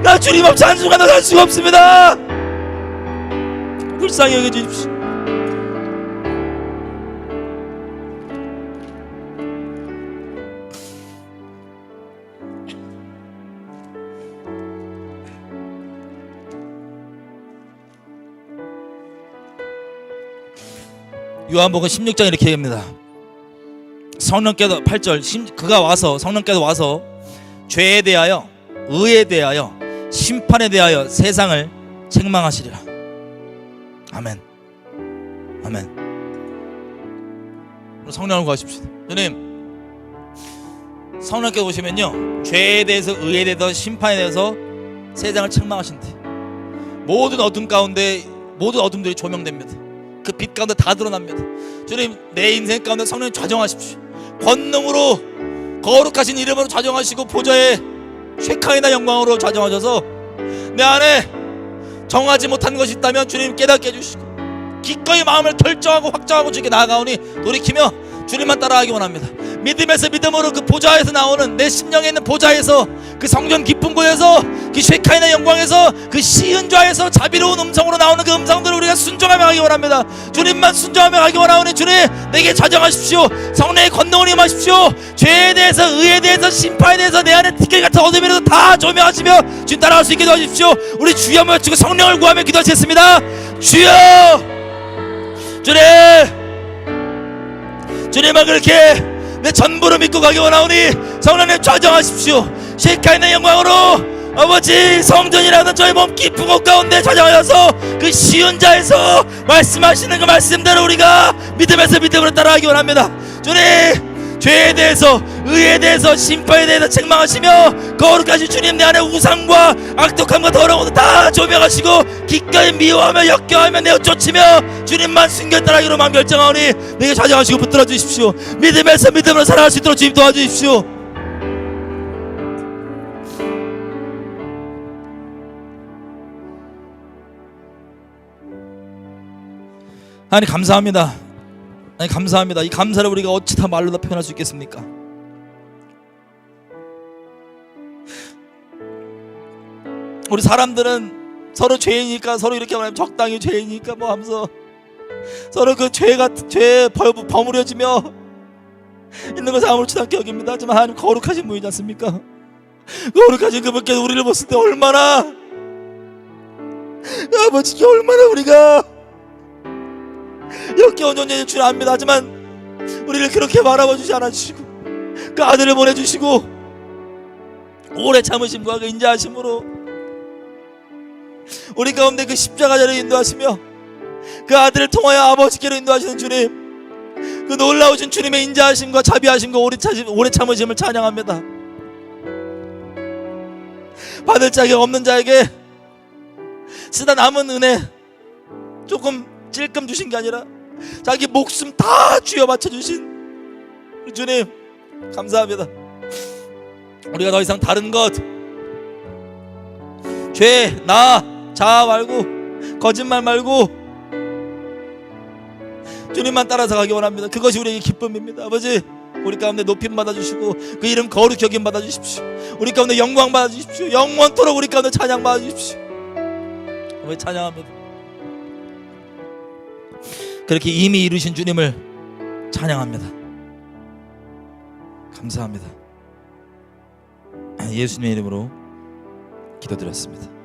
나 주님 없이 한순간도 살 수가 없습니다. 불쌍히 여겨주십시오. 요한복음 16장 이렇게 얘기합니다. 성령께서 8절, 그가 와서, 성령께서 와서 죄에 대하여, 의에 대하여, 심판에 대하여 세상을 책망하시리라. 아멘. 아멘. 성령을 구하십시오. 주님, 성령께서 오시면요, 죄에 대해서, 의에 대해서, 심판에 대해서 세상을 책망하신대. 모든 어둠 가운데 모든 어둠들이 조명됩니다. 그 빛 가운데 다 드러납니다. 주님, 내 인생 가운데 성령님 좌정하십시오. 권능으로, 거룩하신 이름으로 좌정하시고 보좌의 쉐카이나 영광으로 좌정하셔서 내 안에 정하지 못한 것이 있다면 주님 깨닫게 해주시고 기꺼이 마음을 결정하고 확정하고 주께 나아가오니 돌이키며 주님만 따라가기 원합니다. 믿음에서 믿음으로 그 보좌에서 나오는, 내 심령에 있는 보좌에서, 그 성전 깊은 곳에서, 그 쉐카이나 영광에서, 그 시은 좌에서 자비로운 음성으로 나오는 그 음성들을 우리가 순종하며 가기 원합니다. 주님만 순종하며 가기 원하오니 주님 내게 좌정하십시오. 성령의 권능을 임하십시오. 죄에 대해서, 의에 대해서, 심판에 대해서 내 안에 티끌 같은 어둠이라도 다 조명하시며 주님 따라갈 수 있게 도와주십시오. 우리 주여 한번 외치고 성령을 구하며 기도하시겠습니다. 주여, 주님, 주님만 그렇게 내 전부를 믿고 가기 원하오니 성령님 좌정하십시오. 쉐카이나 영광으로 아버지 성전이라는 저희 몸 깊은 곳 가운데 좌정하셔서 그 시은 자에서 말씀하시는 그 말씀대로 우리가 믿음에서 믿음으로 따라가기 원합니다. 주님, 죄에 대해서, 의에 대해서, 심판에 대해서 책망하시며 거룩하신 주님, 내 안에 우상과 악독함과 더러운 것도 다 조명하시고 기꺼이 미워하며 역겨하며 내어 쫓으며 주님만 순결 따라가기로 마음 결정하오니 내게 좌정하시고 붙들어 주십시오. 믿음에서 믿음으로 살아갈 수 있도록 주님 도와주십시오. 하나님 감사합니다. 하나님 감사합니다. 이 감사를 우리가 어찌 다 말로 다 표현할 수 있겠습니까? 우리 사람들은 서로 죄이니까 서로 이렇게 말하면 적당히 죄이니까 뭐 하면서 서로 그 죄에 버무려지며 있는 것을 아무렇지도 않게 여깁니다. 하지만 하나님 거룩하신 분이지 않습니까? 거룩하신 그분께서 우리를 봤을 때 얼마나 아버지께 얼마나 우리가 역겨운 존재인 줄 압니다. 하지만 우리를 그렇게 바라봐 주지 않아주시고 그 아들을 보내주시고 오래 참으심과 그 인자하심으로 우리 가운데 그 십자가자를 인도하시며 그 아들을 통하여 아버지께로 인도하시는 주님, 그 놀라우신 주님의 인자하심과 자비하심과 오래 참으심을 찬양합니다. 받을 자격 없는 자에게 쓰다 남은 은혜 조금 찔끔 주신 게 아니라 자기 목숨 다 쥐어 바쳐 주신 우리 주님 감사합니다. 우리가 더 이상 다른 것, 죄, 나, 자아 말고 거짓말 말고 주님만 따라서 가기 원합니다. 그것이 우리에게 기쁨입니다. 아버지, 우리 가운데 높임 받아주시고 그 이름 거룩히 여김 받아주십시오. 우리 가운데 영광 받아주십시오. 영원토록 우리 가운데 찬양 받아주십시오. 아버지 찬양합니다. 그렇게 이미 이루신 주님을 찬양합니다. 감사합니다. 예수님의 이름으로 기도드렸습니다.